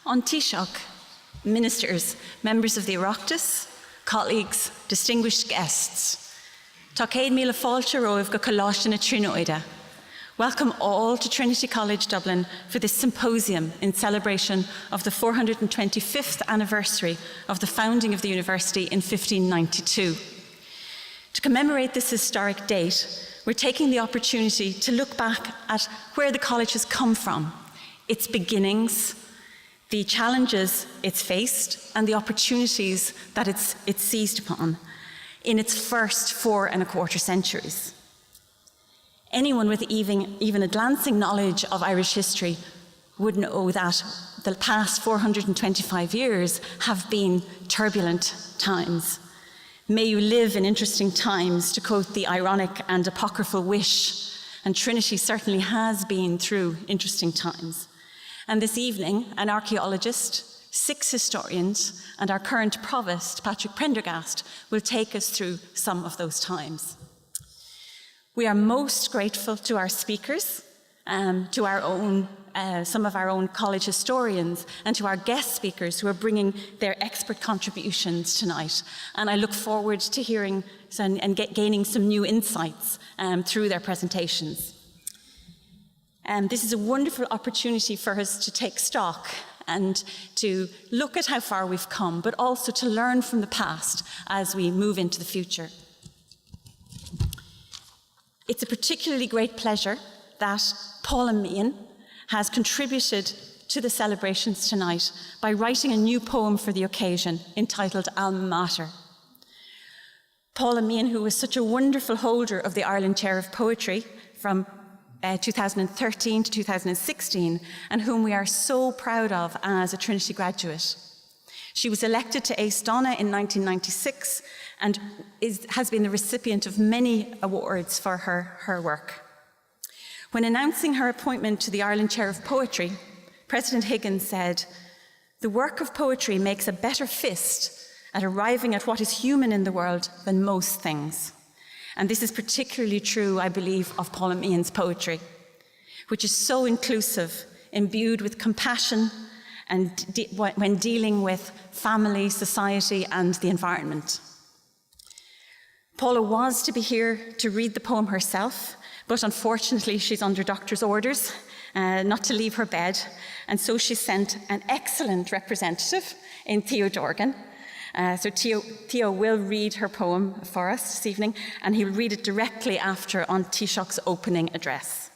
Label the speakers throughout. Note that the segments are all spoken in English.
Speaker 1: On Taoiseach, ministers, members of the Oireachtas, colleagues, distinguished guests, Tá céad míle fáilte romh go coláiste na tríonóide. Welcome all to Trinity College Dublin for this symposium in celebration of the 425th anniversary of the founding of the university in 1592. To commemorate this historic date, we're taking the opportunity to look back at where the college has come from, its beginnings, the challenges it's faced, and the opportunities that it's seized upon in its first 4¼ centuries. Anyone with even a glancing knowledge of Irish history would know that the past 425 years have been turbulent times. May you live in interesting times, to quote the ironic and apocryphal wish, and Trinity certainly has been through interesting times. And this evening, an archaeologist, 6 historians, and our current Provost, Patrick Prendergast, will take us through some of those times. We are most grateful to our speakers, to our own, some of our own college historians, and to our guest speakers who are bringing their expert contributions tonight. And I look forward to hearing and gaining some new insights through their presentations. This is a wonderful opportunity for us to take stock and to look at how far we've come, but also to learn from the past as we move into the future. It's a particularly great pleasure that Paula Meehan has contributed to the celebrations tonight by writing a new poem for the occasion entitled Alma Mater. Paula Meehan, who was such a wonderful holder of the Ireland Chair of Poetry from 2013 to 2016, and whom we are so proud of as a Trinity graduate. She was elected to Ace Donna in 1996 and has been the recipient of many awards for her work. When announcing her appointment to the Ireland Chair of Poetry, President Higgins said, "The work of poetry makes a better fist at arriving at what is human in the world than most things." And this is particularly true, I believe, of Paula Meehan's poetry, which is so inclusive, imbued with compassion, and when dealing with family, society, and the environment. Paula was to be here to read the poem herself, but unfortunately she's under doctor's orders not to leave her bed, and so she sent an excellent representative in Theo Dorgan. So Theo will read her poem for us this evening, and he'll read it directly after on Taoiseach's opening address.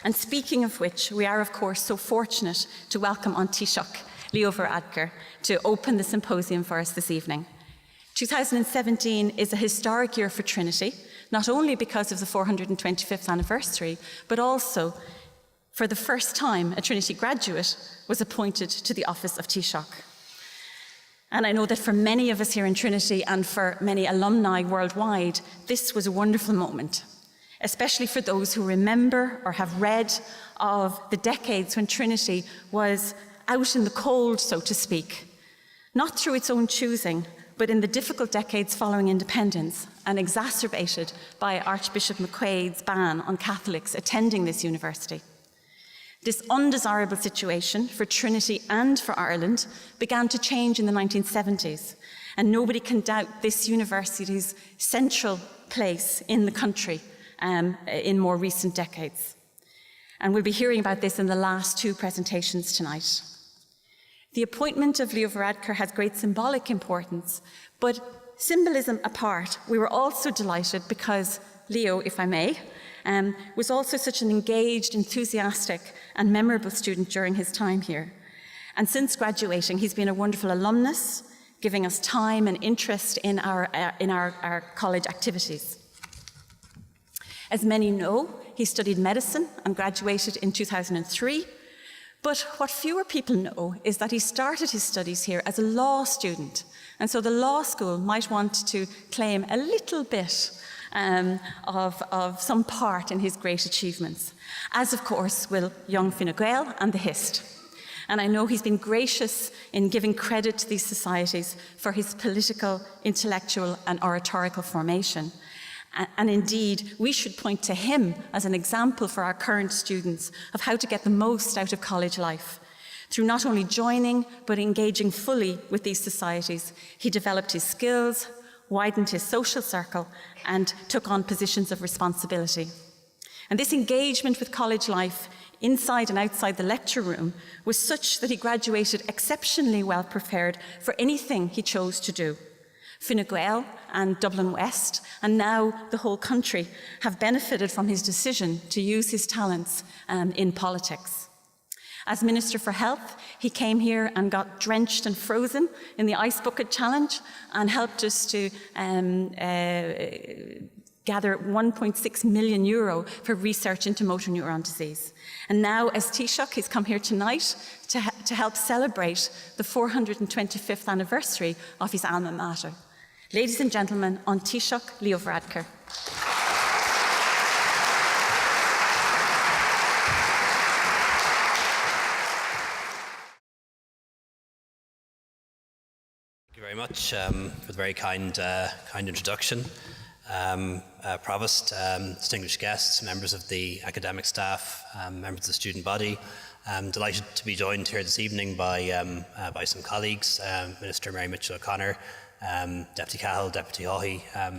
Speaker 1: And speaking of which, we are of course so fortunate to welcome on Taoiseach Leo Varadkar to open the symposium for us this evening. 2017 is a historic year for Trinity, not only because of the 425th anniversary, but also for the first time a Trinity graduate was appointed to the office of Taoiseach. And I know that for many of us here in Trinity and for many alumni worldwide, this was a wonderful moment, especially for those who remember or have read of the decades when Trinity was out in the cold, so to speak, not through its own choosing, but in the difficult decades following independence, and exacerbated by Archbishop McQuaid's ban on Catholics attending this university. This undesirable situation for Trinity and for Ireland began to change in the 1970s, and nobody can doubt this university's central place in the country in more recent decades. And we'll be hearing about this in the last 2 presentations tonight. The appointment of Leo Varadkar has great symbolic importance, but symbolism apart, we were also delighted because Leo, if I may, was also such an engaged, enthusiastic, and memorable student during his time here. And since graduating, he's been a wonderful alumnus, giving us time and interest in our college activities. As many know, he studied medicine and graduated in 2003. But what fewer people know is that he started his studies here as a law student. And so the law school might want to claim a little bit of some part in his great achievements, as of course will young Fine Gael and the Hist. And I know he's been gracious in giving credit to these societies for his political, intellectual, and oratorical formation. And indeed, we should point to him as an example for our current students of how to get the most out of college life, Through not only joining, but engaging fully with these societies, he developed his skills, widened his social circle, and took on positions of responsibility. And this engagement with college life, inside and outside the lecture room, was such that he graduated exceptionally well prepared for anything he chose to do. Fine Gael and Dublin West, and now the whole country, have benefited from his decision to use his talents in politics. As Minister for Health, he came here and got drenched and frozen in the Ice Bucket Challenge and helped us to gather €1.6 million for research into motor neuron disease. And now, as Taoiseach, he's come here tonight to help celebrate the 425th anniversary of his alma mater. Ladies and gentlemen, on Taoiseach Leo Varadkar.
Speaker 2: Thank you very much for the very kind introduction. Provost, distinguished guests, members of the academic staff, members of the student body, I'm delighted to be joined here this evening by some colleagues, Minister Mary Mitchell O'Connor, Deputy Cahill, Deputy Haughey, I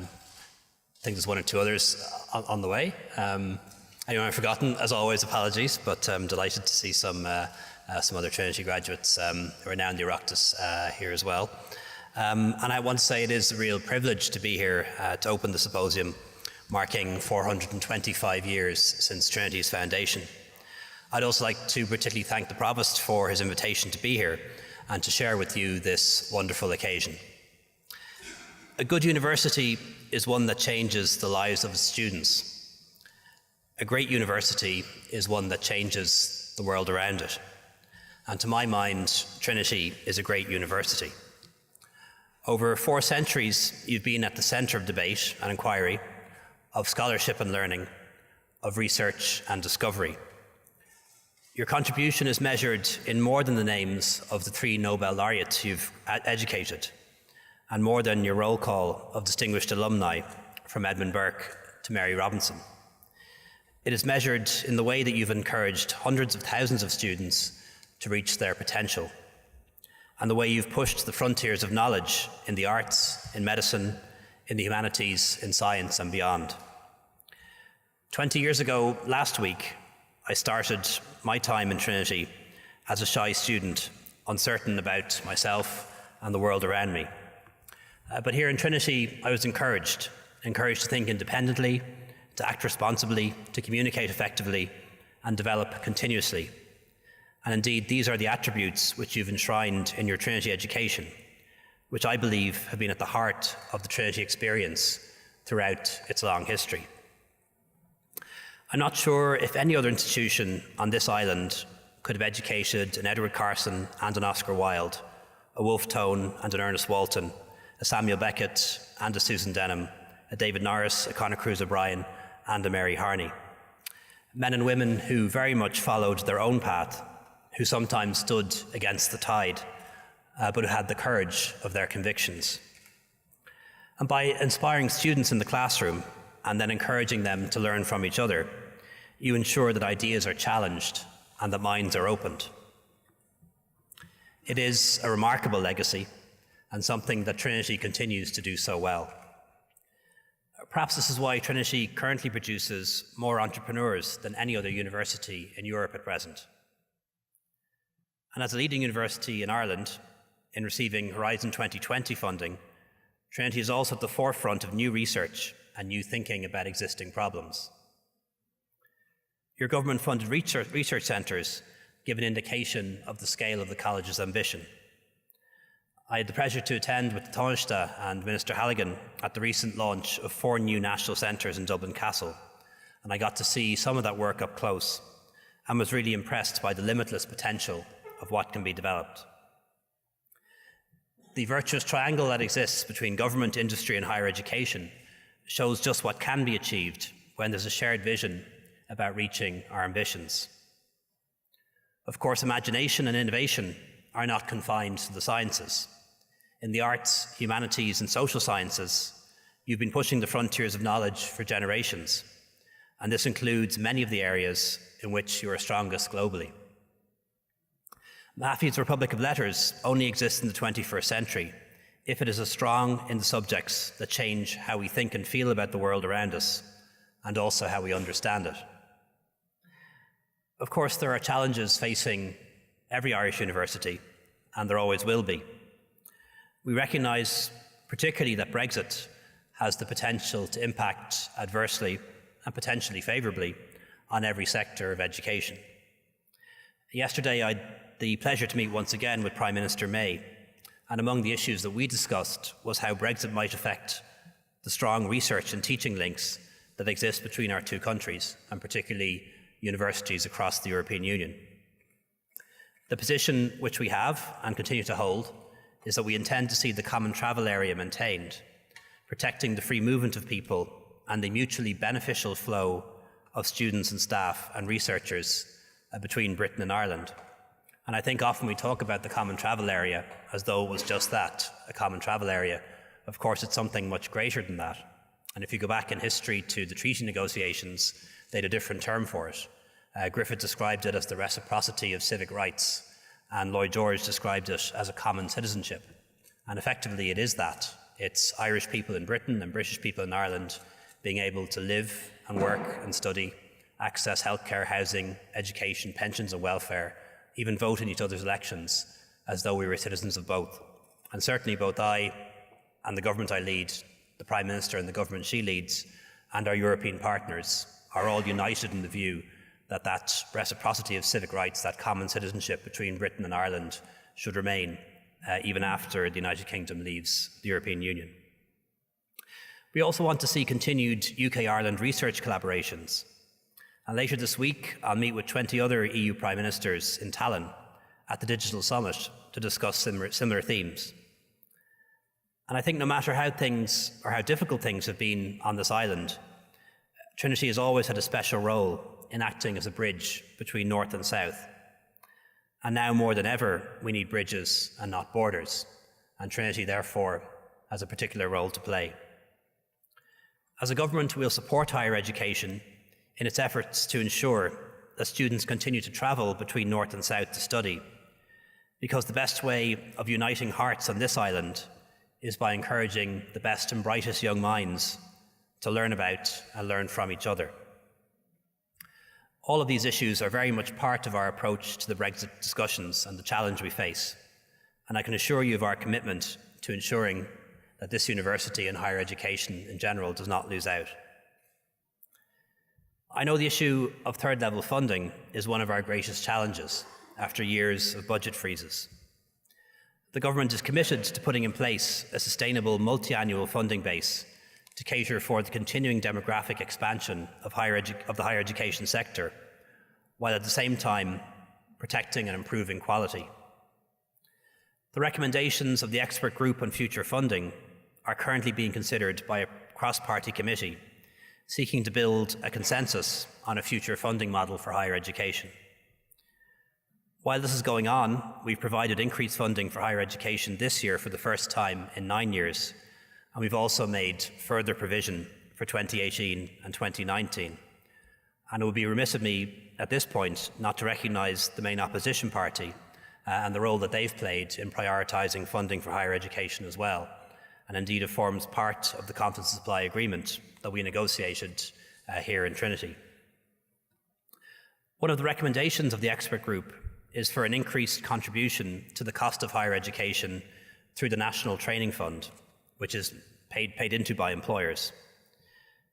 Speaker 2: think there's one or two others on the way. Anyone I've forgotten, as always, apologies, but I'm delighted to see some other Trinity graduates who are now in the Oireachtas here as well. And I want to say it is a real privilege to be here to open the symposium marking 425 years since Trinity's foundation. I'd also like to particularly thank the Provost for his invitation to be here and to share with you this wonderful occasion. A good university is one that changes the lives of its students. A great university is one that changes the world around it. And to my mind, Trinity is a great university. Over 4 centuries, you've been at the centre of debate and inquiry, of scholarship and learning, of research and discovery. Your contribution is measured in more than the names of the 3 Nobel laureates you've educated, and more than your roll call of distinguished alumni from Edmund Burke to Mary Robinson. It is measured in the way that you've encouraged hundreds of thousands of students to reach their potential, and the way you've pushed the frontiers of knowledge in the arts, in medicine, in the humanities, in science and beyond. 20 years ago, last week, I started my time in Trinity as a shy student, uncertain about myself and the world around me. But here in Trinity, I was encouraged to think independently, to act responsibly, to communicate effectively, and develop continuously. And indeed, these are the attributes which you've enshrined in your Trinity education, which I believe have been at the heart of the Trinity experience throughout its long history. I'm not sure if any other institution on this island could have educated an Edward Carson and an Oscar Wilde, a Wolfe Tone and an Ernest Walton, a Samuel Beckett and a Susan Denham, a David Norris, a Conor Cruise O'Brien and a Mary Harney. Men and women who very much followed their own path, who sometimes stood against the tide, but who had the courage of their convictions. And by inspiring students in the classroom and then encouraging them to learn from each other, you ensure that ideas are challenged and that minds are opened. It is a remarkable legacy and something that Trinity continues to do so well. Perhaps this is why Trinity currently produces more entrepreneurs than any other university in Europe at present. And as a leading university in Ireland, in receiving Horizon 2020 funding, Trinity is also at the forefront of new research and new thinking about existing problems. Your government-funded research centres give an indication of the scale of the college's ambition. I had the pleasure to attend with the Taoiseach and Minister Halligan at the recent launch of 4 new national centres in Dublin Castle, and I got to see some of that work up close and was really impressed by the limitless potential of what can be developed. The virtuous triangle that exists between government, industry and higher education shows just what can be achieved when there's a shared vision about reaching our ambitions. Of course, imagination and innovation are not confined to the sciences. In the arts, humanities and social sciences, you've been pushing the frontiers of knowledge for generations, and this includes many of the areas in which you are strongest globally. Matthew's Republic of Letters only exists in the 21st century if it is as strong in the subjects that change how we think and feel about the world around us, and also how we understand it. Of course, there are challenges facing every Irish university, and there always will be. We recognise particularly that Brexit has the potential to impact adversely and potentially favourably on every sector of education. Yesterday, I had the pleasure to meet once again with Prime Minister May, and among the issues that we discussed was how Brexit might affect the strong research and teaching links that exist between our two countries, and particularly universities across the European Union. The position which we have and continue to hold is that we intend to see the common travel area maintained, protecting the free movement of people and the mutually beneficial flow of students and staff and researchers between Britain and Ireland. And I think often we talk about the common travel area as though it was just that, a common travel area. Of course, it's something much greater than that. And if you go back in history to the treaty negotiations, they had a different term for it. Griffith described it as the reciprocity of civic rights, and Lloyd George described it as a common citizenship. And effectively it is that. It's Irish people in Britain and British people in Ireland being able to live and work and study, access healthcare, housing, education, pensions and welfare, even vote in each other's elections as though we were citizens of both. And certainly both I and the government I lead, the Prime Minister and the government she leads, and our European partners are all united in the view that that reciprocity of civic rights, that common citizenship between Britain and Ireland should remain even after the United Kingdom leaves the European Union. We also want to see continued UK-Ireland research collaborations. And later this week, I'll meet with 20 other EU Prime Ministers in Tallinn at the Digital Summit to discuss similar themes. And I think no matter how things, or how difficult things have been on this island, Trinity has always had a special role in acting as a bridge between North and South. And now more than ever, we need bridges and not borders. And Trinity, therefore, has a particular role to play. As a government, we'll support higher education in its efforts to ensure that students continue to travel between North and South to study, because the best way of uniting hearts on this island is by encouraging the best and brightest young minds to learn about and learn from each other. All of these issues are very much part of our approach to the Brexit discussions and the challenge we face, and I can assure you of our commitment to ensuring that this university and higher education in general does not lose out. I know the issue of third level funding is one of our greatest challenges after years of budget freezes. The government is committed to putting in place a sustainable multi-annual funding base to cater for the continuing demographic expansion of the higher education sector, while at the same time protecting and improving quality. The recommendations of the expert group on future funding are currently being considered by a cross-party committee seeking to build a consensus on a future funding model for higher education. While this is going on, we've provided increased funding for higher education this year for the first time in 9 years, and we've also made further provision for 2018 and 2019. And it would be remiss of me at this point not to recognise the main opposition party and the role that they've played in prioritising funding for higher education as well. And indeed it forms part of the confidence supply agreement that we negotiated here in Trinity. One of the recommendations of the expert group is for an increased contribution to the cost of higher education through the National Training Fund, which is paid into by employers,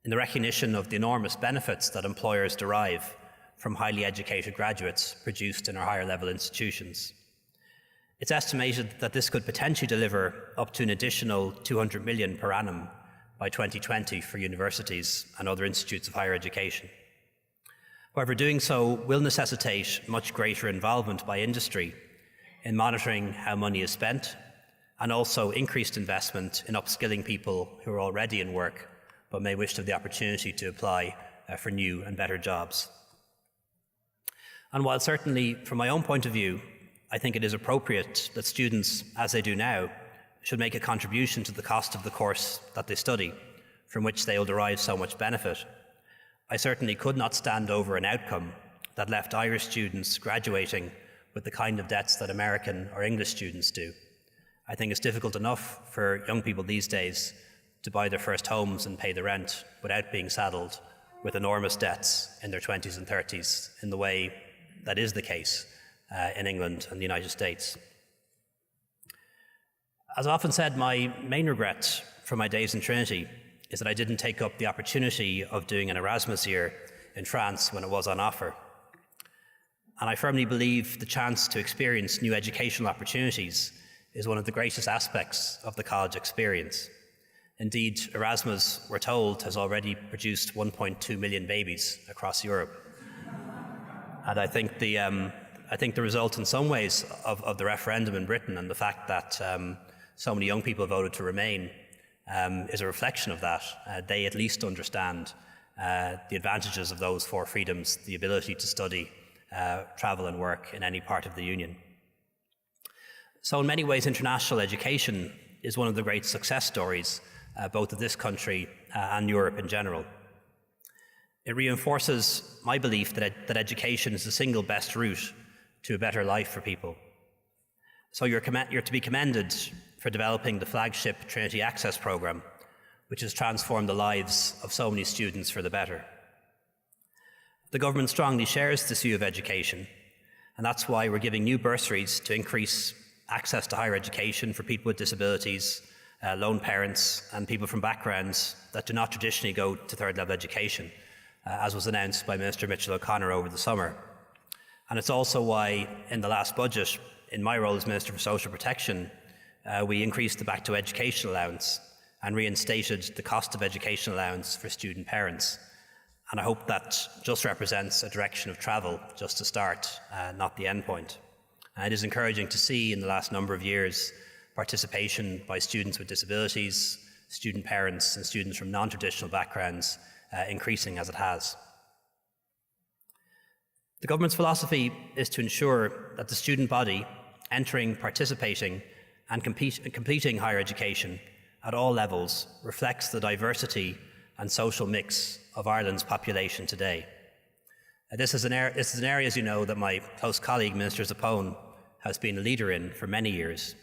Speaker 2: in the recognition of the enormous benefits that employers derive from highly educated graduates produced in our higher level institutions. It's estimated that this could potentially deliver up to an additional 200 million per annum by 2020 for universities and other institutes of higher education. However, doing so will necessitate much greater involvement by industry in monitoring how money is spent, and also increased investment in upskilling people who are already in work but may wish to have the opportunity to apply for new and better jobs. And while certainly from my own point of view, I think it is appropriate that students, as they do now, should make a contribution to the cost of the course that they study, from which they will derive so much benefit, I certainly could not stand over an outcome that left Irish students graduating with the kind of debts that American or English students do. I think it's difficult enough for young people these days to buy their first homes and pay the rent without being saddled with enormous debts in their 20s and 30s in the way that is the case in England and the United States. As I've often said, my main regret from my days in Trinity is that I didn't take up the opportunity of doing an Erasmus year in France when it was on offer. And I firmly believe the chance to experience new educational opportunities is one of the greatest aspects of the college experience. Indeed, Erasmus, we're told, has already produced 1.2 million babies across Europe. And I think the result in some ways of the referendum in Britain and the fact that so many young people voted to remain is a reflection of that. They at least understand the advantages of those four freedoms, the ability to study, travel and work in any part of the Union. So in many ways, international education is one of the great success stories, both of this country and Europe in general. It reinforces my belief that education is the single best route to a better life for people. So you're to be commended for developing the flagship Trinity Access programme, which has transformed the lives of so many students for the better. The government strongly shares this view of education, and that's why we're giving new bursaries to increase access to higher education for people with disabilities, lone parents, and people from backgrounds that do not traditionally go to third level education, as was announced by Minister Mitchell O'Connor over the summer. And it's also why, in the last budget, in my role as Minister for Social Protection, we increased the Back to Education allowance and reinstated the cost of education allowance for student parents. And I hope that just represents a direction of travel, just to start, not the end point. It is encouraging to see in the last number of years participation by students with disabilities, student parents and students from non-traditional backgrounds increasing as it has. The government's philosophy is to ensure that the student body entering, participating and completing higher education at all levels reflects the diversity and social mix of Ireland's population today. This is an area, as you know, that my close colleague, Minister Zappone, has been a leader in for many years,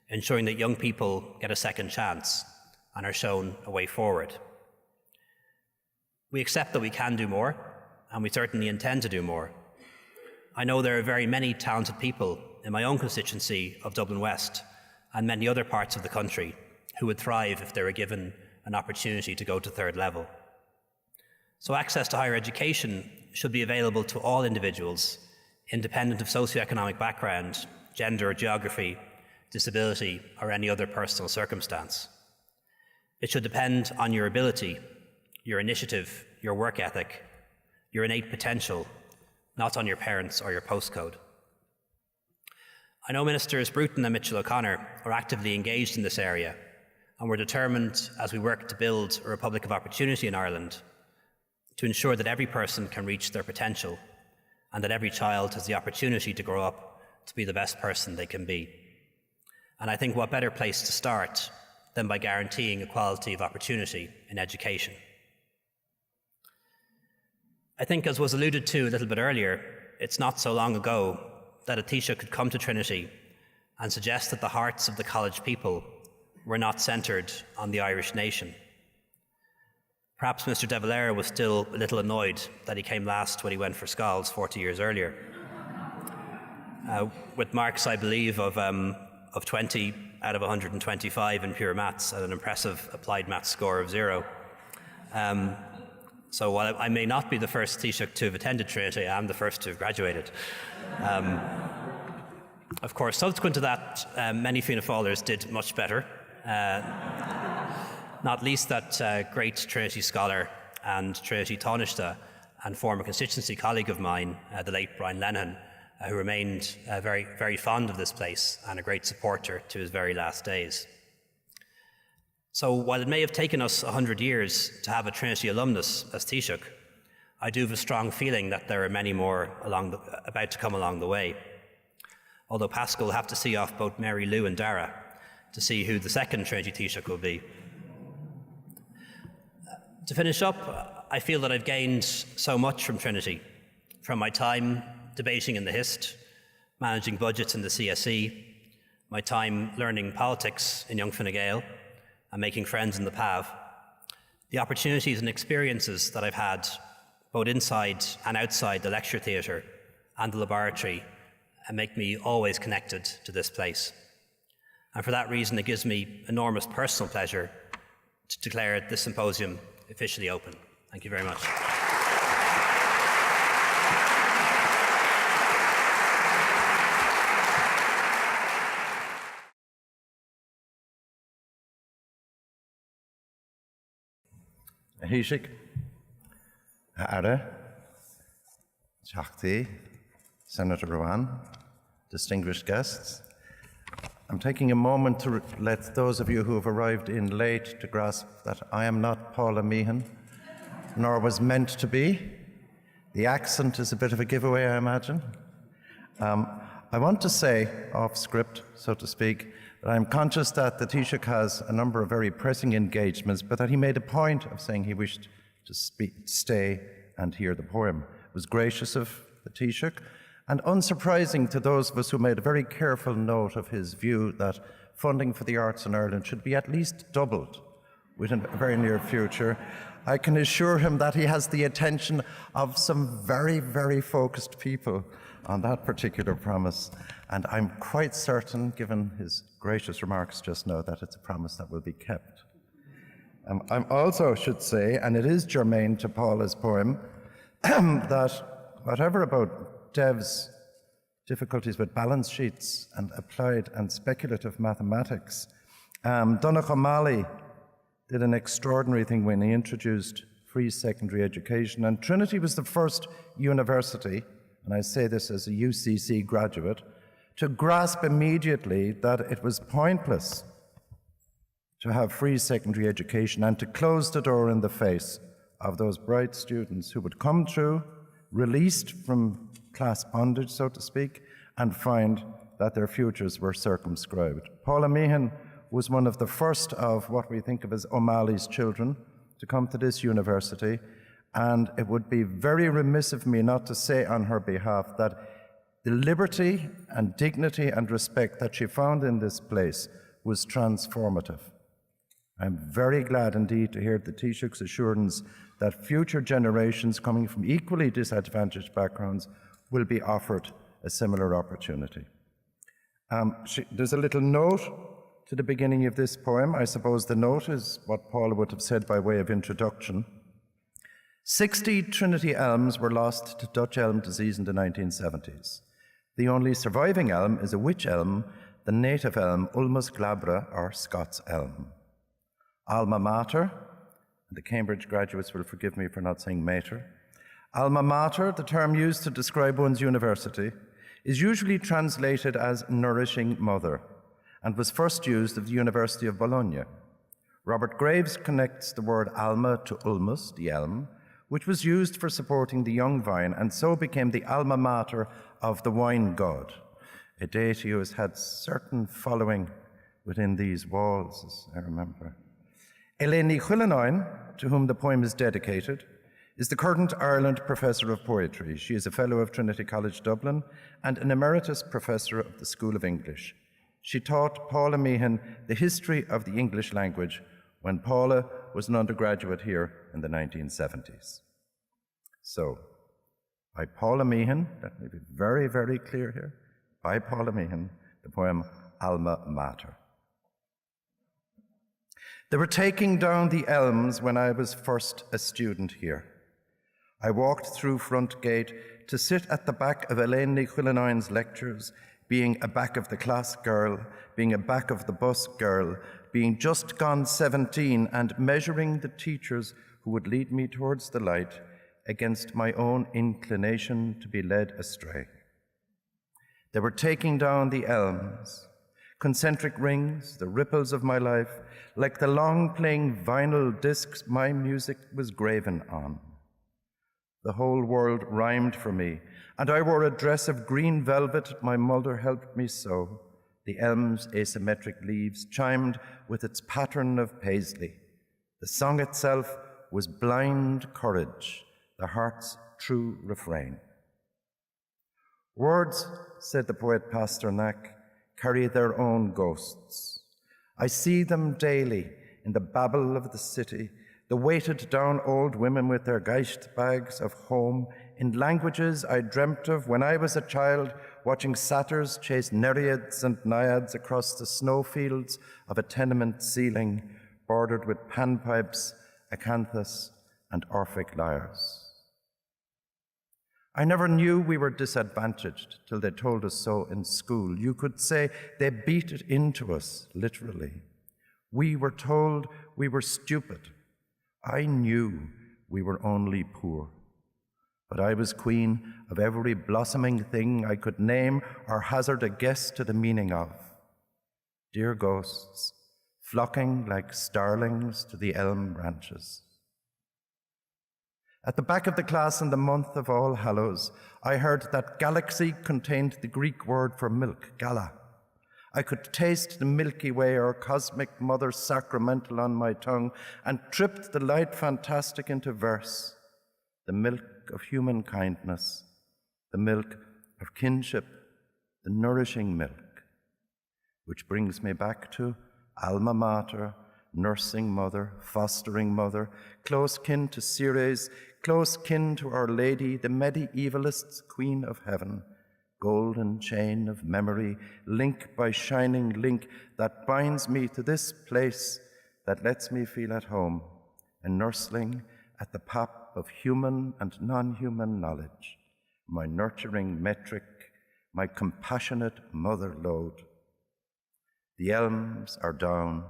Speaker 2: ensuring that young people get a second chance and are shown a way forward. We accept that we can do more, and we certainly intend to do more. I know there are very many talented people in my own constituency of Dublin West and many other parts of the country who would thrive if they were given an opportunity to go to third level. So access to higher education should be available to all individuals, independent of socioeconomic background, gender or geography, disability, or any other personal circumstance. It should depend on your ability, your initiative, your work ethic, your innate potential, not on your parents or your postcode. I know Ministers Bruton and Mitchell O'Connor are actively engaged in this area, and we're determined, as we work to build a Republic of Opportunity in Ireland, to ensure that every person can reach their potential and that every child has the opportunity to grow up to be the best person they can be. And I think what better place to start than by guaranteeing equality of opportunity in education. I think, as was alluded to a little bit earlier, it's not so long ago that a Taoiseach could come to Trinity and suggest that the hearts of the college people were not centred on the Irish nation. Perhaps Mr. De Valera was still a little annoyed that he came last when he went for Scoils 40 years earlier. With marks, I believe, of 20 out of 125 in pure maths and an impressive applied maths score of 0. So while I may not be the first Taoiseach to have attended Trinity, I am the first to have graduated. Of course, subsequent to that, many Fianna Fáilers did much better. Not least that great Trinity scholar and Trinity Taoiseach and former constituency colleague of mine, the late Brian Lenihan, who remained very, very fond of this place and a great supporter to his very last days. So while it may have taken us 100 years to have a Trinity alumnus as Taoiseach, I do have a strong feeling that there are many more about to come along the way. Although Pascal will have to see off both Mary Lou and Dara to see who the second Trinity Taoiseach will be. To finish up, I feel that I've gained so much from Trinity, from my time debating in the Hist, managing budgets in the CSE, my time learning politics in Young Fine Gael, and making friends in the PAV, the opportunities and experiences that I've had both inside and outside the lecture theatre and the laboratory make me always connected to this place. And for that reason, it gives me enormous personal pleasure to declare this symposium officially open. Thank you very much.
Speaker 3: Hishik, Ara, Shakti, Senator Rohan, distinguished guests. I'm taking a moment to let those of you who have arrived in late to grasp that I am not Paula Meehan, nor was meant to be. The accent is a bit of a giveaway, I imagine. I want to say, off script, so to speak, that I'm conscious that the Taoiseach has a number of very pressing engagements, but that he made a point of saying he wished to stay and hear the poem. It was gracious of the Taoiseach, and unsurprising to those of us who made a very careful note of his view that funding for the arts in Ireland should be at least doubled within a very near future. I can assure him that he has the attention of some very, very focused people on that particular promise, and I'm quite certain, given his gracious remarks just now, that it's a promise that will be kept. I also should say, and it is germane to Paula's poem, that whatever about Dev's difficulties with balance sheets and applied and speculative mathematics, Donogh O'Malley did an extraordinary thing when he introduced free secondary education, and Trinity was the first university, and I say this as a UCC graduate, to grasp immediately that it was pointless to have free secondary education and to close the door in the face of those bright students who would come through, released from class bondage, so to speak, and find that their futures were circumscribed. Paula Meehan was one of the first of what we think of as O'Malley's children to come to this university, and it would be very remiss of me not to say on her behalf that the liberty and dignity and respect that she found in this place was transformative. I'm very glad indeed to hear the Taoiseach's assurance that future generations coming from equally disadvantaged backgrounds will be offered a similar opportunity. There's a little note to the beginning of this poem. I suppose the note is what Paula would have said by way of introduction. 60 Trinity elms were lost to Dutch elm disease in the 1970s. The only surviving elm is a wych elm, the native elm, Ulmus glabra, or Scots elm. Alma mater, and the Cambridge graduates will forgive me for not saying mater. Alma mater, the term used to describe one's university, is usually translated as nourishing mother, and was first used of the University of Bologna. Robert Graves connects the word alma to ulmus, the elm, which was used for supporting the young vine, and so became the alma mater of the wine god, a deity who has had certain following within these walls, as I remember. Eleni Chuilinoin, to whom the poem is dedicated, is the current Ireland Professor of Poetry. She is a Fellow of Trinity College Dublin and an Emeritus Professor of the School of English. She taught Paula Meehan the history of the English language when Paula was an undergraduate here in the 1970s. So, by Paula Meehan, let me be very, very clear here, by Paula Meehan, the poem Alma Mater. They were taking down the elms when I was first a student here. I walked through front gate to sit at the back of Eleni Chuilinoin's lectures, being a back of the class girl, being a back of the bus girl, being just gone 17 and measuring the teachers who would lead me towards the light against my own inclination to be led astray. They were taking down the elms, concentric rings, the ripples of my life, like the long-playing vinyl discs my music was graven on. The whole world rhymed for me, and I wore a dress of green velvet my mother helped me sew. The elm's asymmetric leaves chimed with its pattern of paisley. The song itself was blind courage, the heart's true refrain. Words, said the poet Pasternak, carry their own ghosts. I see them daily in the babble of the city, the weighted down old women with their geist bags of home, in languages I dreamt of when I was a child, watching satyrs chase nereids and naiads across the snowfields of a tenement ceiling, bordered with panpipes, acanthus, and Orphic lyres. I never knew we were disadvantaged till they told us so in school. You could say they beat it into us, literally. We were told we were stupid. I knew we were only poor. But I was queen of every blossoming thing I could name or hazard a guess to the meaning of. Dear ghosts, flocking like starlings to the elm branches. At the back of the class in the month of All Hallows, I heard that galaxy contained the Greek word for milk, gala. I could taste the Milky Way or cosmic mother sacramental on my tongue and tripped the light fantastic into verse. The milk of human kindness, the milk of kinship, the nourishing milk, which brings me back to alma mater, nursing mother, fostering mother, close kin to Ceres, close kin to Our Lady, the medievalist's Queen of Heaven, golden chain of memory, link by shining link that binds me to this place that lets me feel at home, a nursling at the pap of human and non-human knowledge, my nurturing metric, my compassionate mother lode. The elms are down,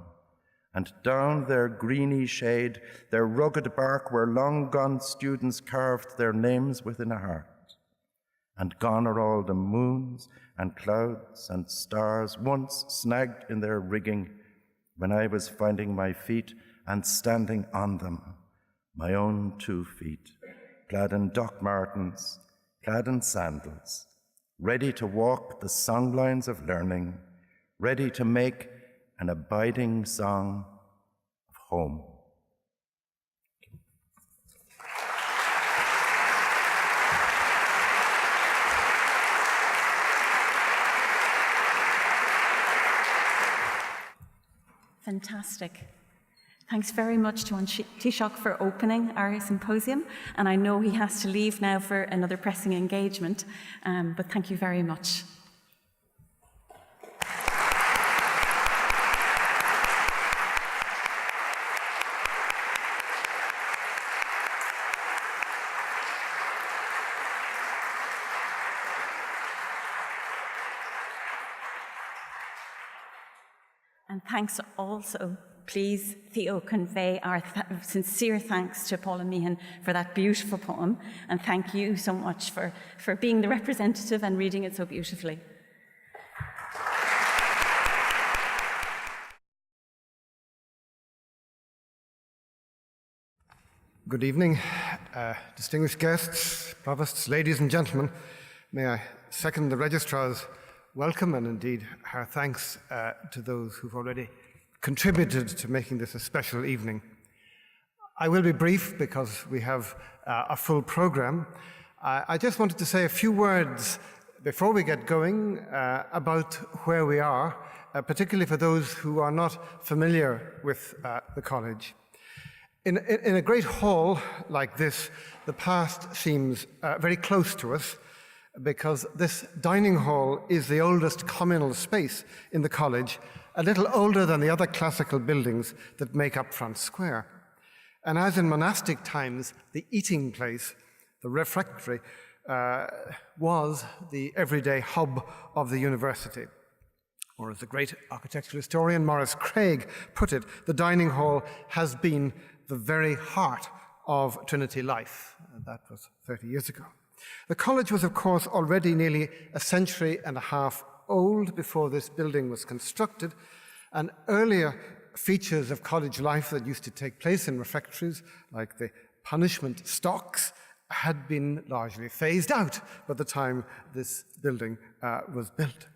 Speaker 3: and down their greeny shade, their rugged bark where long-gone students carved their names within a heart. And gone are all the moons and clouds and stars once snagged in their rigging when I was finding my feet and standing on them, my own 2 feet, clad in Doc Martens, clad in sandals, ready to walk the songlines of learning, ready to make an abiding song of home.
Speaker 1: Fantastic. Thanks very much to Taoiseach for opening our symposium, and I know he has to leave now for another pressing engagement, but thank you very much. And thanks also, please, Theo, convey our sincere thanks to Paula Meehan for that beautiful poem. And thank you so much for being the representative and reading it so beautifully.
Speaker 4: Good evening, distinguished guests, provosts, ladies and gentlemen. May I second the Registrar's welcome and indeed our thanks to those who've already contributed to making this a special evening. I will be brief because we have a full program. I just wanted to say a few words before we get going about where we are, particularly for those who are not familiar with the college. In a great hall like this, the past seems very close to us, because this dining hall is the oldest communal space in the college, a little older than the other classical buildings that make up Front Square. And as in monastic times, the eating place, the refectory, was the everyday hub of the university. Or as the great architectural historian Maurice Craig put it, the dining hall has been the very heart of Trinity life. That was 30 years ago. The college was, of course, already nearly a century and a half old before this building was constructed, and earlier features of college life that used to take place in refectories, like the punishment stocks, had been largely phased out by the time this building was built.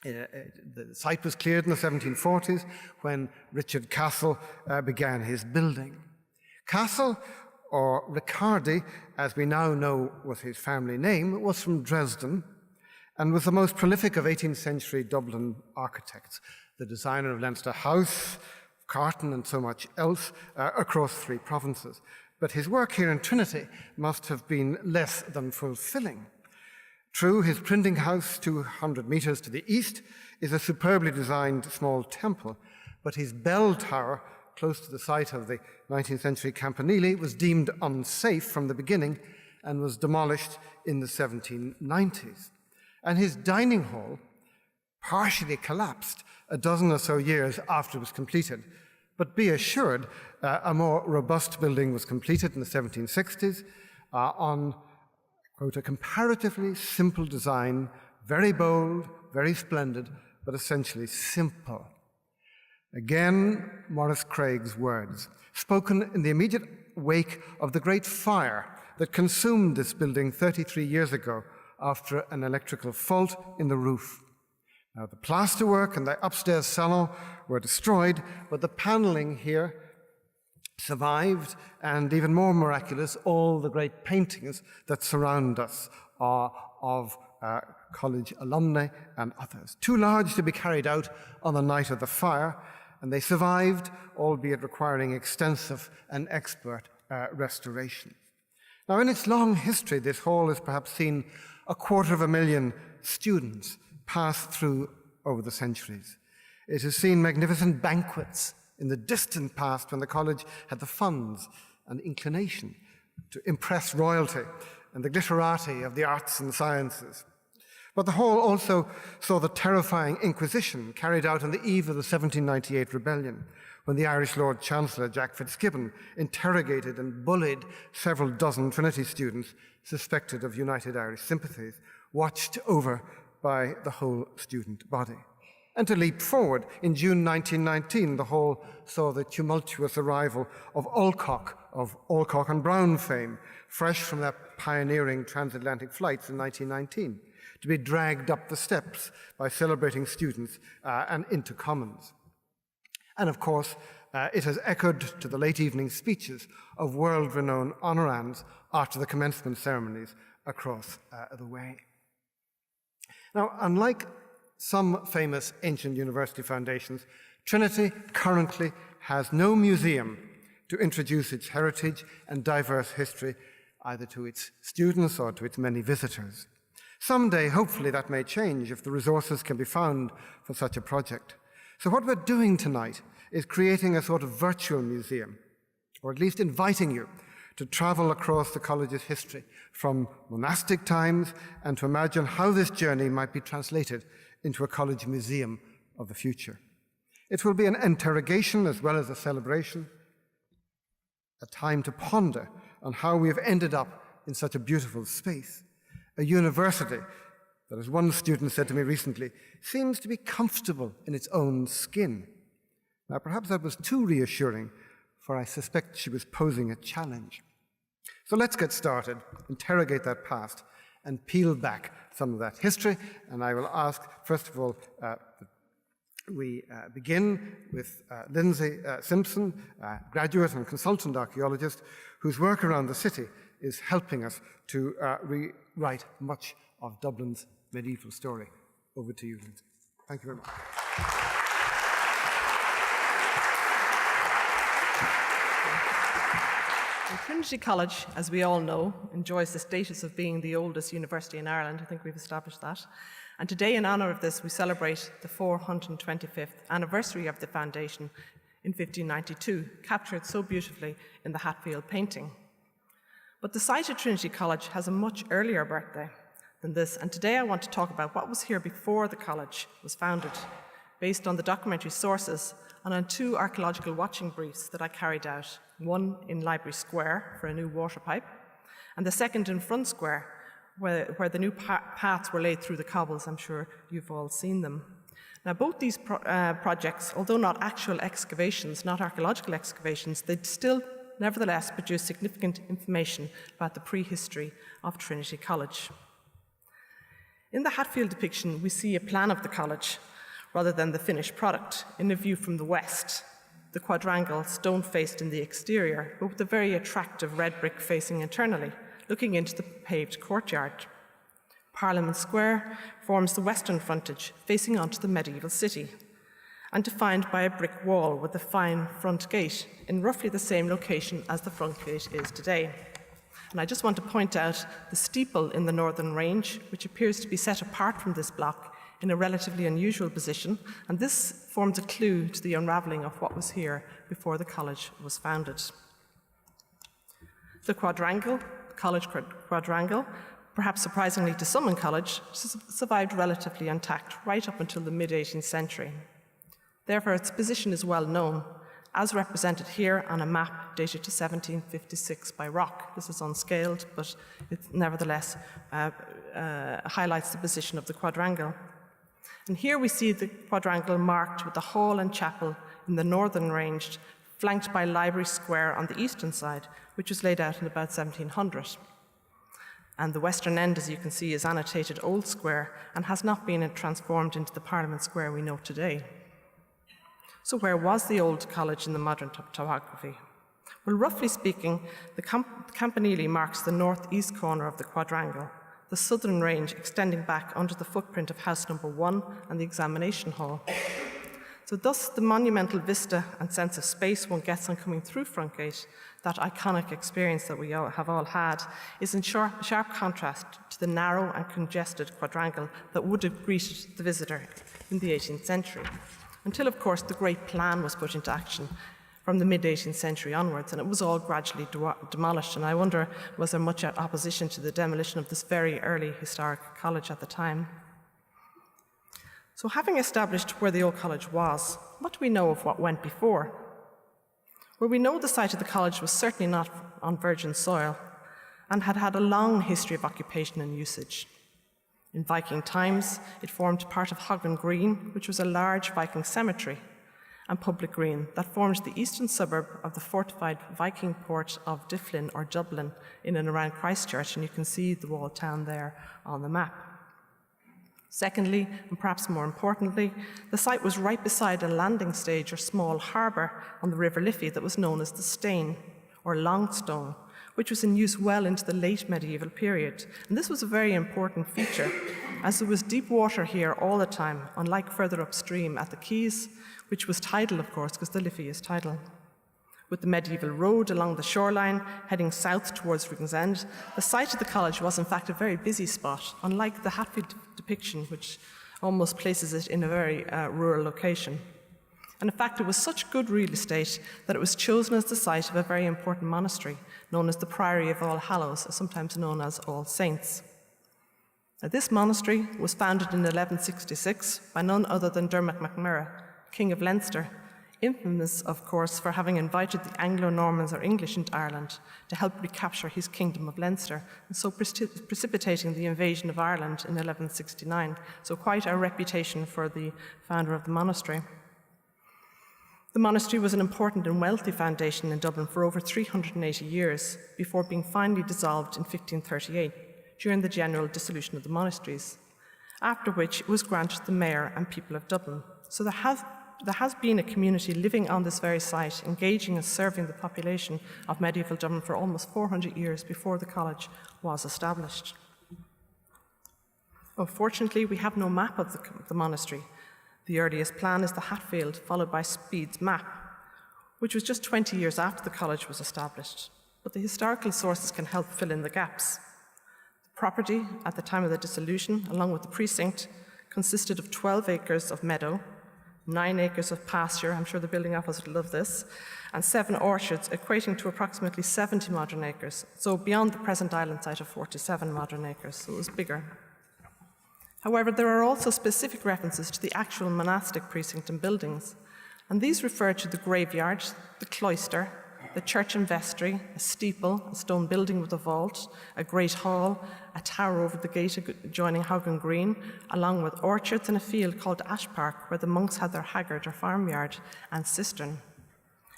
Speaker 4: The site was cleared in the 1740s when Richard Castle began his building. Castle, or Riccardi, as we now know was his family name, was from Dresden and was the most prolific of 18th century Dublin architects, the designer of Leinster House, Carton and so much else across 3 provinces. But his work here in Trinity must have been less than fulfilling. True, his printing house, 200 metres to the east, is a superbly designed small temple, but his bell tower, close to the site of the 19th century campanile, was deemed unsafe from the beginning and was demolished in the 1790s. And his dining hall partially collapsed a dozen or so years after it was completed. But be assured, a more robust building was completed in the 1760s on, quote, a comparatively simple design, very bold, very splendid, but essentially simple. Again, Maurice Craig's words, spoken in the immediate wake of the great fire that consumed this building 33 years ago after an electrical fault in the roof. Now, the plasterwork and the upstairs salon were destroyed, but the paneling here survived, and even more miraculous, all the great paintings that surround us are of college alumni and others. Too large to be carried out on the night of the fire, and they survived, albeit requiring extensive and expert restoration. Now, in its long history, this hall has perhaps seen 250,000 students pass through over the centuries. It has seen magnificent banquets in the distant past when the college had the funds and inclination to impress royalty and the glitterati of the arts and sciences. But the hall also saw the terrifying Inquisition carried out on the eve of the 1798 rebellion, when the Irish Lord Chancellor Jack Fitzgibbon interrogated and bullied several dozen Trinity students suspected of United Irish sympathies, watched over by the whole student body. And to leap forward, in June 1919, the hall saw the tumultuous arrival of Alcock and Brown fame, fresh from their pioneering transatlantic flights in 1919, to be dragged up the steps by celebrating students and into Commons. And of course, it has echoed to the late evening speeches of world-renowned honorands after the commencement ceremonies across the way. Now, unlike some famous ancient university foundations, Trinity currently has no museum to introduce its heritage and diverse history either to its students or to its many visitors. Someday, hopefully, that may change if the resources can be found for such a project. So what we're doing tonight is creating a sort of virtual museum, or at least inviting you to travel across the college's history from monastic times and to imagine how this journey might be translated into a college museum of the future. It will be an interrogation as well as a celebration, a time to ponder on how we have ended up in such a beautiful space. A university that, as one student said to me recently, seems to be comfortable in its own skin. Now, perhaps that was too reassuring, for I suspect she was posing a challenge. So let's get started, interrogate that past, and peel back some of that history. And I will ask, first of all, we begin with Lindsay Simpson, graduate and consultant archaeologist, whose work around the city is helping us to rewrite much of Dublin's medieval story. Over to you, Lindsay. Thank you very much.
Speaker 5: Trinity College, as we all know, enjoys the status of being the oldest university in Ireland. I think we've established that. And today, in honour of this, we celebrate the 425th anniversary of the foundation in 1592, captured so beautifully in the Hatfield painting. But the site of Trinity College has a much earlier birthday than this, and today I want to talk about what was here before the college was founded, based on the documentary sources and on 2 archaeological watching briefs that I carried out, one in Library Square for a new water pipe, and the second in Front Square, where the new paths were laid through the cobbles. I'm sure you've all seen them. Now, both these projects, although not actual excavations, not archaeological excavations, they still nevertheless produce significant information about the prehistory of Trinity College. In the Hatfield depiction, we see a plan of the college rather than the finished product in a view from the west. the quadrangle stone-faced in the exterior, but with a very attractive red brick facing internally, looking into the paved courtyard. Parliament Square forms the western frontage, facing onto the medieval city, and defined by a brick wall with a fine front gate in roughly the same location as the front gate is today. And I just want to point out the steeple in the northern range, which appears to be set apart from this block in a relatively unusual position, and this forms a clue to the unravelling of what was here before the college was founded. The quadrangle, college quadrangle, perhaps surprisingly to some in college, survived relatively intact right up until the mid-18th century. Therefore, its position is well known, as represented here on a map dated to 1756 by Rock. This is unscaled, but it nevertheless highlights the position of the quadrangle. And here we see the quadrangle marked with the hall and chapel in the northern range, flanked by Library Square on the eastern side, which was laid out in about 1700. And the western end, as you can see, is annotated Old Square and has not been transformed into the Parliament Square we know today. So where was the old college in the modern topography? Well, roughly speaking, the Campanile marks the northeast corner of the quadrangle, the southern range extending back under the footprint of house number 1 and the examination hall. So thus, the monumental vista and sense of space one gets on coming through Frontgate, that iconic experience that we have all had, is in sharp contrast to the narrow and congested quadrangle that would have greeted the visitor in the 18th century. Until, of course, the Great Plan was put into action from the mid-18th century onwards, and it was all gradually demolished. And I wonder, was there much opposition to the demolition of this very early historic college at the time? So having established where the old college was, what do we know of what went before? Well, we know the site of the college was certainly not on virgin soil and had had a long history of occupation and usage. In Viking times, it formed part of Haugland Green, which was a large Viking cemetery and public green that formed the eastern suburb of the fortified Viking port of Dublin or Dublin in and around Christchurch, and you can see the walled town there on the map. Secondly, and perhaps more importantly, the site was right beside a landing stage or small harbour on the River Liffey that was known as the Stane or Longstone, which was in use well into the late medieval period. And this was a very important feature, as there was deep water here all the time, unlike further upstream at the quays, which was tidal, of course, because the Liffey is tidal. With the medieval road along the shoreline heading south towards Riggins, the site of the college was in fact a very busy spot, unlike the Hatfield depiction, which almost places it in a very rural location. And in fact, it was such good real estate that it was chosen as the site of a very important monastery, known as the Priory of All Hallows, sometimes known as All Saints. Now, this monastery was founded in 1166 by none other than Dermot MacMurrough, King of Leinster, infamous, of course, for having invited the Anglo-Normans or English into Ireland to help recapture his kingdom of Leinster, and so precipitating the invasion of Ireland in 1169. So quite a reputation for the founder of the monastery. The monastery was an important and wealthy foundation in Dublin for over 380 years, before being finally dissolved in 1538, during the general dissolution of the monasteries, after which it was granted the mayor and people of Dublin. So there has been a community living on this very site, engaging and serving the population of medieval Dublin for almost 400 years before the college was established. Unfortunately, we have no map of the monastery. The earliest plan is the Hatfield, followed by Speed's map, which was just 20 years after the college was established. But the historical sources can help fill in the gaps. The property at the time of the dissolution, along with the precinct, consisted of 12 acres of meadow, 9 acres of pasture, I'm sure the building office would love this, and 7 orchards, equating to approximately 70 modern acres, so beyond the present island site of 47 modern acres, so it was bigger. However, there are also specific references to the actual monastic precinct and buildings, and these refer to the graveyard, the cloister, the church and vestry, a steeple, a stone building with a vault, a great hall, a tower over the gate adjoining Haugland Green, along with orchards and a field called Ash Park, where the monks had their haggard or farmyard and cistern.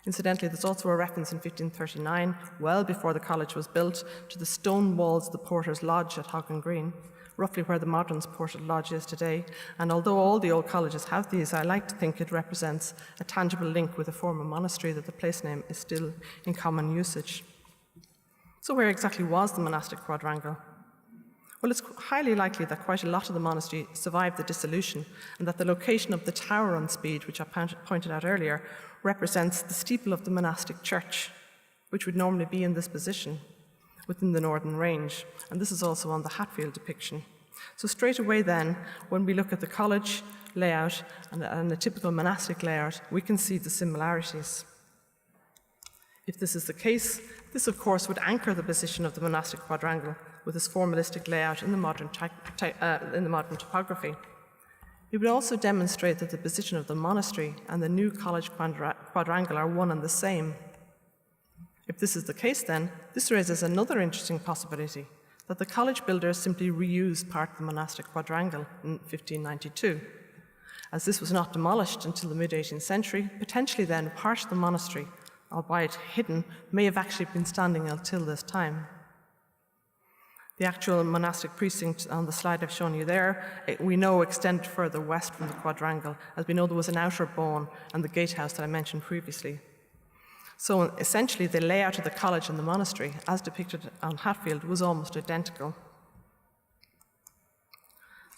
Speaker 5: Incidentally, there's also a reference in 1539, well before the college was built, to the stone walls of the Porter's Lodge at Hoggan Green, roughly where the modern Porter's Lodge is today. And although all the old colleges have these, I like to think it represents a tangible link with a former monastery, that the place name is still in common usage. So where exactly was the monastic quadrangle? Well, it's highly likely that quite a lot of the monastery survived the dissolution, and that the location of the tower on Speed, which I pointed out earlier, represents the steeple of the monastic church, which would normally be in this position within the northern range. And this is also on the Hatfield depiction. So straight away then, when we look at the college layout and a typical monastic layout, we can see the similarities. If this is the case, this of course would anchor the position of the monastic quadrangle with its formalistic layout in the modern topography. It would also demonstrate that the position of the monastery and the new college quadrangle are one and the same. If this is the case then, this raises another interesting possibility, that the college builders simply reused part of the monastic quadrangle in 1592. As this was not demolished until the mid-18th century, potentially then part of the monastery, albeit hidden, may have actually been standing until this time. The actual monastic precinct on the slide I've shown you there, we know extended further west from the quadrangle, as we know there was an outer bawn and the gatehouse that I mentioned previously. So essentially the layout of the college and the monastery, as depicted on Hatfield, was almost identical.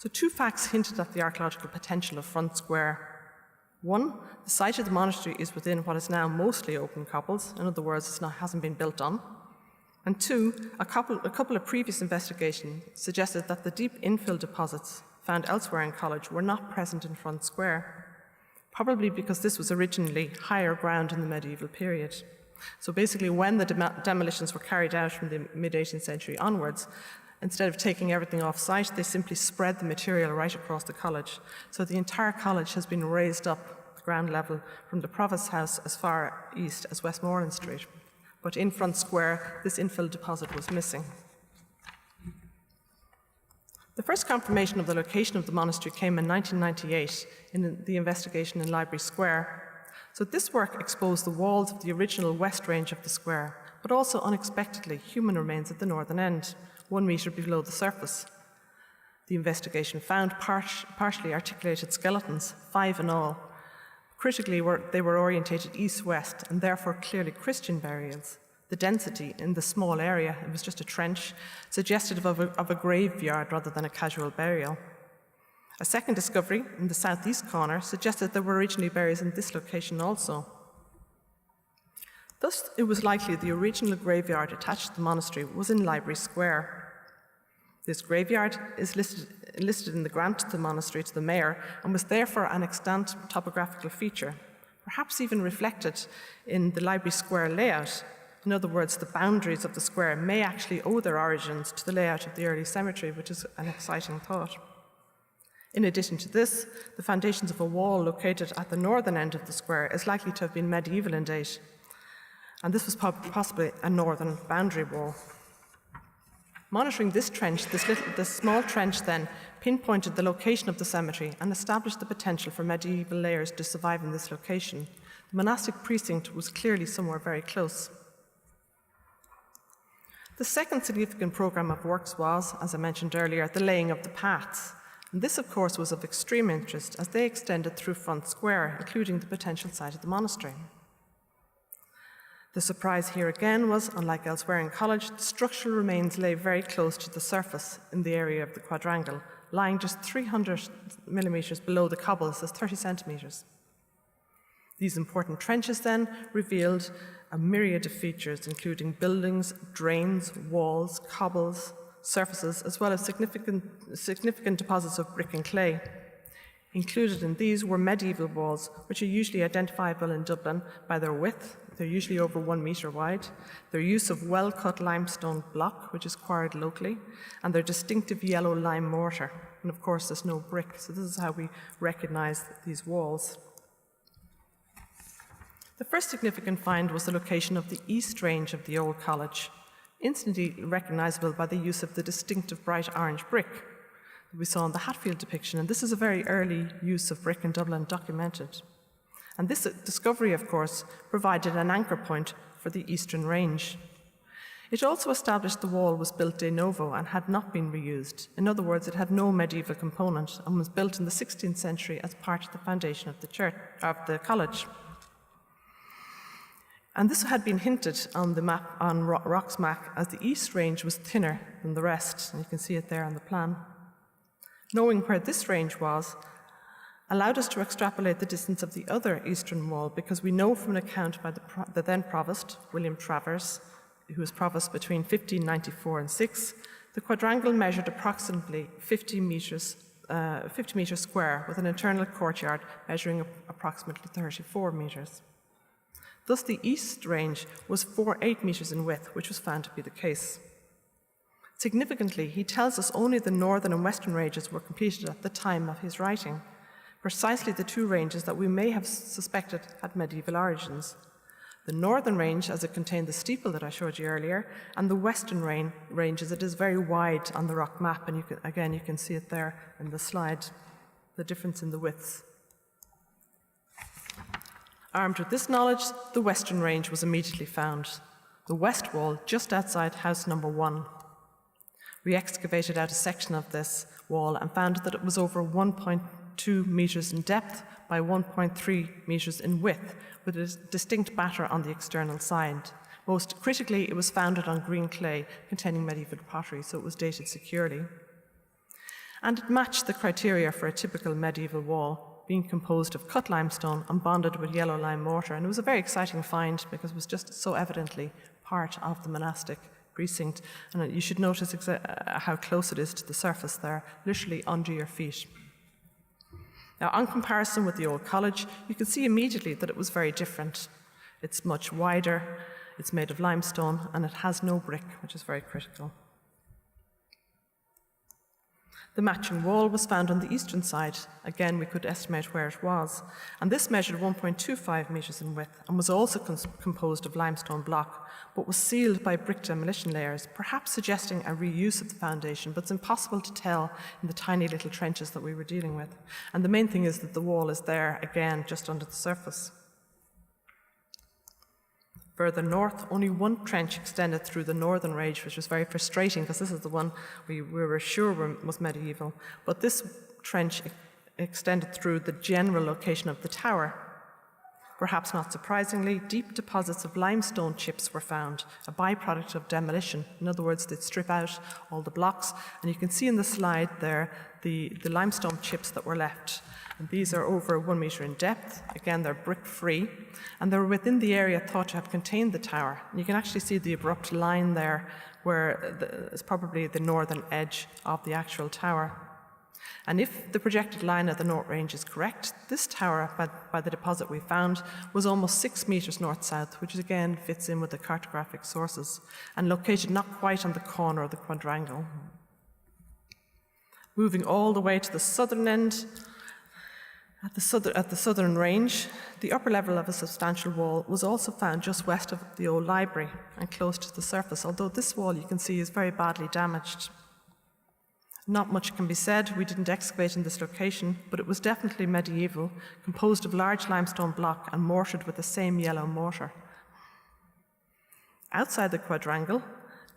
Speaker 5: So two facts hinted at the archaeological potential of Front Square. One, the site of the monastery is within what is now mostly open cobbles. In other words, hasn't been built on. And two, a couple of previous investigations suggested that the deep infill deposits found elsewhere in College were not present in Front Square, probably because this was originally higher ground in the medieval period. So basically, when the demolitions were carried out from the mid-18th century onwards, instead of taking everything off site, they simply spread the material right across the college. So the entire college has been raised up the ground level from the Provost House as far east as Westmoreland Street. But in Front Square, this infill deposit was missing. The first confirmation of the location of the monastery came in 1998 in the investigation in Library Square. So this work exposed the walls of the original west range of the square, but also unexpectedly human remains at the northern end, 1 metre below the surface. The investigation found partially articulated skeletons, 5 in all. Critically, they were orientated east-west and therefore clearly Christian burials. The density in the small area, it was just a trench, suggestive of a graveyard rather than a casual burial. A second discovery in the southeast corner suggested there were originally burials in this location also. Thus, it was likely the original graveyard attached to the monastery was in Library Square. This graveyard is listed in the grant to the monastery to the mayor and was therefore an extant topographical feature, perhaps even reflected in the Library Square layout. In other words, the boundaries of the square may actually owe their origins to the layout of the early cemetery, which is an exciting thought. In addition to this, the foundations of a wall located at the northern end of the square is likely to have been medieval in date, and this was possibly a northern boundary wall. Monitoring this trench, this small trench then pinpointed the location of the cemetery and established the potential for medieval layers to survive in this location. The monastic precinct was clearly somewhere very close. The second significant programme of works was, as I mentioned earlier, the laying of the paths. And this, of course, was of extreme interest as they extended through Front Square, including the potential site of the monastery. The surprise here again was, unlike elsewhere in College, the structural remains lay very close to the surface in the area of the quadrangle, lying just 300 millimetres below the cobbles, that's 30 centimetres. These important trenches then revealed a myriad of features, including buildings, drains, walls, cobbles, surfaces, as well as significant deposits of brick and clay. Included in these were medieval walls, which are usually identifiable in Dublin by their width. They're usually over 1 metre wide, their use of well-cut limestone block, which is quarried locally, and their distinctive yellow lime mortar. And of course, there's no brick, so this is how we recognise these walls. The first significant find was the location of the east range of the old college, instantly recognisable by the use of the distinctive bright orange brick that we saw in the Hatfield depiction, and this is a very early use of brick in Dublin documented. And this discovery, of course, provided an anchor point for the eastern range. It also established the wall was built de novo and had not been reused. In other words, it had no medieval component and was built in the 16th century as part of the foundation of the church, of the college. And this had been hinted on the map, on Rock's map, as the east range was thinner than the rest, and you can see it there on the plan. Knowing where this range was allowed us to extrapolate the distance of the other eastern wall, because we know from an account by the then Provost, William Travers, who was Provost between 1594 and 6, the quadrangle measured approximately 50 metres square, with an internal courtyard measuring approximately 34 metres. Thus, the east range was 8 metres in width, which was found to be the case. Significantly, he tells us only the northern and western ranges were completed at the time of his writing, precisely the two ranges that we may have suspected had medieval origins. The northern range, as it contained the steeple that I showed you earlier, and the western range, as it is very wide on the rock map, and you can see it there in the slide, the difference in the widths. Armed with this knowledge, the western range was immediately found, the west wall just outside house number 1. We excavated out a section of this wall and found that it was over 1.2 metres in depth by 1.3 metres in width, with a distinct batter on the external side. Most critically, it was founded on green clay containing medieval pottery, so it was dated securely. And it matched the criteria for a typical medieval wall, being composed of cut limestone and bonded with yellow lime mortar. And it was a very exciting find because it was just so evidently part of the monastic precinct. And you should notice how close it is to the surface there, literally under your feet. Now, on comparison with the old college, you can see immediately that it was very different. It's much wider, it's made of limestone, and it has no brick, which is very critical. The matching wall was found on the eastern side. Again, we could estimate where it was. And this measured 1.25 metres in width and was also composed of limestone block, but was sealed by brick demolition layers, perhaps suggesting a reuse of the foundation, but it's impossible to tell in the tiny little trenches that we were dealing with. And the main thing is that the wall is there, again, just under the surface. Further north, only one trench extended through the northern range, which was very frustrating because this is the one we were sure was medieval. But this trench extended through the general location of the tower. Perhaps not surprisingly, deep deposits of limestone chips were found, a byproduct of demolition. In other words, they'd strip out all the blocks. And you can see in the slide there the limestone chips that were left. And these are over 1 metre in depth. Again, they're brick-free. And they're within the area thought to have contained the tower. And you can actually see the abrupt line there where it's probably the northern edge of the actual tower. And if the projected line of the north range is correct, this tower, by the deposit we found, was almost 6 metres north-south, which again fits in with the cartographic sources, and located not quite on the corner of the quadrangle. Moving all the way to the southern end, at the southern range, the upper level of a substantial wall was also found just west of the old library and close to the surface, although this wall, you can see, is very badly damaged. Not much can be said. We didn't excavate in this location, but it was definitely medieval, composed of large limestone block and mortared with the same yellow mortar. Outside the quadrangle,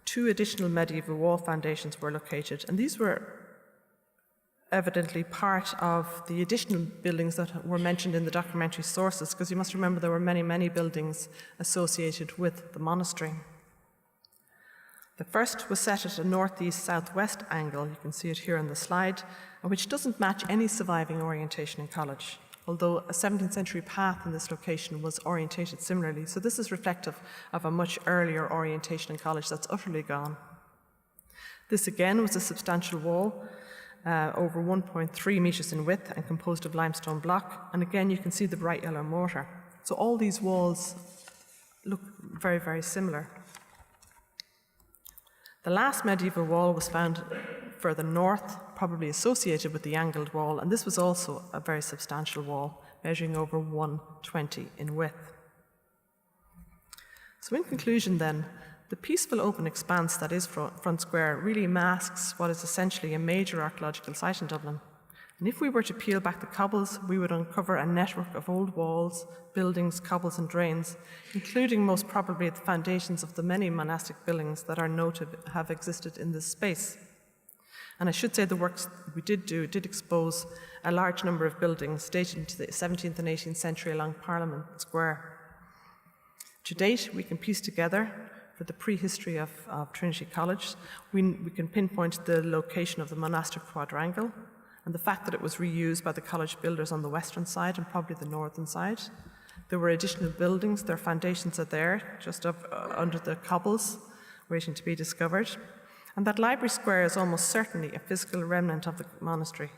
Speaker 5: 2 additional medieval wall foundations were located, and these were evidently part of the additional buildings that were mentioned in the documentary sources, because you must remember there were many, many buildings associated with the monastery. The first was set at a northeast-southwest angle, you can see it here on the slide, which doesn't match any surviving orientation in college, although a 17th century path in this location was orientated similarly, so this is reflective of a much earlier orientation in college that's utterly gone. This again was a substantial wall, over 1.3 metres in width and composed of limestone block, and again you can see the bright yellow mortar. So all these walls look very, very similar. The last medieval wall was found further north, probably associated with the angled wall, and this was also a very substantial wall, measuring over 120 in width. So in conclusion then, the peaceful open expanse that is Front Square really masks what is essentially a major archaeological site in Dublin. And if we were to peel back the cobbles, we would uncover a network of old walls, buildings, cobbles and drains, including most probably the foundations of the many monastic buildings that are known to have existed in this space. And I should say the works we did do did expose a large number of buildings dating into the 17th and 18th century along Parliament Square. To date, we can piece together, for the prehistory of Trinity College, we can pinpoint the location of the monastic quadrangle and the fact that it was reused by the college builders on the western side and probably the northern side. There were additional buildings, their foundations are there, just up under the cobbles, waiting to be discovered. And that Library Square is almost certainly a physical remnant of the monastery,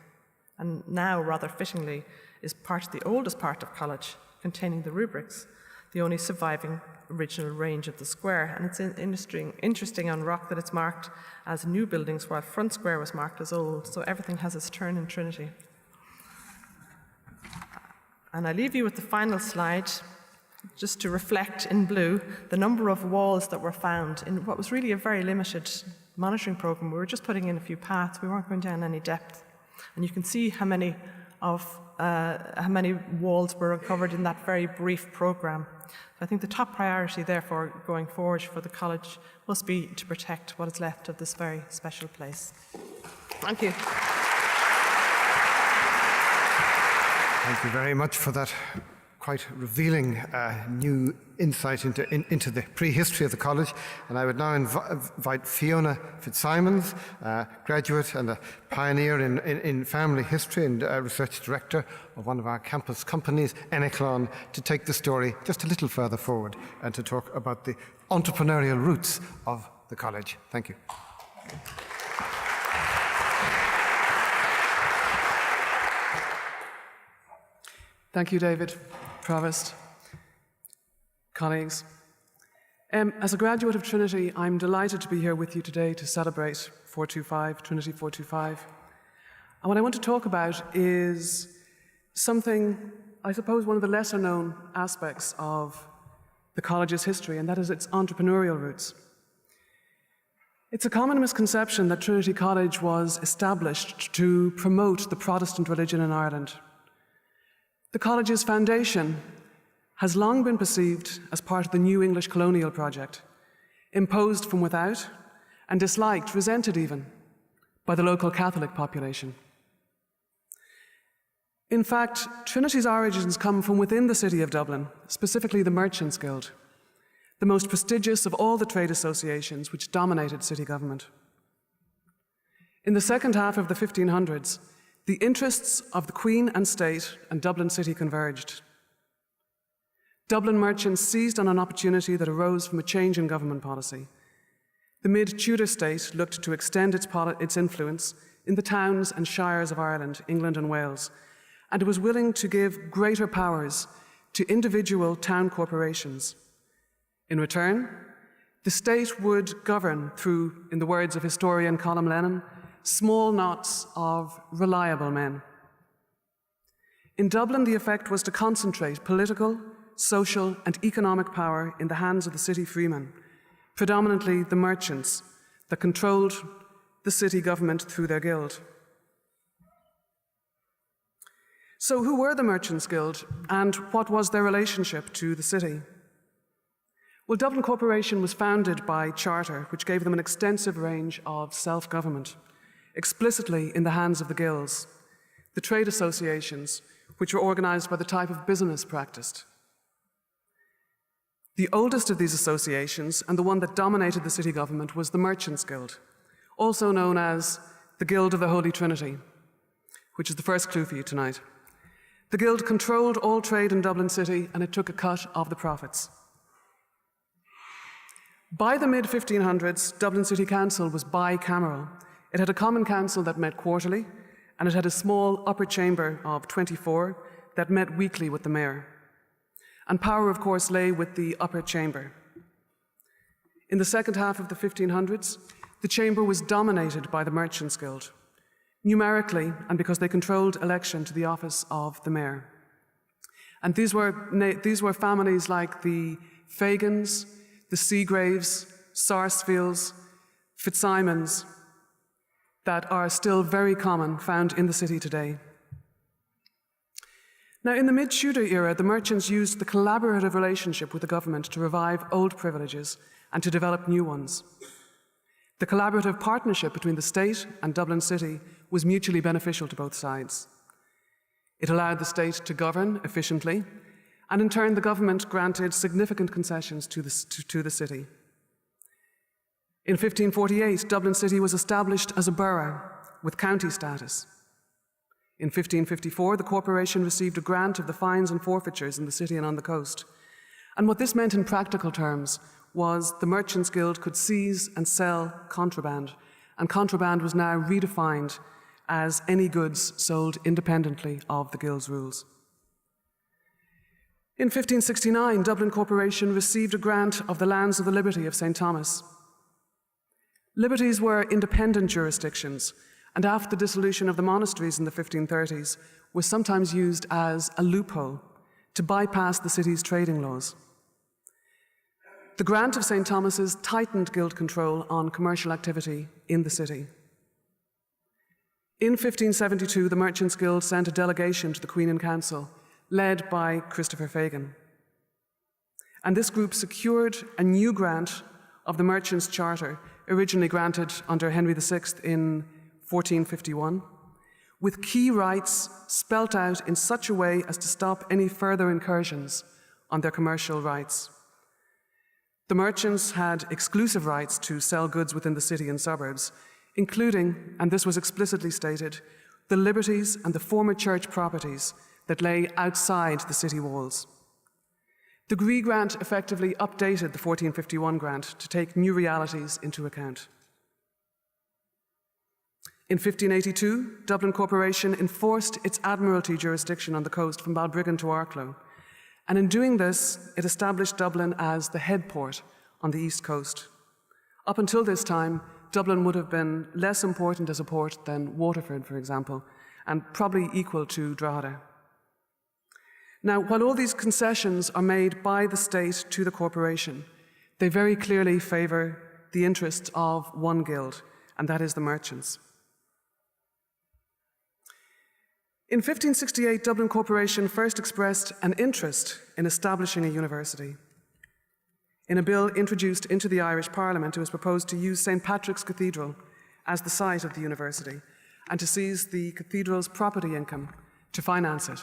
Speaker 5: and now, rather fittingly, is the oldest part of college, containing the rubrics, the only surviving original range of the square. And it's interesting on rock that it's marked as new buildings, while Front Square was marked as old, so everything has its turn in Trinity. And I leave you with the final slide, just to reflect in blue the number of walls that were found in what was really a very limited monitoring program. We were just putting in a few paths, we weren't going down any depth. And you can see how many walls were uncovered in that very brief program. So I think the top priority, therefore, going forward for the college must be to protect what is left of this very special place. Thank you.
Speaker 4: Thank you very much for that quite revealing new insight into the prehistory of the college. And I would now invite Fiona Fitzsimons, graduate and a pioneer in family history and research director of one of our campus companies, Enniclon, to take the story just a little further forward and to talk about the entrepreneurial roots of the college. Thank you.
Speaker 6: Thank you, David, Provost, colleagues. As a graduate of Trinity, I'm delighted to be here with you today to celebrate 425, Trinity 425. And what I want to talk about is something, I suppose, one of the lesser known aspects of the college's history, and that is its entrepreneurial roots. It's a common misconception that Trinity College was established to promote the Protestant religion in Ireland. The college's foundation has long been perceived as part of the New English colonial project, imposed from without and disliked, resented even, by the local Catholic population. In fact, Trinity's origins come from within the city of Dublin, specifically the Merchants' Guild, the most prestigious of all the trade associations which dominated city government. In the second half of the 1500s, the interests of the Queen and State and Dublin City converged. Dublin merchants seized on an opportunity that arose from a change in government policy. The mid-Tudor state looked to extend its influence in the towns and shires of Ireland, England and Wales, and it was willing to give greater powers to individual town corporations. In return, the state would govern through, in the words of historian Colm Lennon, small knots of reliable men. In Dublin, the effect was to concentrate political, social, and economic power in the hands of the city freemen, predominantly the merchants that controlled the city government through their guild. So who were the Merchants' Guild, and what was their relationship to the city? Well, Dublin Corporation was founded by charter, which gave them an extensive range of self-government, explicitly in the hands of the guilds, the trade associations, which were organised by the type of business practiced. The oldest of these associations, and the one that dominated the city government, was the Merchants' Guild, also known as the Guild of the Holy Trinity, which is the first clue for you tonight. The Guild controlled all trade in Dublin City, and it took a cut of the profits. By the mid-1500s, Dublin City Council was bicameral. It had a common council that met quarterly, and it had a small upper chamber of 24 that met weekly with the mayor. And power, of course, lay with the upper chamber. In the second half of the 1500s, the chamber was dominated by the Merchants' Guild, numerically, and because they controlled election to the office of the mayor. And these were families like the Fagans, the Seagraves, Sarsfields, Fitzsimons, that are still very common, found in the city today. Now, in the mid-Tudor era, the merchants used the collaborative relationship with the government to revive old privileges and to develop new ones. The collaborative partnership between the state and Dublin City was mutually beneficial to both sides. It allowed the state to govern efficiently, and in turn, the government granted significant concessions to the city. In 1548, Dublin City was established as a borough with county status. In 1554, the corporation received a grant of the fines and forfeitures in the city and on the coast. And what this meant in practical terms was the Merchants' Guild could seize and sell contraband, and contraband was now redefined as any goods sold independently of the Guild's rules. In 1569, Dublin Corporation received a grant of the lands of the Liberty of St. Thomas. Liberties were independent jurisdictions, and after the dissolution of the monasteries in the 1530s, were sometimes used as a loophole to bypass the city's trading laws. The grant of St. Thomas's tightened Guild control on commercial activity in the city. In 1572, the Merchants' Guild sent a delegation to the Queen and Council, led by Christopher Fagan. And this group secured a new grant of the Merchants' Charter, originally granted under Henry VI in 1451, with key rights spelt out in such a way as to stop any further incursions on their commercial rights. The merchants had exclusive rights to sell goods within the city and suburbs, including, and this was explicitly stated, the liberties and the former church properties that lay outside the city walls. The Gree Grant effectively updated the 1451 grant to take new realities into account. In 1582, Dublin Corporation enforced its admiralty jurisdiction on the coast from Balbriggan to Arklow, and in doing this, it established Dublin as the head port on the east coast. Up until this time, Dublin would have been less important as a port than Waterford, for example, and probably equal to Drogheda. Now, while all these concessions are made by the state to the corporation, they very clearly favour the interests of one guild, and that is the merchants. In 1568, Dublin Corporation first expressed an interest in establishing a university. In a bill introduced into the Irish Parliament, it was proposed to use St. Patrick's Cathedral as the site of the university and to seize the cathedral's property income to finance it.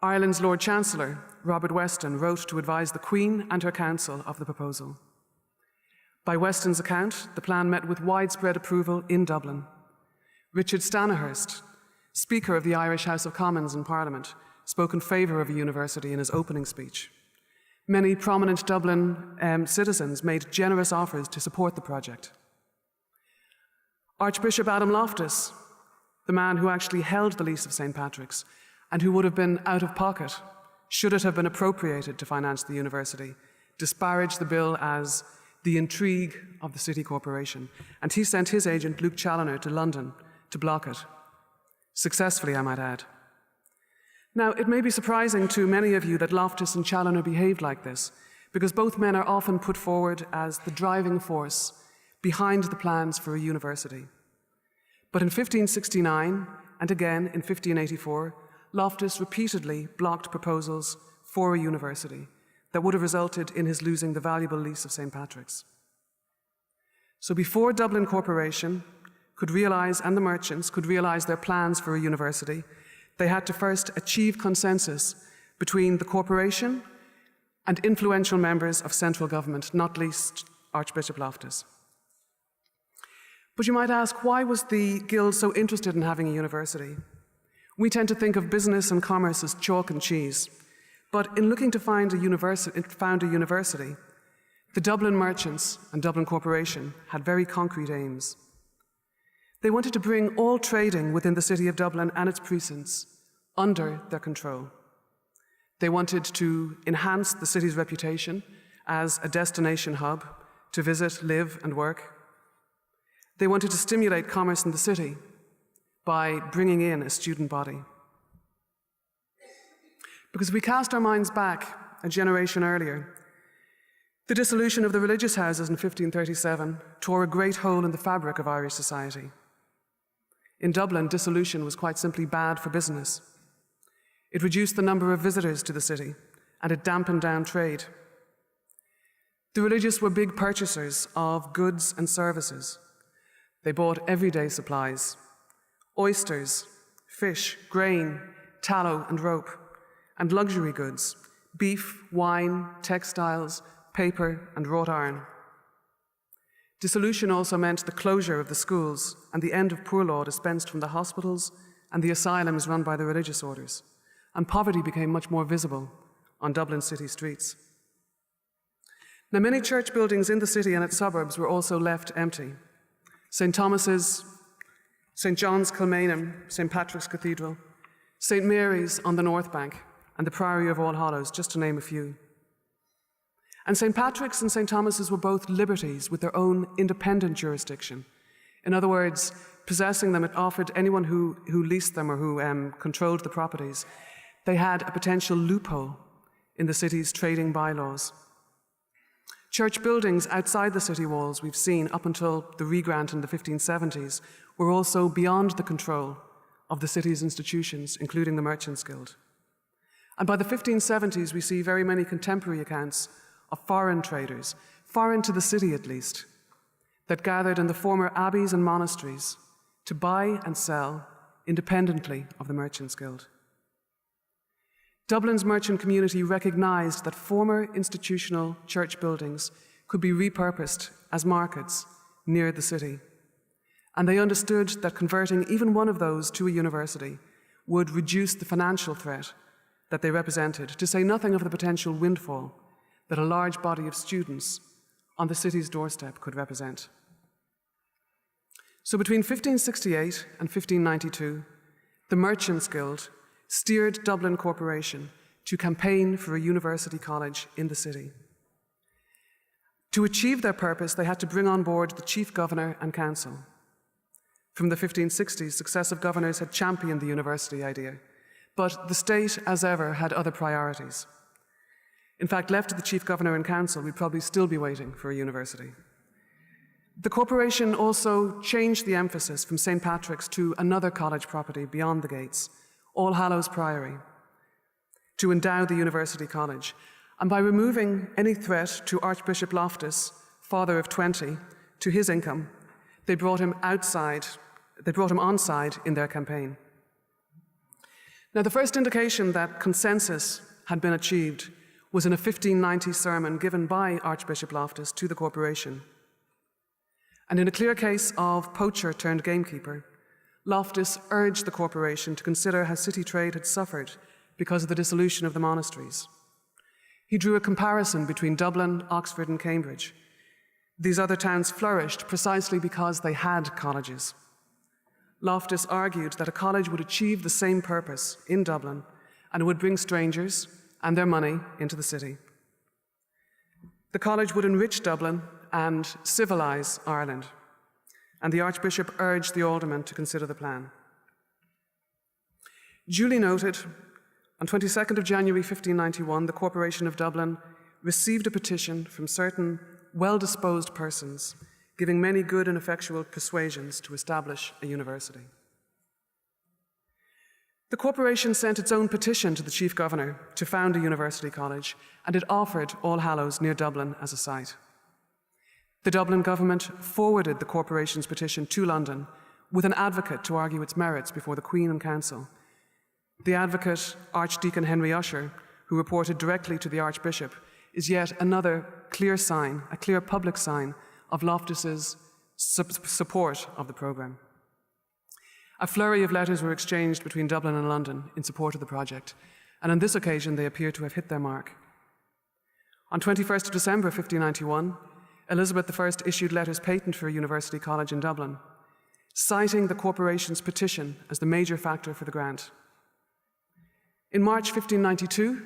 Speaker 6: Ireland's Lord Chancellor, Robert Weston, wrote to advise the Queen and her Council of the proposal. By Weston's account, the plan met with widespread approval in Dublin. Richard Stanihurst, Speaker of the Irish House of Commons in Parliament, spoke in favour of a university in his opening speech. Many prominent Dublin citizens made generous offers to support the project. Archbishop Adam Loftus, the man who actually held the lease of St. Patrick's and who would have been out of pocket should it have been appropriated to finance the university, disparaged the bill as the intrigue of the city corporation, and he sent his agent Luke Challoner to London to block it. Successfully, I might add. Now, it may be surprising to many of you that Loftus and Challoner behaved like this, because both men are often put forward as the driving force behind the plans for a university. But in 1569, and again in 1584, Loftus repeatedly blocked proposals for a university that would have resulted in his losing the valuable lease of St. Patrick's. So before Dublin Corporation could realise, and the merchants could realise their plans for a university, they had to first achieve consensus between the corporation and influential members of central government, not least Archbishop Loftus. But you might ask, why was the Guild so interested in having a university? We tend to think of business and commerce as chalk and cheese, but in looking to found a university, the Dublin merchants and Dublin Corporation had very concrete aims. They wanted to bring all trading within the city of Dublin and its precincts under their control. They wanted to enhance the city's reputation as a destination hub to visit, live, and work. They wanted to stimulate commerce in the city by bringing in a student body. Because if we cast our minds back a generation earlier, the dissolution of the religious houses in 1537 tore a great hole in the fabric of Irish society. In Dublin, dissolution was quite simply bad for business. It reduced the number of visitors to the city, and it dampened down trade. The religious were big purchasers of goods and services. They bought everyday supplies: oysters, fish, grain, tallow and rope, and luxury goods: beef, wine, textiles, paper, and wrought iron. Dissolution also meant the closure of the schools and the end of poor law dispensed from the hospitals and the asylums run by the religious orders, and poverty became much more visible on Dublin city streets. Now, many church buildings in the city and its suburbs were also left empty. St. Thomas's, St. John's Kilmainham, St. Patrick's Cathedral, St. Mary's on the North Bank, and the Priory of All Hallows, just to name a few. And St. Patrick's and St. Thomas's were both liberties with their own independent jurisdiction. In other words, possessing them, it offered anyone who leased them or who controlled the properties, they had a potential loophole in the city's trading bylaws. Church buildings outside the city walls, we've seen up until the regrant in the 1570s, were also beyond the control of the city's institutions, including the Merchants' Guild. And by the 1570s, we see very many contemporary accounts of foreign traders, foreign to the city at least, that gathered in the former abbeys and monasteries to buy and sell independently of the Merchants' Guild. Dublin's merchant community recognized that former institutional church buildings could be repurposed as markets near the city, and they understood that converting even one of those to a university would reduce the financial threat that they represented, to say nothing of the potential windfall that a large body of students on the city's doorstep could represent. So between 1568 and 1592, the Merchants' Guild steered Dublin Corporation to campaign for a university college in the city. To achieve their purpose, they had to bring on board the chief governor and council. From the 1560s, successive governors had championed the university idea, but the state, as ever, had other priorities. In fact, left to the chief governor and council, we'd probably still be waiting for a university. The corporation also changed the emphasis from St. Patrick's to another college property beyond the gates, All Hallows Priory, to endow the university college. And by removing any threat to Archbishop Loftus, father of 20, to his income, they brought him onside in their campaign. Now, the first indication that consensus had been achieved was in a 1590 sermon given by Archbishop Loftus to the corporation. And in a clear case of poacher turned gamekeeper, Loftus urged the corporation to consider how city trade had suffered because of the dissolution of the monasteries. He drew a comparison between Dublin, Oxford, and Cambridge. These other towns flourished precisely because they had colleges. Loftus argued that a college would achieve the same purpose in Dublin and would bring strangers and their money into the city. The college would enrich Dublin and civilise Ireland, and the Archbishop urged the aldermen to consider the plan. Duly noted, on 22nd of January 1591, the Corporation of Dublin received a petition from certain well-disposed persons, giving many good and effectual persuasions to establish a university. The corporation sent its own petition to the chief governor to found a university college, and it offered All Hallows near Dublin as a site. The Dublin government forwarded the corporation's petition to London with an advocate to argue its merits before the Queen and Council. The advocate, Archdeacon Henry Usher, who reported directly to the Archbishop, is yet another clear sign, a clear public sign of Loftus's support of the programme. A flurry of letters were exchanged between Dublin and London in support of the project, and on this occasion they appear to have hit their mark. On 21st of December 1591, Elizabeth I issued letters patent for a university college in Dublin, citing the corporation's petition as the major factor for the grant. In March 1592,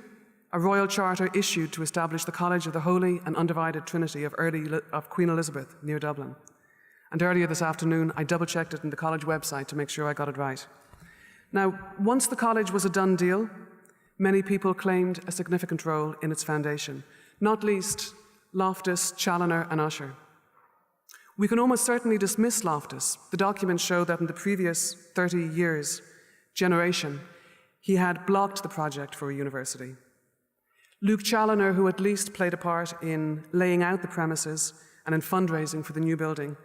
Speaker 6: a royal charter issued to establish the College of the Holy and Undivided Trinity of Queen Elizabeth near Dublin. And earlier this afternoon, I double-checked it in the college website to make sure I got it right. Now, once the college was a done deal, many people claimed a significant role in its foundation, not least Loftus, Challoner, and Usher. We can almost certainly dismiss Loftus. The documents show that in the previous 30 years, generation, he had blocked the project for a university. Luke Challoner, who at least played a part in laying out the premises and in fundraising for the new building,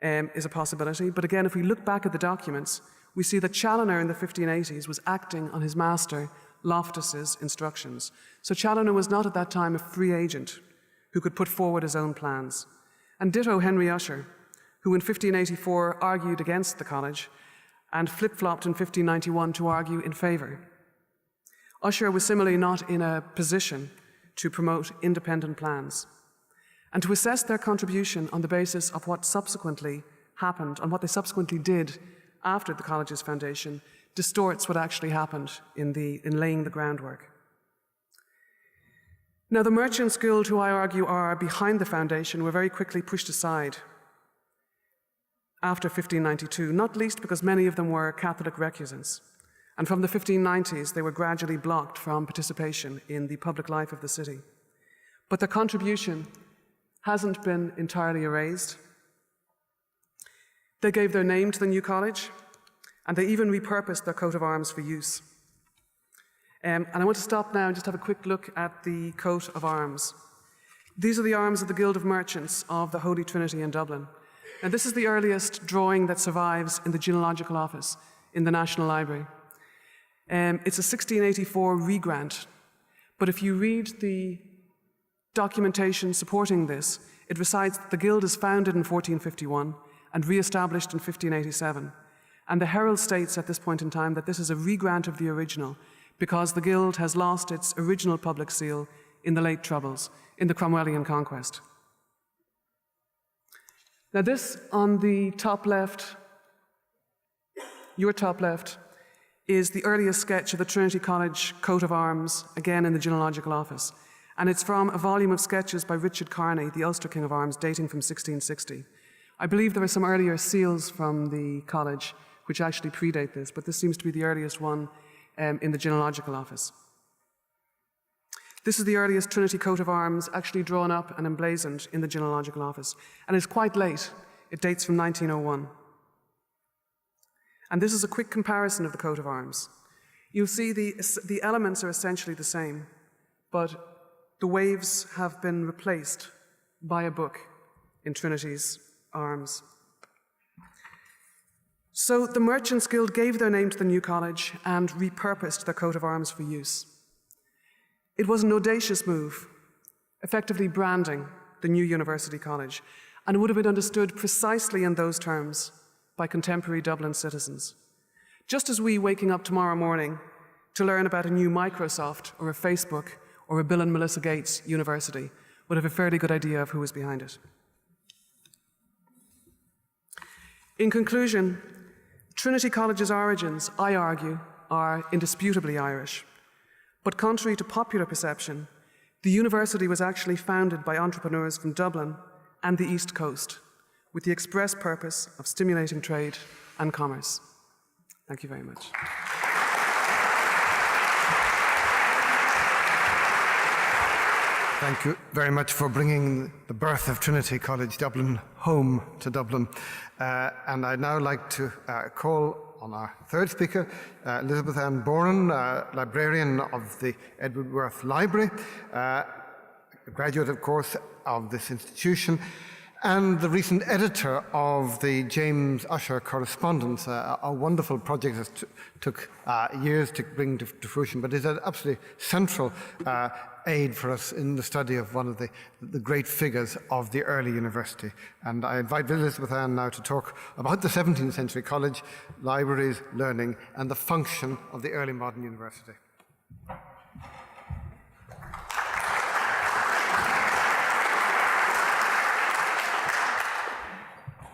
Speaker 6: is a possibility. But again, if we look back at the documents, we see that Challoner in the 1580s was acting on his master Loftus's instructions. So Challoner was not at that time a free agent who could put forward his own plans. And ditto Henry Usher, who in 1584 argued against the college and flip-flopped in 1591 to argue in favour. Usher was similarly not in a position to promote independent plans. And to assess their contribution on the basis of what subsequently happened, on what they subsequently did after the college's foundation, distorts what actually happened in laying the groundwork. Now, the merchants guild, who I argue are behind the foundation, were very quickly pushed aside after 1592, not least because many of them were Catholic recusants. And from the 1590s, they were gradually blocked from participation in the public life of the city. But their contribution hasn't been entirely erased. They gave their name to the new college, and they even repurposed their coat of arms for use. And I want to stop now and just have a quick look at the coat of arms. These are the arms of the Guild of Merchants of the Holy Trinity in Dublin. Now, this is the earliest drawing that survives in the Genealogical Office in the National Library. It's a 1684 regrant, but if you read the documentation supporting this, it recites that the Guild is founded in 1451 and re-established in 1587. And the Herald states at this point in time that this is a regrant of the original because the Guild has lost its original public seal in the late Troubles, in the Cromwellian conquest. Now this on the top left, your top left, is the earliest sketch of the Trinity College coat of arms, again in the Genealogical Office. And it's from a volume of sketches by Richard Carney, the Ulster King of Arms, dating from 1660. I believe there are some earlier seals from the college which actually predate this, but this seems to be the earliest one in the Genealogical Office. This is the earliest Trinity coat of arms actually drawn up and emblazoned in the Genealogical Office, and it's quite late. It dates from 1901. And this is a quick comparison of the coat of arms. You'll see the elements are essentially the same, but the waves have been replaced by a book in Trinity's arms. So the Merchants Guild gave their name to the new college and repurposed their coat of arms for use. It was an audacious move, effectively branding the new university college, and would have been understood precisely in those terms by contemporary Dublin citizens. Just as we, waking up tomorrow morning to learn about a new Microsoft or a Facebook or a Bill and Melissa Gates university, would have a fairly good idea of who was behind it. In conclusion, Trinity College's origins, I argue, are indisputably Irish. But contrary to popular perception, the university was actually founded by entrepreneurs from Dublin and the East Coast, with the express purpose of stimulating trade and commerce. Thank you very much.
Speaker 4: Thank you very much for bringing the birth of Trinity College Dublin home to Dublin. And I'd now like to call on our third speaker, Elizabeth Ann Boran, librarian of the Edward Worth Library, a graduate, of course, of this institution, and the recent editor of the James Usher Correspondence, a wonderful project that took years to bring to fruition, but is an absolutely central aid for us in the study of one of the great figures of the early university. And I invite Elizabeth Ann now to talk about the 17th century college, libraries, learning, and the function of the early modern university.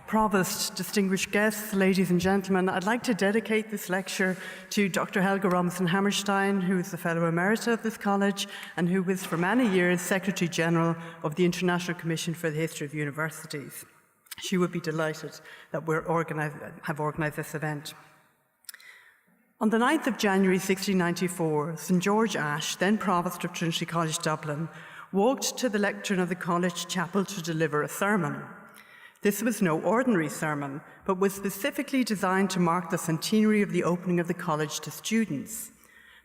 Speaker 7: Provost, distinguished guests, ladies and gentlemen, I'd like to dedicate this lecture to Dr. Helga Robinson-Hammerstein, who is the Fellow Emerita of this college and who was for many years Secretary General of the International Commission for the History of Universities. She would be delighted that we have organised this event. On the 9th of January 1694, St George Ashe, then Provost of Trinity College Dublin, walked to the lectern of the college chapel to deliver a sermon. This was no ordinary sermon, but was specifically designed to mark the centenary of the opening of the college to students.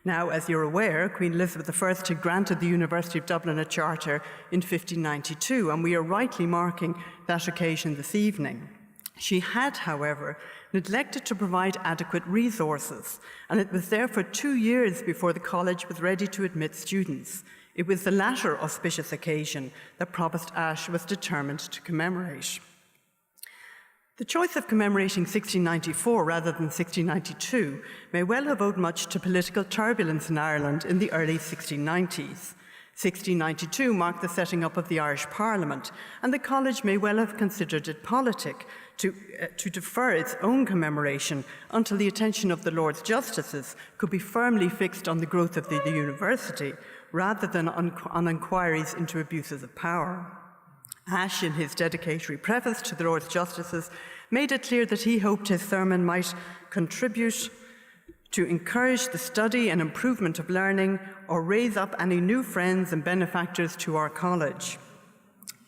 Speaker 7: Now, as you're aware, Queen Elizabeth I had granted the University of Dublin a charter in 1592, and we are rightly marking that occasion this evening. She had, however, neglected to provide adequate resources, and it was therefore 2 years before the college was ready to admit students. It was the latter auspicious occasion that Provost Ashe was determined to commemorate. The choice of commemorating 1694 rather than 1692 may well have owed much to political turbulence in Ireland in the early 1690s. 1692 marked the setting up of the Irish Parliament, and the college may well have considered it politic to defer its own commemoration until the attention of the Lords Justices could be firmly fixed on the growth of the university, rather than on inquiries into abuses of power. Ashe, in his dedicatory preface to the Lords Justices, made it clear that he hoped his sermon might contribute to encourage the study and improvement of learning or raise up any new friends and benefactors to our college.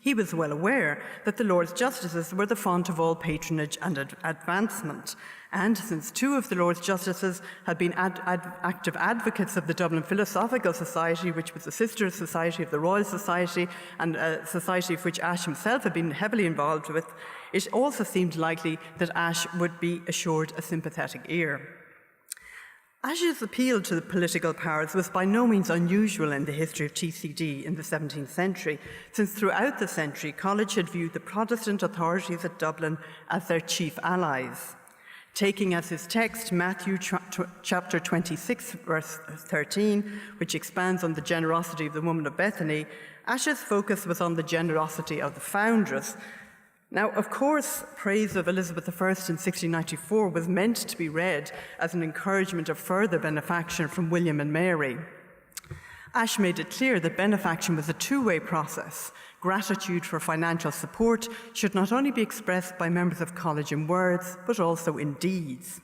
Speaker 7: He was well aware that the Lords Justices were the font of all patronage and advancement, and since 2 of the Lords Justices had been active advocates of the Dublin Philosophical Society, which was a sister society of the Royal Society, and a society of which Ashe himself had been heavily involved with, it also seemed likely that Ashe would be assured a sympathetic ear. Ashe's appeal to the political powers was by no means unusual in the history of TCD in the 17th century, since throughout the century, college had viewed the Protestant authorities at Dublin as their chief allies. Taking as his text Matthew chapter 26, verse 13, which expands on the generosity of the woman of Bethany, Ashe's focus was on the generosity of the foundress. Now, of course, praise of Elizabeth I in 1694 was meant to be read as an encouragement of further benefaction from William and Mary. Ashe made it clear that benefaction was a two-way process. Gratitude for financial support should not only be expressed by members of college in words, but also in deeds.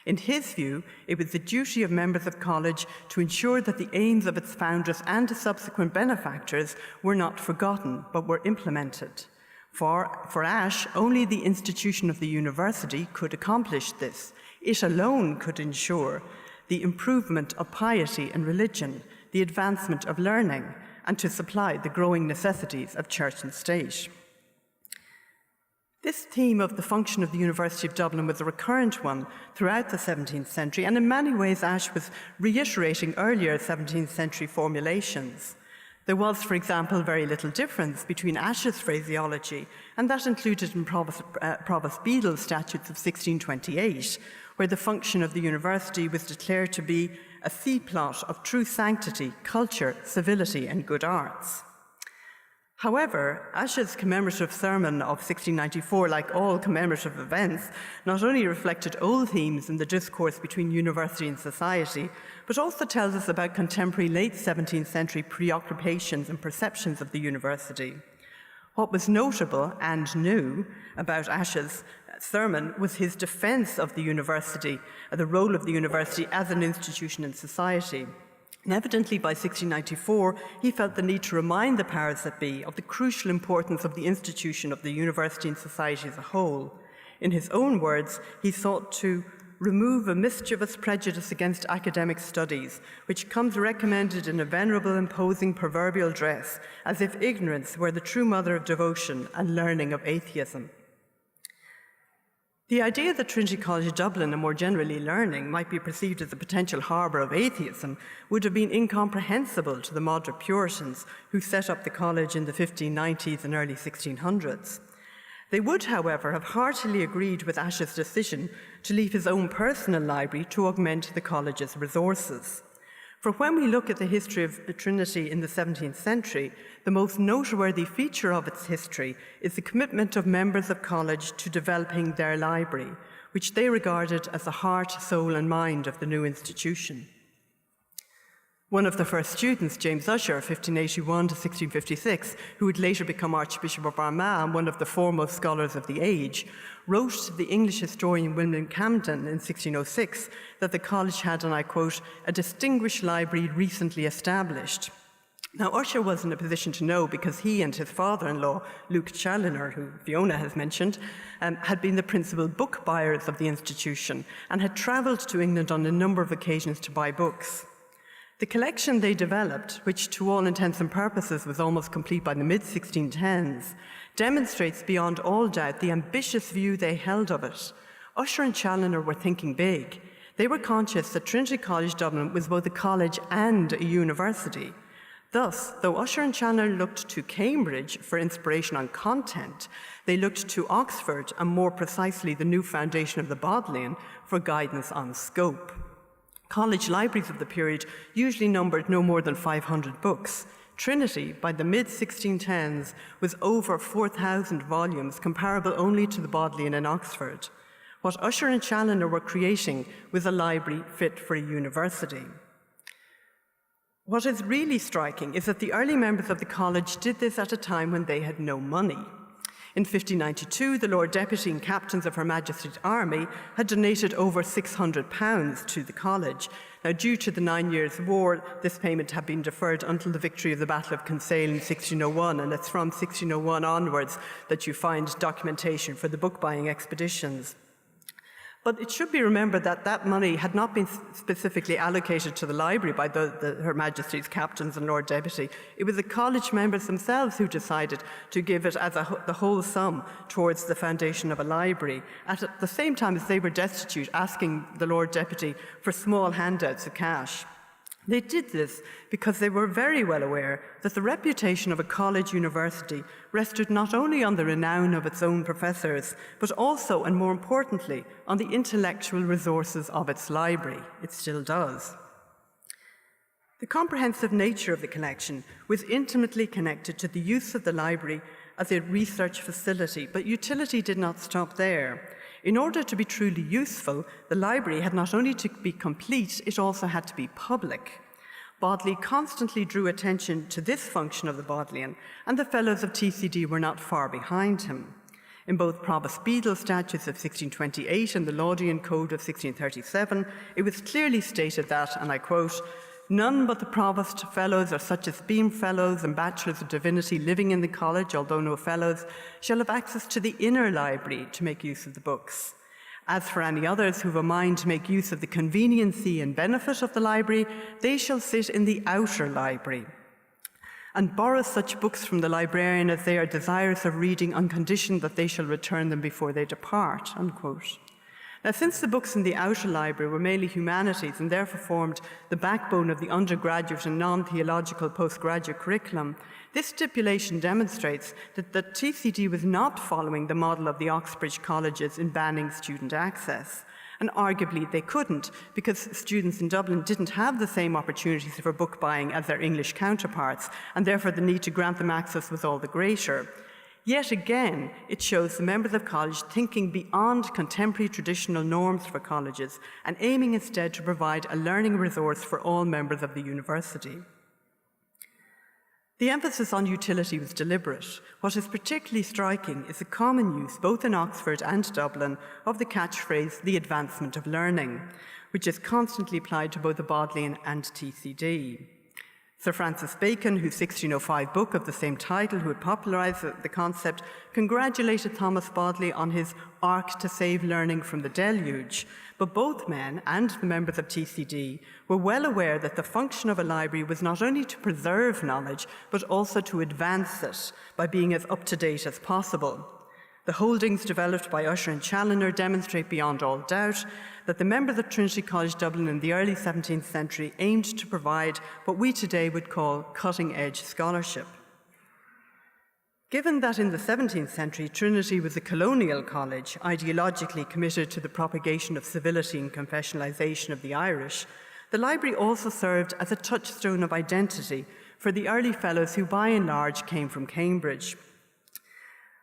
Speaker 7: In his view, it was the duty of members of college to ensure that the aims of its foundress and subsequent benefactors were not forgotten, but were implemented. For Ashe, only the institution of the university could accomplish this. It alone could ensure the improvement of piety and religion, the advancement of learning, and to supply the growing necessities of church and state. This theme of the function of the University of Dublin was a recurrent one throughout the 17th century, and in many ways Ashe was reiterating earlier 17th century formulations. There was, for example, very little difference between Ashe's phraseology and that included in Provost Beadle's statutes of 1628, where the function of the university was declared to be a sea-plot of true sanctity, culture, civility, and good arts. However, Ashe's commemorative sermon of 1694, like all commemorative events, not only reflected old themes in the discourse between university and society, but also tells us about contemporary late 17th century preoccupations and perceptions of the university. What was notable and new about Ashe's sermon was his defence of the university, the role of the university as an institution in society. And evidently by 1694, he felt the need to remind the powers that be of the crucial importance of the institution of the university and society as a whole. In his own words, he sought to remove a mischievous prejudice against academic studies, which comes recommended in a venerable, imposing proverbial dress, as if ignorance were the true mother of devotion and learning of atheism. The idea that Trinity College Dublin, and more generally learning, might be perceived as a potential harbour of atheism would have been incomprehensible to the moderate Puritans who set up the college in the 1590s and early 1600s. They would, however, have heartily agreed with Ashe's decision to leave his own personal library to augment the college's resources. For when we look at the history of Trinity in the 17th century, the most noteworthy feature of its history is the commitment of members of college to developing their library, which they regarded as the heart, soul, and mind of the new institution. One of the first students, James Ussher, 1581 to 1656, who would later become Archbishop of Armagh and one of the foremost scholars of the age, wrote to the English historian William Camden in 1606 that the college had, and I quote, "a distinguished library recently established." Now, Ussher was in a position to know because he and his father-in-law, Luke Challoner, who Fiona has mentioned, had been the principal book buyers of the institution and had travelled to England on a number of occasions to buy books. The collection they developed, which to all intents and purposes was almost complete by the mid-1610s, demonstrates beyond all doubt the ambitious view they held of it. Usher and Challoner were thinking big. They were conscious that Trinity College Dublin was both a college and a university. Thus, though Usher and Challoner looked to Cambridge for inspiration on content, they looked to Oxford, and more precisely the new foundation of the Bodleian, for guidance on scope. College libraries of the period usually numbered no more than 500 books. Trinity, by the mid-1610s, was over 4,000 volumes, comparable only to the Bodleian in Oxford. What Usher and Challoner were creating was a library fit for a university. What is really striking is that the early members of the college did this at a time when they had no money. In 1592, the Lord Deputy and captains of Her Majesty's Army had donated over £600 to the college. Now, due to the 9 Years' War, this payment had been deferred until the victory of the Battle of Kinsale in 1601, and it's from 1601 onwards that you find documentation for the book-buying expeditions. But it should be remembered that that money had not been specifically allocated to the library by Her Majesty's captains and Lord Deputy. It was the college members themselves who decided to give it as the whole sum towards the foundation of a library, at the same time as they were destitute, asking the Lord Deputy for small handouts of cash. They did this because they were very well aware that the reputation of a college university rested not only on the renown of its own professors, but also, and more importantly, on the intellectual resources of its library. It still does. The comprehensive nature of the collection was intimately connected to the use of the library as a research facility, but utility did not stop there. In order to be truly useful, the library had not only to be complete, it also had to be public. Bodley constantly drew attention to this function of the Bodleian, and the Fellows of TCD were not far behind him. In both Provost Beadle's statutes of 1628 and the Laudian Code of 1637, it was clearly stated that, and I quote, "None but the Provost Fellows, or such as Beam Fellows and Bachelors of Divinity living in the college, although no Fellows, shall have access to the inner library to make use of the books. As for any others who have a mind to make use of the conveniency and benefit of the library, they shall sit in the outer library, and borrow such books from the librarian as they are desirous of reading, on condition that they shall return them before they depart," unquote. Now, since the books in the outer library were mainly humanities and therefore formed the backbone of the undergraduate and non-theological postgraduate curriculum, this stipulation demonstrates that the TCD was not following the model of the Oxbridge colleges in banning student access. And arguably they couldn't, because students in Dublin didn't have the same opportunities for book buying as their English counterparts, and therefore the need to grant them access was all the greater. Yet again, it shows the members of college thinking beyond contemporary traditional norms for colleges and aiming instead to provide a learning resource for all members of the university. The emphasis on utility was deliberate. What is particularly striking is the common use, both in Oxford and Dublin, of the catchphrase, "the advancement of learning," which is constantly applied to both the Bodleian and TCD. Sir Francis Bacon, whose 1605 book of the same title, who had popularised the concept, congratulated Thomas Bodley on his ark to save learning from the deluge. But both men and the members of TCD were well aware that the function of a library was not only to preserve knowledge, but also to advance it by being as up-to-date as possible. The holdings developed by Usher and Challoner demonstrate beyond all doubt that the members of Trinity College Dublin in the early 17th century aimed to provide what we today would call cutting-edge scholarship. Given that in the 17th century Trinity was a colonial college, ideologically committed to the propagation of civility and confessionalisation of the Irish, the library also served as a touchstone of identity for the early fellows who by and large came from Cambridge.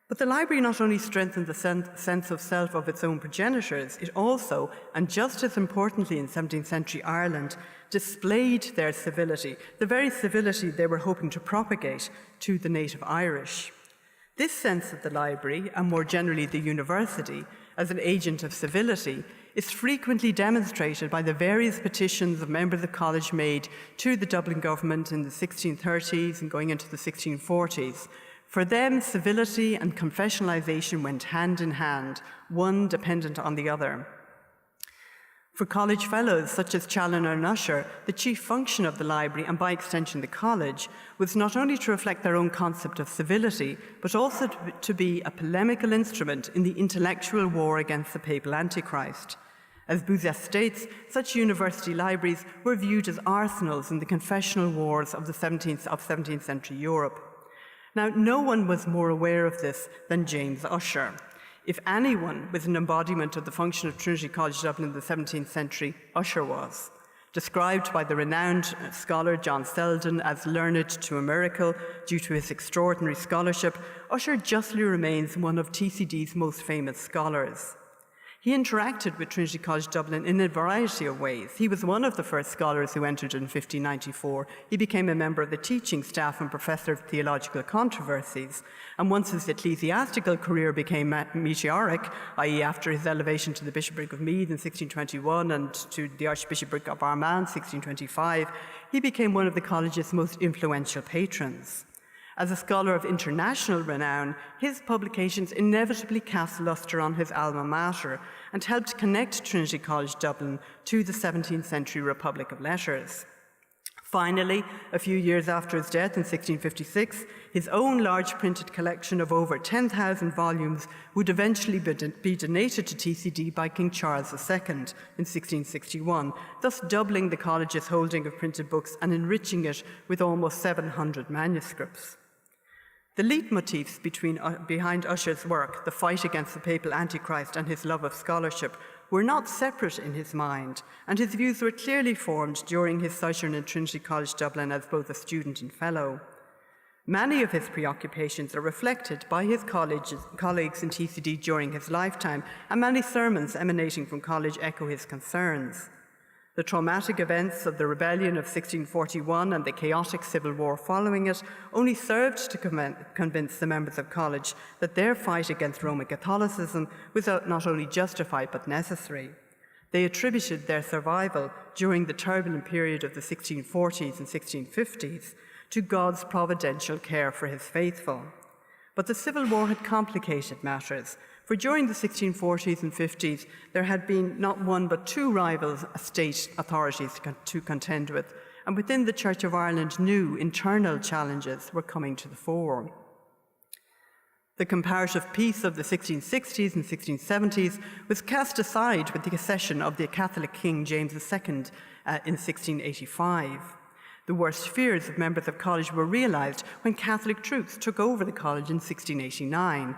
Speaker 7: But the library not only strengthened the sense of self of its own progenitors, it also, and just as importantly in 17th century Ireland, displayed their civility, the very civility they were hoping to propagate to the native Irish. This sense of the library, and more generally the university, as an agent of civility, is frequently demonstrated by the various petitions of members of college made to the Dublin government in the 1630s and going into the 1640s. For them, civility and confessionalisation went hand in hand, one dependent on the other. For college fellows such as Challoner and Usher, the chief function of the library, and by extension the college, was not only to reflect their own concept of civility, but also to be a polemical instrument in the intellectual war against the papal Antichrist. As Bouzet states, such university libraries were viewed as arsenals in the confessional wars of 17th century Europe. Now, no one was more aware of this than James Usher. If anyone was an embodiment of the function of Trinity College Dublin in the 17th century, Usher was. Described by the renowned scholar John Selden as learned to a miracle due to his extraordinary scholarship, Usher justly remains one of TCD's most famous scholars. He interacted with Trinity College Dublin in a variety of ways. He was one of the first scholars who entered in 1594. He became a member of the teaching staff and professor of theological controversies. And once his ecclesiastical career became meteoric, i.e. after his elevation to the bishopric of Meath in 1621 and to the archbishopric of Armagh in 1625, he became one of the college's most influential patrons. As a scholar of international renown, his publications inevitably cast lustre on his alma mater and helped connect Trinity College Dublin to the 17th century Republic of Letters. Finally, a few years after his death in 1656, his own large printed collection of over 10,000 volumes would eventually be donated to TCD by King Charles II in 1661, thus doubling the college's holding of printed books and enriching it with almost 700 manuscripts. The leitmotifs behind Usher's work, the fight against the papal Antichrist and his love of scholarship, were not separate in his mind, and his views were clearly formed during his sojourn in Trinity College Dublin as both a student and fellow. Many of his preoccupations are reflected by his colleagues in TCD during his lifetime, and many sermons emanating from college echo his concerns. The traumatic events of the rebellion of 1641 and the chaotic civil war following it only served to convince the members of college that their fight against Roman Catholicism was not only justified but necessary. They attributed their survival during the turbulent period of the 1640s and 1650s to God's providential care for his faithful. But the civil war had complicated matters, for during the 1640s and 50s, there had been not one but two rival state authorities to contend with, and within the Church of Ireland, new internal challenges were coming to the fore. The comparative peace of the 1660s and 1670s was cast aside with the accession of the Catholic King James II in 1685. The worst fears of members of college were realised when Catholic troops took over the college in 1689.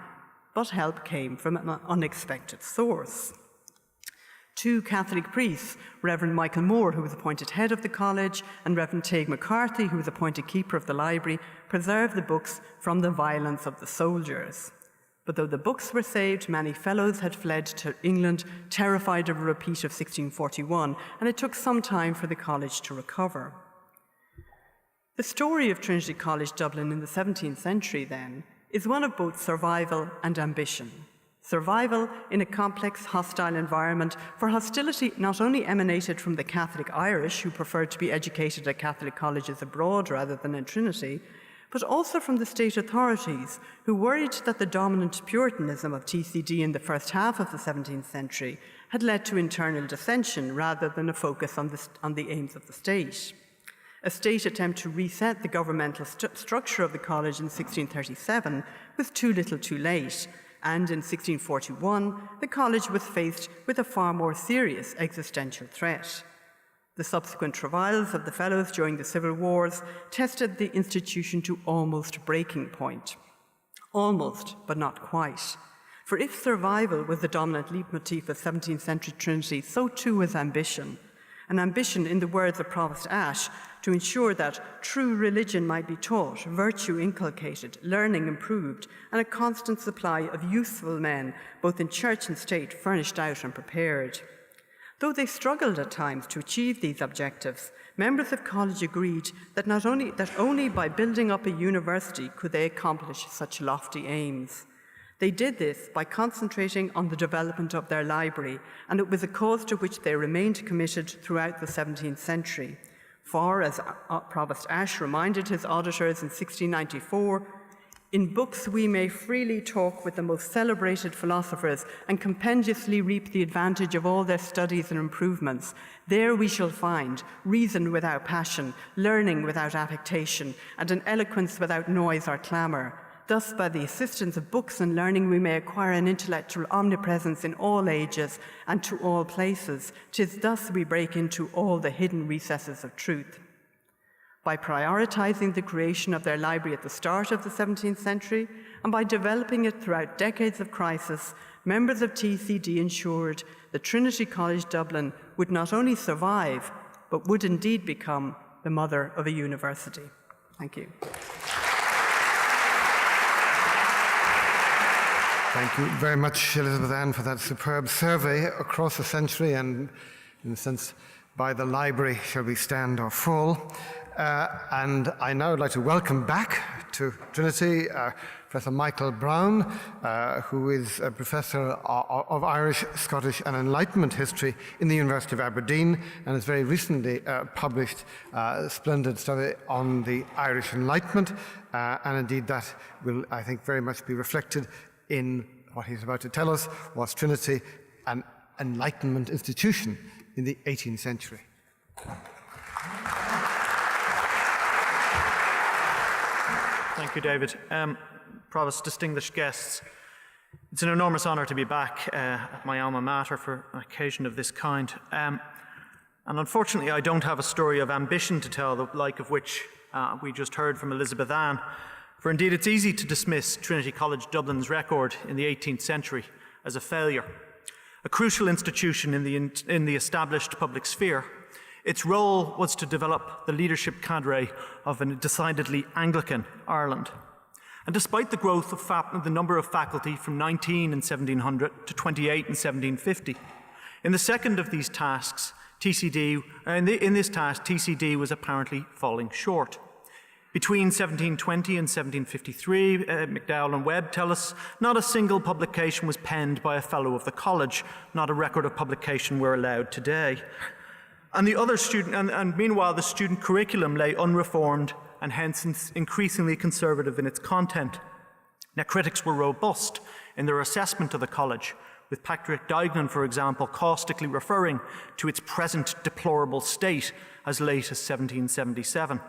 Speaker 7: But help came from an unexpected source. Two Catholic priests, Reverend Michael Moore, who was appointed head of the college, and Reverend Tague McCarthy, who was appointed keeper of the library, preserved the books from the violence of the soldiers. But though the books were saved, many fellows had fled to England, terrified of a repeat of 1641, and it took some time for the college to recover. The story of Trinity College Dublin in the 17th century, then, is one of both survival and ambition. Survival in a complex, hostile environment, for hostility not only emanated from the Catholic Irish, who preferred to be educated at Catholic colleges abroad rather than in Trinity, but also from the state authorities, who worried that the dominant Puritanism of TCD in the first half of the 17th century had led to internal dissension rather than a focus on the aims of the state. A state attempt to reset the governmental structure of the college in 1637 was too little too late, and in 1641 the college was faced with a far more serious existential threat. The subsequent travails of the fellows during the civil wars tested the institution to almost breaking point. Almost, but not quite. For if survival was the dominant leitmotif of 17th century Trinity, so too was ambition. An ambition, in the words of Provost Ashe, to ensure that true religion might be taught, virtue inculcated, learning improved, and a constant supply of useful men, both in church and state, furnished out and prepared. Though they struggled at times to achieve these objectives, members of college agreed that only by building up a university could they accomplish such lofty aims. They did this by concentrating on the development of their library, and it was a cause to which they remained committed throughout the 17th century. For, as Provost Ashe reminded his auditors in 1694, In books we may freely talk with the most celebrated philosophers and compendiously reap the advantage of all their studies and improvements. There we shall find reason without passion, learning without affectation, and an eloquence without noise or clamour. Thus, by the assistance of books and learning, we may acquire an intellectual omnipresence in all ages and to all places. 'Tis thus we break into all the hidden recesses of truth. By prioritising the creation of their library at the start of the 17th century, and by developing it throughout decades of crisis, members of TCD ensured that Trinity College Dublin would not only survive, but would indeed become the mother of a university. Thank you.
Speaker 4: Thank you very much, Elizabeth Ann, for that superb survey across a century and, in a sense, by the library, shall we stand or fall. And I now would like to welcome back to Trinity Professor Michael Brown, who is a Professor of Irish, Scottish and Enlightenment History in the University of Aberdeen and has very recently published a splendid study on the Irish Enlightenment. And indeed that will, I think, very much be reflected in what he's about to tell us. Was Trinity an Enlightenment institution in the 18th century?
Speaker 8: Thank you, David. Provost, distinguished guests, it's an enormous honour to be back at my alma mater for an occasion of this kind. And unfortunately, I don't have a story of ambition to tell, the like of which we just heard from Elizabeth Ann. For indeed, it's easy to dismiss Trinity College Dublin's record in the 18th century as a failure. A crucial institution in the established public sphere, its role was to develop the leadership cadre of a decidedly Anglican Ireland. And despite the growth of the number of faculty from 19 in 1700 to 28 in 1750, in the second of these tasks, TCD was apparently falling short. Between 1720 and 1753, McDowell and Webb tell us, not a single publication was penned by a fellow of the college, not a record of publication we're allowed today. And meanwhile, the student curriculum lay unreformed and hence increasingly conservative in its content. Now, critics were robust in their assessment of the college, with Patrick Duignan, for example, caustically referring to its present deplorable state as late as 1777.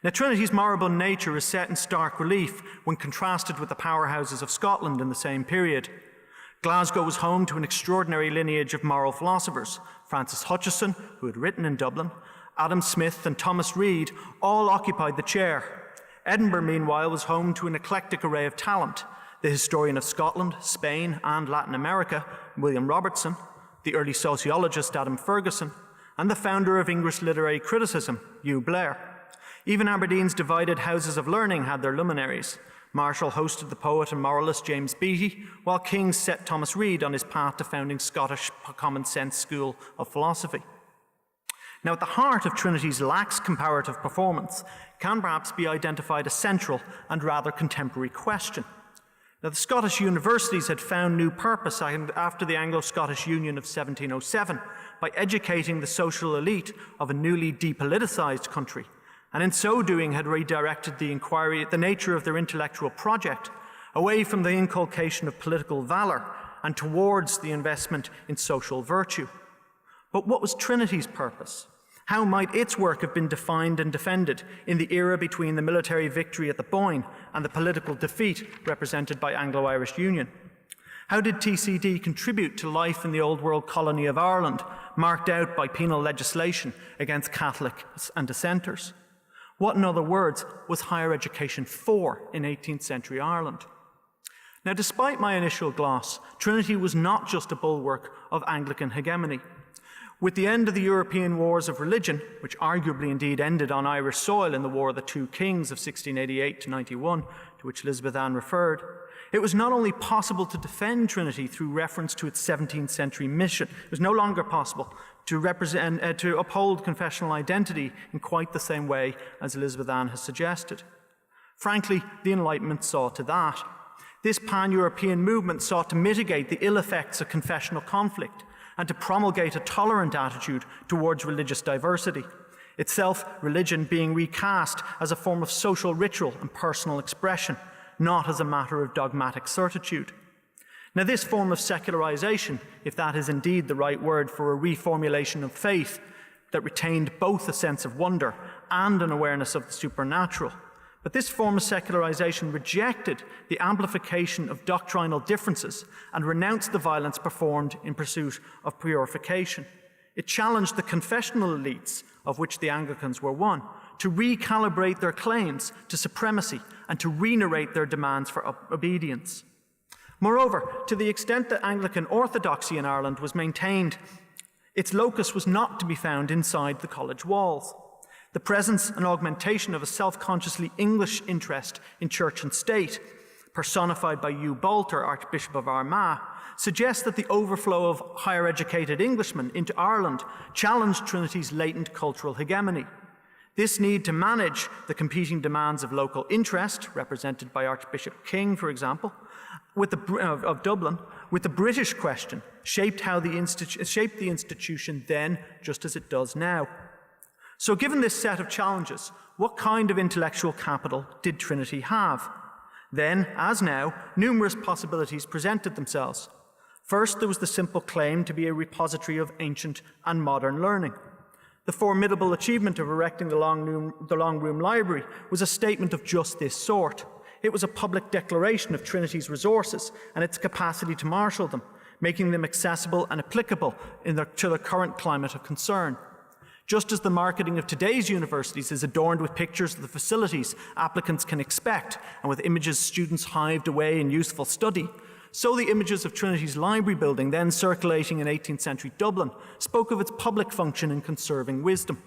Speaker 8: Now, Trinity's moribund nature is set in stark relief when contrasted with the powerhouses of Scotland in the same period. Glasgow was home to an extraordinary lineage of moral philosophers. Francis Hutcheson, who had written in Dublin, Adam Smith and Thomas Reid all occupied the chair. Edinburgh, meanwhile, was home to an eclectic array of talent. The historian of Scotland, Spain and Latin America, William Robertson, the early sociologist Adam Ferguson, and the founder of English literary criticism, Hugh Blair. Even Aberdeen's divided houses of learning had their luminaries. Marshall hosted the poet and moralist James Beattie, while King's set Thomas Reid on his path to founding Scottish Common Sense School of Philosophy. Now, at the heart of Trinity's lax comparative performance can perhaps be identified a central and rather contemporary question. Now, the Scottish universities had found new purpose after the Anglo-Scottish Union of 1707 by educating the social elite of a newly depoliticised country, and in so doing had redirected the inquiry at the nature of their intellectual project away from the inculcation of political valour and towards the investment in social virtue. But what was Trinity's purpose? How might its work have been defined and defended in the era between the military victory at the Boyne and the political defeat represented by Anglo-Irish Union? How did TCD contribute to life in the old world colony of Ireland, marked out by penal legislation against Catholics and dissenters? What, in other words, was higher education for in 18th century Ireland? Now, despite my initial gloss, Trinity was not just a bulwark of Anglican hegemony. With the end of the European wars of religion, which arguably indeed ended on Irish soil in the War of the Two Kings of 1688 to 91, to which Elizabeth Ann referred, it was not only possible to defend Trinity through reference to its 17th century mission, it was no longer possible to uphold confessional identity in quite the same way as Elizabeth Ann has suggested. Frankly, the Enlightenment saw to that. This pan-European movement sought to mitigate the ill effects of confessional conflict and to promulgate a tolerant attitude towards religious diversity, itself religion being recast as a form of social ritual and personal expression, not as a matter of dogmatic certitude. Now, this form of secularization, if that is indeed the right word for a reformulation of faith that retained both a sense of wonder and an awareness of the supernatural, but this form of secularization rejected the amplification of doctrinal differences and renounced the violence performed in pursuit of purification. It challenged the confessional elites, of which the Anglicans were one, to recalibrate their claims to supremacy and to re-narrate their demands for obedience. Moreover, to the extent that Anglican orthodoxy in Ireland was maintained, its locus was not to be found inside the college walls. The presence and augmentation of a self-consciously English interest in church and state, personified by Hugh Boulter, Archbishop of Armagh, suggests that the overflow of higher-educated Englishmen into Ireland challenged Trinity's latent cultural hegemony. This need to manage the competing demands of local interest, represented by Archbishop King, for example, of Dublin, with the British question, shaped the institution then just as it does now. So given this set of challenges, what kind of intellectual capital did Trinity have? Then, as now, numerous possibilities presented themselves. First, there was the simple claim to be a repository of ancient and modern learning. The formidable achievement of erecting the long room library was a statement of just this sort. It was a public declaration of Trinity's resources and its capacity to marshal them, making them accessible and applicable to the current climate of concern. Just as the marketing of today's universities is adorned with pictures of the facilities applicants can expect and with images students hived away in useful study, so the images of Trinity's library building, then circulating in 18th century Dublin, spoke of its public function in conserving wisdom.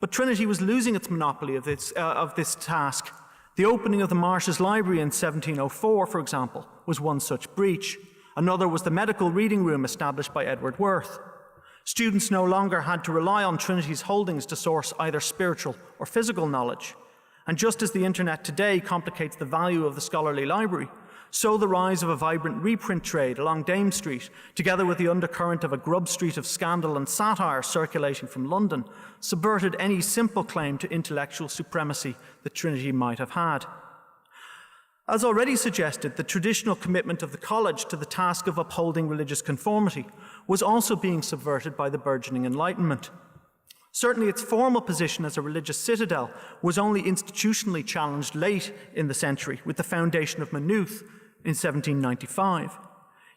Speaker 8: But Trinity was losing its monopoly of this task. The opening of the Marshes Library in 1704, for example, was one such breach. Another was the medical reading room established by Edward Worth. Students no longer had to rely on Trinity's holdings to source either spiritual or physical knowledge. And just as the internet today complicates the value of the scholarly library, so the rise of a vibrant reprint trade along Dame Street, together with the undercurrent of a Grub Street of scandal and satire circulating from London, subverted any simple claim to intellectual supremacy that Trinity might have had. As already suggested, the traditional commitment of the college to the task of upholding religious conformity was also being subverted by the burgeoning Enlightenment. Certainly its formal position as a religious citadel was only institutionally challenged late in the century with the foundation of Maynooth in 1795.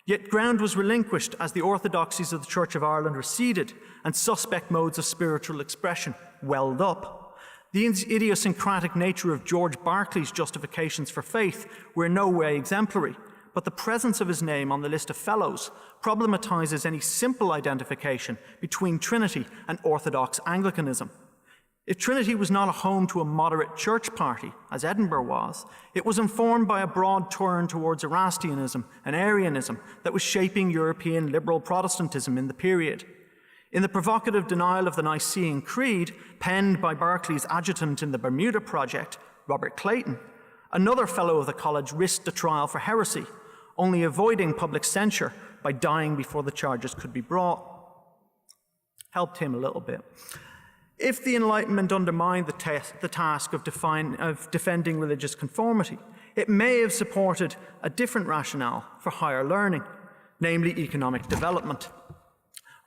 Speaker 8: Yet ground was relinquished as the orthodoxies of the Church of Ireland receded and suspect modes of spiritual expression welled up. The idiosyncratic nature of George Berkeley's justifications for faith were in no way exemplary, but the presence of his name on the list of fellows problematizes any simple identification between Trinity and Orthodox Anglicanism. If Trinity was not a home to a moderate church party, as Edinburgh was, it was informed by a broad turn towards Erastianism and Arianism that was shaping European liberal Protestantism in the period. In the provocative denial of the Nicene Creed, penned by Berkeley's adjutant in the Bermuda Project, Robert Clayton, another fellow of the college risked a trial for heresy, only avoiding public censure by dying before the charges could be brought. Helped him a little bit. If the Enlightenment undermined the task of defending religious conformity, it may have supported a different rationale for higher learning, namely economic development.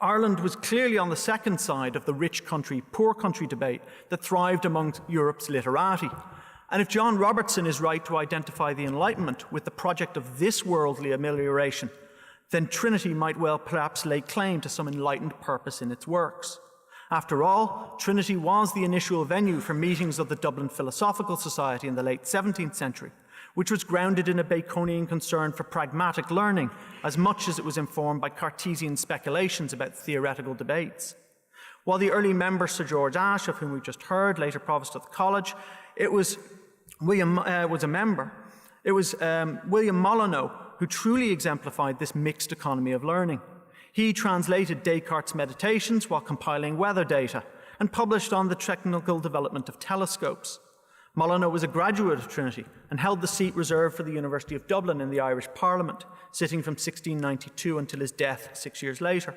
Speaker 8: Ireland was clearly on the second side of the rich country, poor country debate that thrived among Europe's literati. And if John Robertson is right to identify the Enlightenment with the project of this worldly amelioration, then Trinity might well perhaps lay claim to some enlightened purpose in its works. After all, Trinity was the initial venue for meetings of the Dublin Philosophical Society in the late 17th century, which was grounded in a Baconian concern for pragmatic learning as much as it was informed by Cartesian speculations about theoretical debates. While the early member, Sir George Ashe, of whom we just heard, later Provost of the college, William Molyneux who truly exemplified this mixed economy of learning. He translated Descartes' meditations while compiling weather data and published on the technical development of telescopes. Molyneux was a graduate of Trinity and held the seat reserved for the University of Dublin in the Irish Parliament, sitting from 1692 until his death 6 years later.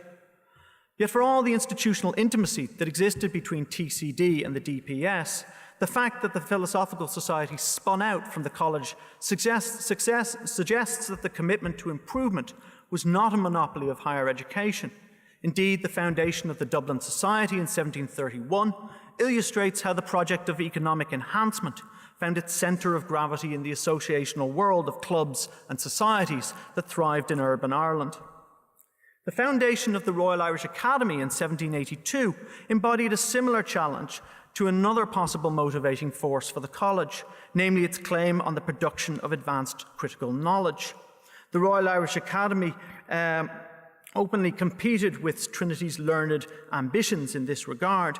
Speaker 8: Yet for all the institutional intimacy that existed between TCD and the DPS, the fact that the Philosophical Society spun out from the college suggests that the commitment to improvement was not a monopoly of higher education. Indeed, the foundation of the Dublin Society in 1731 illustrates how the project of economic enhancement found its centre of gravity in the associational world of clubs and societies that thrived in urban Ireland. The foundation of the Royal Irish Academy in 1782 embodied a similar challenge to another possible motivating force for the college, namely its claim on the production of advanced critical knowledge. The Royal Irish Academy openly competed with Trinity's learned ambitions in this regard.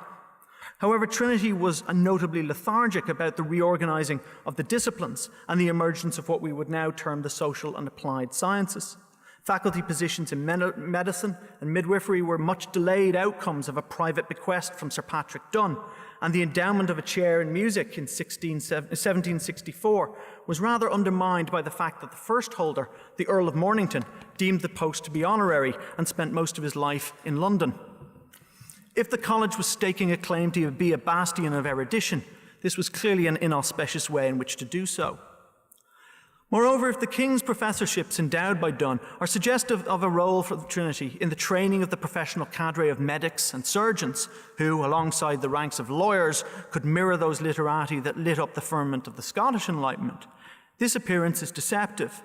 Speaker 8: However, Trinity was notably lethargic about the reorganising of the disciplines and the emergence of what we would now term the social and applied sciences. Faculty positions in medicine and midwifery were much delayed outcomes of a private bequest from Sir Patrick Dunn, and the endowment of a chair in music in 1764 was rather undermined by the fact that the first holder, the Earl of Mornington, deemed the post to be honorary and spent most of his life in London. If the college was staking a claim to be a bastion of erudition, this was clearly an inauspicious way in which to do so. Moreover, if the King's professorships endowed by Dunn are suggestive of a role for the Trinity in the training of the professional cadre of medics and surgeons, who, alongside the ranks of lawyers, could mirror those literati that lit up the firmament of the Scottish Enlightenment, this appearance is deceptive.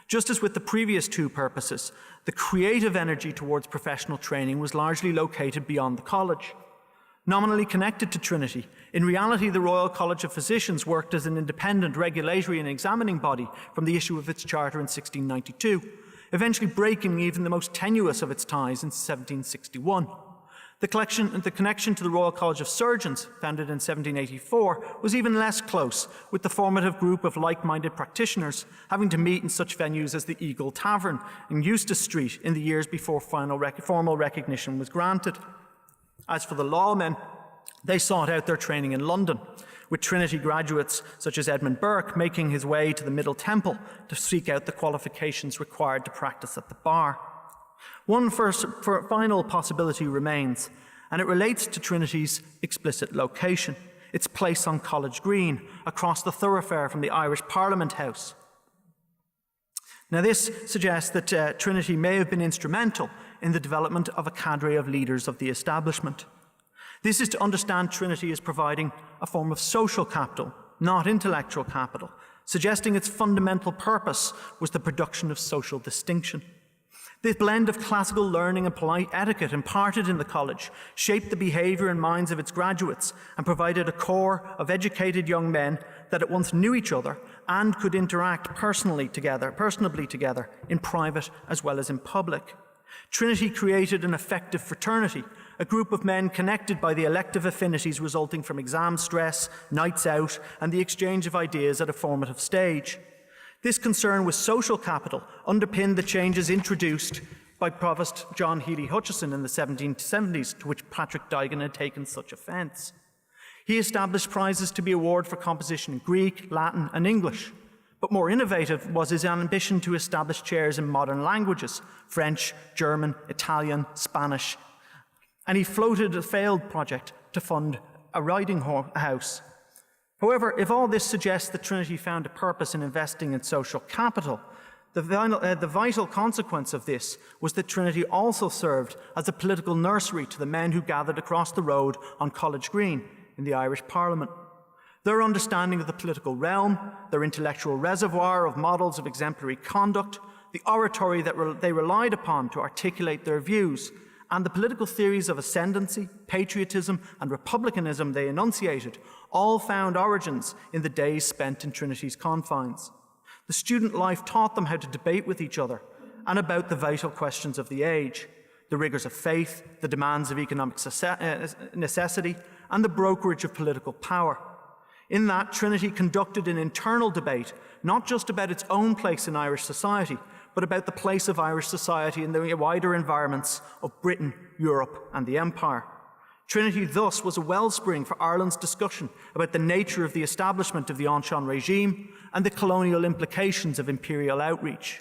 Speaker 8: Just as with the previous two purposes, the creative energy towards professional training was largely located beyond the college. Nominally connected to Trinity, in reality the Royal College of Physicians worked as an independent regulatory and examining body from the issue of its charter in 1692, eventually breaking even the most tenuous of its ties in 1761. The connection to the Royal College of Surgeons, founded in 1784, was even less close, with the formative group of like-minded practitioners having to meet in such venues as the Eagle Tavern in Eustace Street in the years before formal recognition was granted. As for the lawmen, they sought out their training in London, with Trinity graduates such as Edmund Burke making his way to the Middle Temple to seek out the qualifications required to practice at the bar. One final possibility remains, and it relates to Trinity's explicit location, its place on College Green, across the thoroughfare from the Irish Parliament House. Now, this suggests that Trinity may have been instrumental in the development of a cadre of leaders of the establishment. This is to understand Trinity as providing a form of social capital, not intellectual capital, suggesting its fundamental purpose was the production of social distinction. This blend of classical learning and polite etiquette imparted in the college shaped the behaviour and minds of its graduates and provided a core of educated young men that at once knew each other and could interact personably together in private as well as in public. Trinity created an effective fraternity, a group of men connected by the elective affinities resulting from exam stress, nights out, and the exchange of ideas at a formative stage. This concern with social capital underpinned the changes introduced by Provost John Healy Hutchison in the 1770s, to which Patrick Digan had taken such offence. He established prizes to be awarded for composition in Greek, Latin, and English. But more innovative was his ambition to establish chairs in modern languages, French, German, Italian, Spanish, and he floated a failed project to fund a riding house. However, if all this suggests that Trinity found a purpose in investing in social capital, the vital consequence of this was that Trinity also served as a political nursery to the men who gathered across the road on College Green in the Irish Parliament. Their understanding of the political realm, their intellectual reservoir of models of exemplary conduct, the oratory that they relied upon to articulate their views, and the political theories of ascendancy, patriotism, and republicanism they enunciated all found origins in the days spent in Trinity's confines. The student life taught them how to debate with each other and about the vital questions of the age, the rigours of faith, the demands of economic necessity, and the brokerage of political power. In that, Trinity conducted an internal debate, not just about its own place in Irish society, but about the place of Irish society in the wider environments of Britain, Europe, and the Empire. Trinity thus was a wellspring for Ireland's discussion about the nature of the establishment of the Ancien regime and the colonial implications of imperial outreach.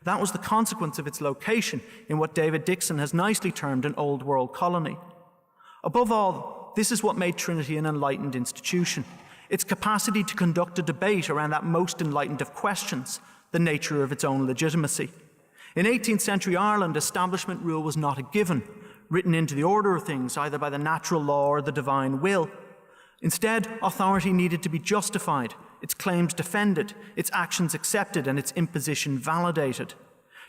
Speaker 8: That was the consequence of its location in what David Dixon has nicely termed an old world colony. Above all, this is what made Trinity an enlightened institution. its capacity to conduct a debate around that most enlightened of questions, the nature of its own legitimacy. In 18th century Ireland, establishment rule was not a given, written into the order of things either by the natural law or the divine will. Instead, authority needed to be justified, its claims defended, its actions accepted, and its imposition validated.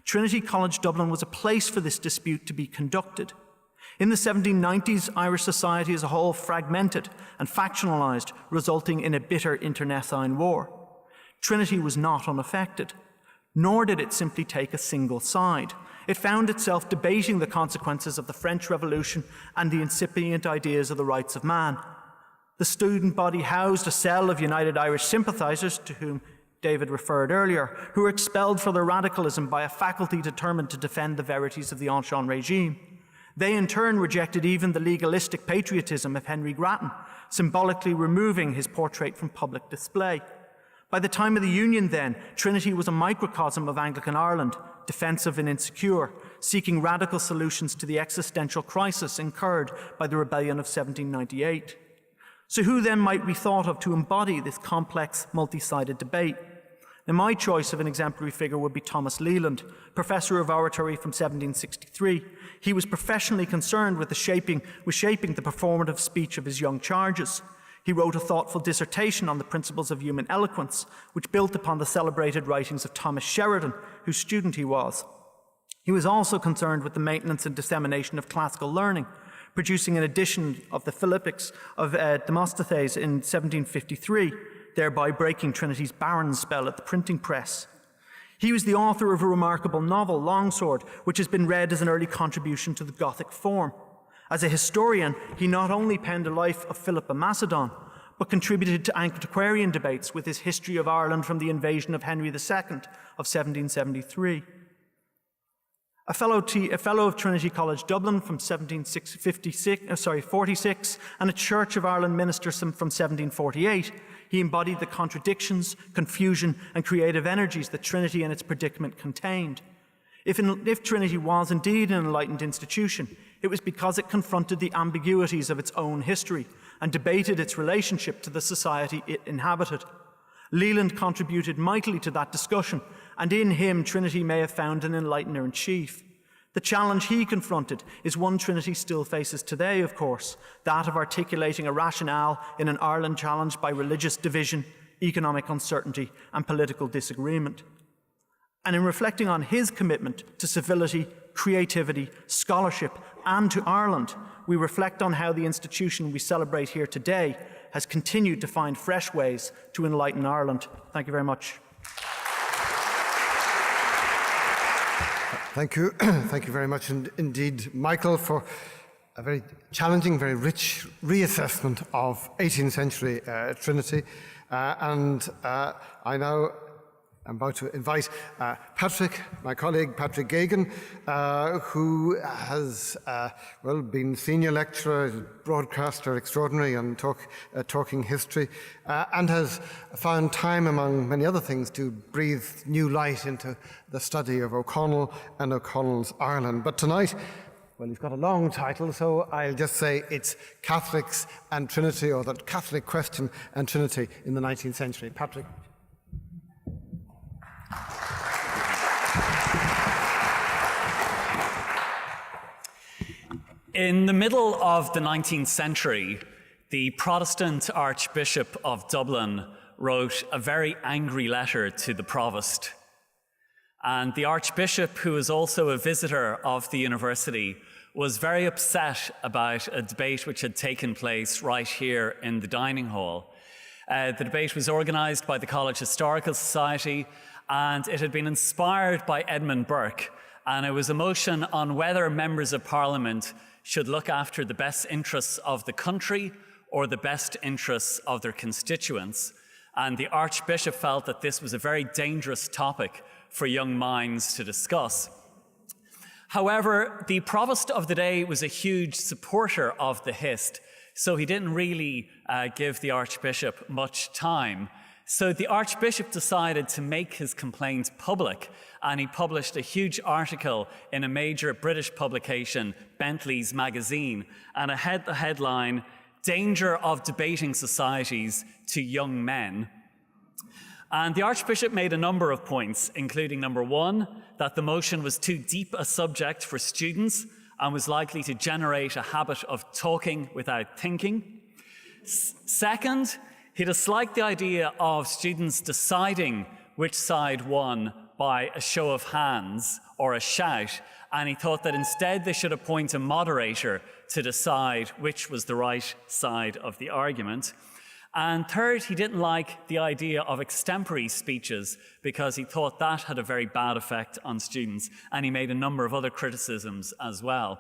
Speaker 8: Trinity College Dublin was a place for this dispute to be conducted. In the 1790s, Irish society as a whole fragmented and factionalised, resulting in a bitter internecine war. Trinity was not unaffected, nor did it simply take a single side. It found itself debating the consequences of the French Revolution and the incipient ideas of the rights of man. The student body housed a cell of United Irish sympathisers, to whom David referred earlier, who were expelled for their radicalism by a faculty determined to defend the verities of the Ancien regime. They in turn rejected even the legalistic patriotism of Henry Grattan, symbolically removing his portrait from public display. By the time of the Union then, Trinity was a microcosm of Anglican Ireland, defensive and insecure, seeking radical solutions to the existential crisis incurred by the rebellion of 1798. So who then might be thought of to embody this complex, multi-sided debate? Now, my choice of an exemplary figure would be Thomas Leland, Professor of Oratory from 1763. He was professionally concerned with shaping the performative speech of his young charges. He wrote a thoughtful dissertation on the principles of human eloquence, which built upon the celebrated writings of Thomas Sheridan, whose student he was. He was also concerned with the maintenance and dissemination of classical learning, producing an edition of the Philippics of Demosthenes in 1753, thereby breaking Trinity's barren spell at the printing press. He was the author of a remarkable novel, Longsword, which has been read as an early contribution to the Gothic form. As a historian, he not only penned a life of Philip of Macedon, but contributed to antiquarian debates with his History of Ireland from the invasion of Henry II of 1773. A fellow of Trinity College Dublin from 1746, and a Church of Ireland minister from 1748, he embodied the contradictions, confusion, and creative energies that Trinity and its predicament contained. If Trinity was indeed an enlightened institution, it was because it confronted the ambiguities of its own history and debated its relationship to the society it inhabited. Leland contributed mightily to that discussion, and in him Trinity may have found an enlightener in chief. The challenge he confronted is one Trinity still faces today, of course, that of articulating a rationale in an Ireland challenged by religious division, economic uncertainty, and political disagreement. And in reflecting on his commitment to civility, creativity, scholarship, and to Ireland, we reflect on how the institution we celebrate here today has continued to find fresh ways to enlighten Ireland. Thank you very much.
Speaker 4: Thank you. Thank you very much indeed, Michael, for a very challenging, very rich reassessment of 18th century Trinity. I now am about to invite Patrick, my colleague Patrick Gagan, who has been senior lecturer, broadcaster extraordinary on talking history, and has found time, among many other things, to breathe new light into the study of O'Connell and O'Connell's Ireland. But tonight, well, he's got a long title, so I'll just say it's Catholics and Trinity, or the Catholic Question and Trinity in the 19th century. Patrick.
Speaker 9: In the middle of the 19th century, the Protestant Archbishop of Dublin wrote a very angry letter to the Provost. And the Archbishop, who was also a visitor of the university, was very upset about a debate which had taken place right here in the dining hall. The debate was organised by the College Historical Society, and it had been inspired by Edmund Burke, and it was a motion on whether members of Parliament should look after the best interests of the country or the best interests of their constituents. And the Archbishop felt that this was a very dangerous topic for young minds to discuss. However, the Provost of the day was a huge supporter of the Hist, so he didn't really give the Archbishop much time. So the Archbishop decided to make his complaints public, and he published a huge article in a major British publication, Bentley's Magazine, and the headline, danger of debating societies to young men. And the Archbishop made a number of points, including number one, that the motion was too deep a subject for students and was likely to generate a habit of talking without thinking. Second, he disliked the idea of students deciding which side won by a show of hands or a shout, and he thought that instead they should appoint a moderator to decide which was the right side of the argument. And third, he didn't like the idea of extempore speeches because he thought that had a very bad effect on students, and he made a number of other criticisms as well.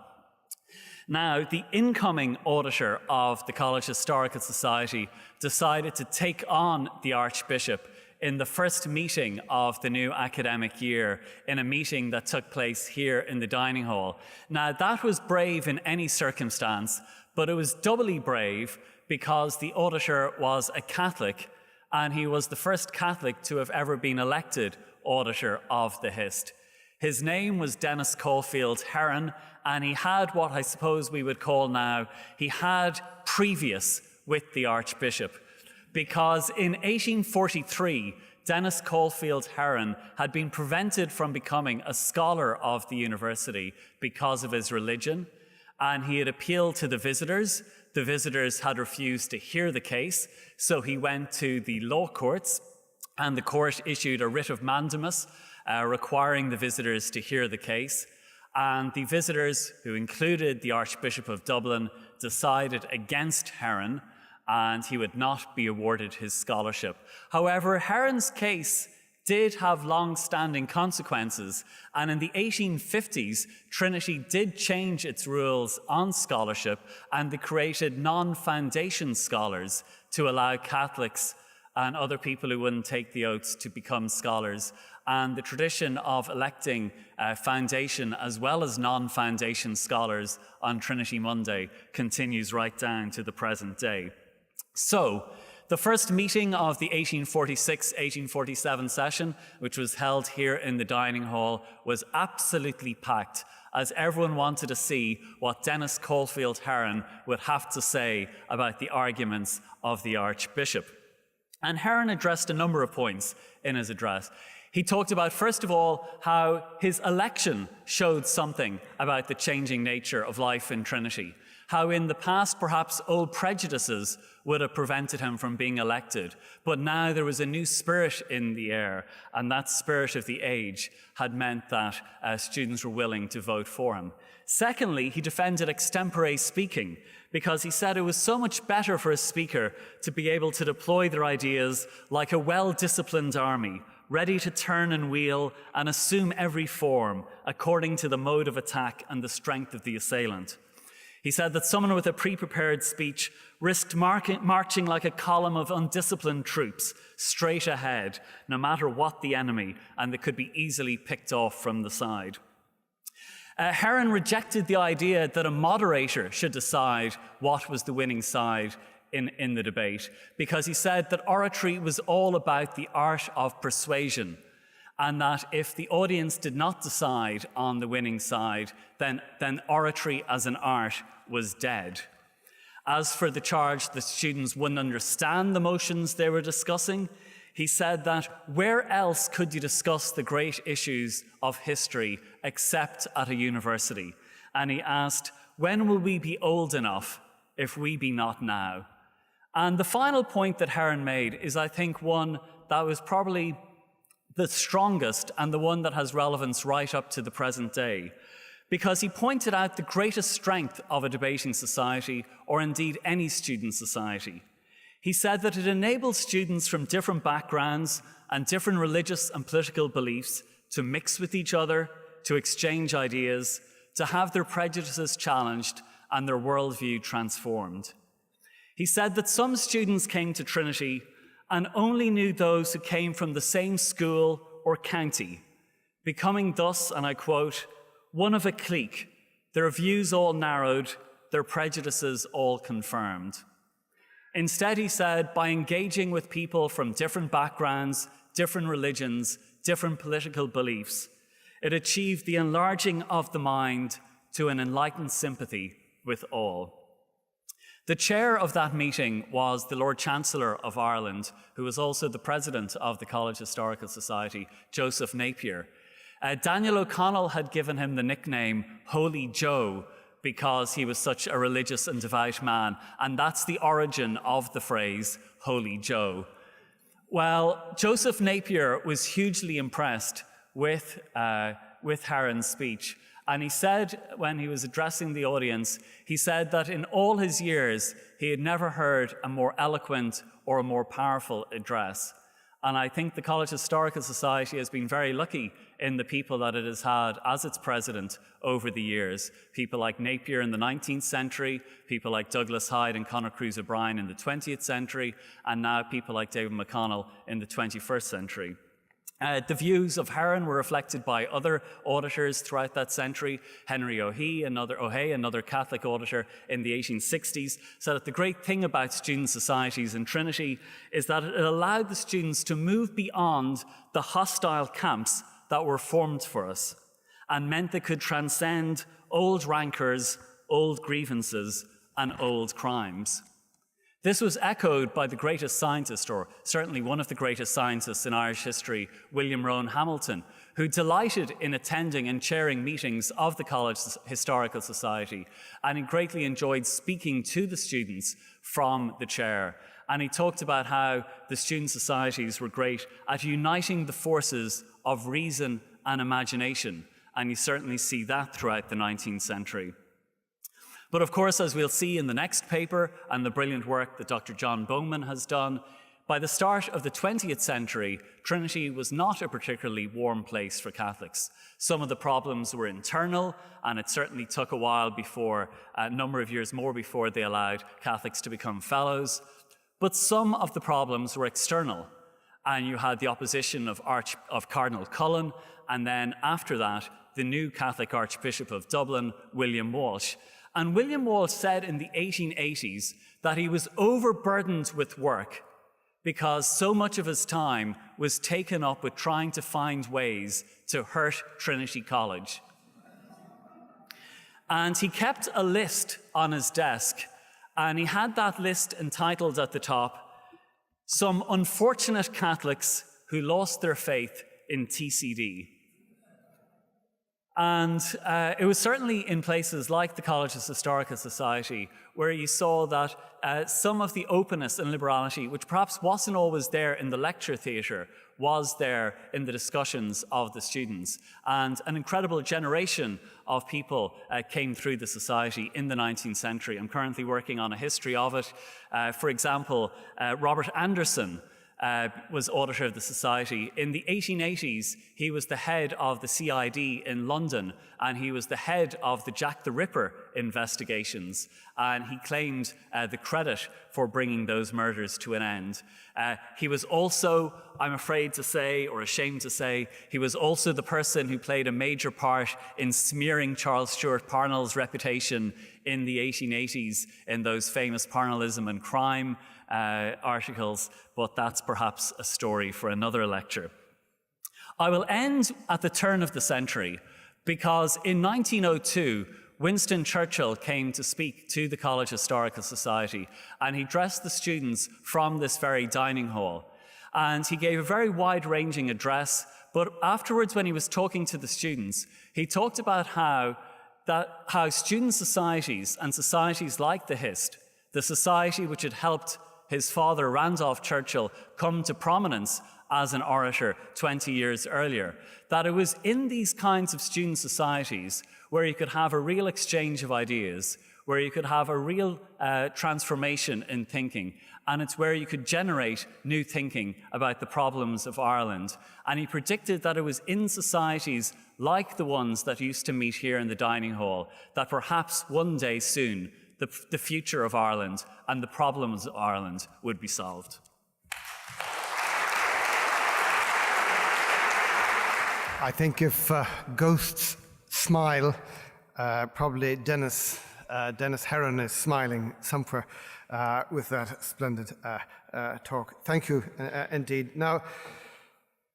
Speaker 9: Now, the incoming auditor of the College Historical Society decided to take on the Archbishop in the first meeting of the new academic year, in a meeting that took place here in the dining hall. Now, that was brave in any circumstance, but it was doubly brave because the auditor was a Catholic, and he was the first Catholic to have ever been elected auditor of the Hist. His name was Dennis Caulfield Heron, and he had what I suppose we would call now, he had previous with the Archbishop, because in 1843, Dennis Caulfield Heron had been prevented from becoming a scholar of the university because of his religion, and he had appealed to the visitors. The visitors had refused to hear the case, so he went to the law courts, and the court issued a writ of mandamus requiring the visitors to hear the case. And the visitors, who included the Archbishop of Dublin, decided against Heron, and he would not be awarded his scholarship. However, Heron's case did have long-standing consequences, and in the 1850s, Trinity did change its rules on scholarship, and they created non-foundation scholars to allow Catholics and other people who wouldn't take the oaths to become scholars. And the tradition of electing foundation as well as non-foundation scholars on Trinity Monday continues right down to the present day. So, the first meeting of the 1846-1847 session, which was held here in the dining hall, was absolutely packed, as everyone wanted to see what Dennis Caulfield Heron would have to say about the arguments of the Archbishop. And Heron addressed a number of points in his address. He talked about, first of all, how his election showed something about the changing nature of life in Trinity. How in the past, perhaps old prejudices would have prevented him from being elected, but now there was a new spirit in the air, and that spirit of the age had meant that students were willing to vote for him. Secondly, he defended extempore speaking, because he said it was so much better for a speaker to be able to deploy their ideas like a well-disciplined army, ready to turn and wheel and assume every form according to the mode of attack and the strength of the assailant. He said that someone with a pre-prepared speech risked marching like a column of undisciplined troops straight ahead, no matter what the enemy, and they could be easily picked off from the side. Heron rejected the idea that a moderator should decide what was the winning side in the debate, because he said that oratory was all about the art of persuasion, and that if the audience did not decide on the winning side, then oratory as an art was dead. As for the charge that students wouldn't understand the motions they were discussing, he said that where else could you discuss the great issues of history except at a university? And he asked, when will we be old enough if we be not now? And the final point that Heron made is, I think, one that was probably the strongest and the one that has relevance right up to the present day, because he pointed out the greatest strength of a debating society, or indeed any student society. He said that it enables students from different backgrounds and different religious and political beliefs to mix with each other, to exchange ideas, to have their prejudices challenged and their worldview transformed. He said that some students came to Trinity and only knew those who came from the same school or county, becoming thus, and I quote, one of a clique, their views all narrowed, their prejudices all confirmed. Instead, he said, by engaging with people from different backgrounds, different religions, different political beliefs, it achieved the enlarging of the mind to an enlightened sympathy with all. The chair of that meeting was the Lord Chancellor of Ireland, who was also the president of the College Historical Society, Joseph Napier. Daniel O'Connell had given him the nickname Holy Joe because he was such a religious and devout man, and that's the origin of the phrase Holy Joe. Well, Joseph Napier was hugely impressed with Heron's speech, and he said, when he was addressing the audience, he said that in all his years, he had never heard a more eloquent or a more powerful address. And I think the College Historical Society has been very lucky in the people that it has had as its president over the years. People like Napier in the 19th century, people like Douglas Hyde and Conor Cruise O'Brien in the 20th century, and now people like David McConnell in the 21st century. The views of Heron were reflected by other auditors throughout that century. Henry O'Hea, another Catholic auditor in the 1860s, said that the great thing about student societies in Trinity is that it allowed the students to move beyond the hostile camps that were formed for us and meant they could transcend old rancours, old grievances, and old crimes. This was echoed by the greatest scientist, or certainly one of the greatest scientists in Irish history, William Rowan Hamilton, who delighted in attending and chairing meetings of the College Historical Society, and he greatly enjoyed speaking to the students from the chair. And he talked about how the student societies were great at uniting the forces of reason and imagination, and you certainly see that throughout the 19th century. But of course, as we'll see in the next paper and the brilliant work that Dr. John Bowman has done, by the start of the 20th century, Trinity was not a particularly warm place for Catholics. Some of the problems were internal, and it certainly took a while before, a number of years more before they allowed Catholics to become fellows. But some of the problems were external, and you had the opposition of Cardinal Cullen, and then after that, the new Catholic Archbishop of Dublin, William Walsh. And William Walsh said in the 1880s that he was overburdened with work because so much of his time was taken up with trying to find ways to hurt Trinity College. And he kept a list on his desk, and he had that list entitled at the top, "Some Unfortunate Catholics Who Lost Their Faith in TCD." And it was certainly in places like the College's Historical Society where you saw that some of the openness and liberality, which perhaps wasn't always there in the lecture theatre, was there in the discussions of the students. And an incredible generation of people came through the society in the 19th century. I'm currently working on a history of it. For example, Robert Anderson was auditor of the Society. In the 1880s, he was the head of the CID in London, and he was the head of the Jack the Ripper investigations, and he claimed the credit for bringing those murders to an end. He was also, I'm afraid to say, or ashamed to say, he was also the person who played a major part in smearing Charles Stuart Parnell's reputation in the 1880s in those famous Parnellism and crime articles, but that's perhaps a story for another lecture. I will end at the turn of the century because in 1902, Winston Churchill came to speak to the College Historical Society, and he addressed the students from this very dining hall. And he gave a very wide-ranging address, but afterwards when he was talking to the students, he talked about how student societies and societies like the HIST, the society which had helped his father, Randolph Churchill, come to prominence as an orator 20 years earlier, that it was in these kinds of student societies where you could have a real exchange of ideas, where you could have a real transformation in thinking, and it's where you could generate new thinking about the problems of Ireland. And he predicted that it was in societies like the ones that used to meet here in the dining hall that perhaps one day soon the future of Ireland and the problems of Ireland would be solved.
Speaker 4: I think if ghosts smile, probably Dennis Heron is smiling somewhere with that splendid talk. Thank you indeed. Now,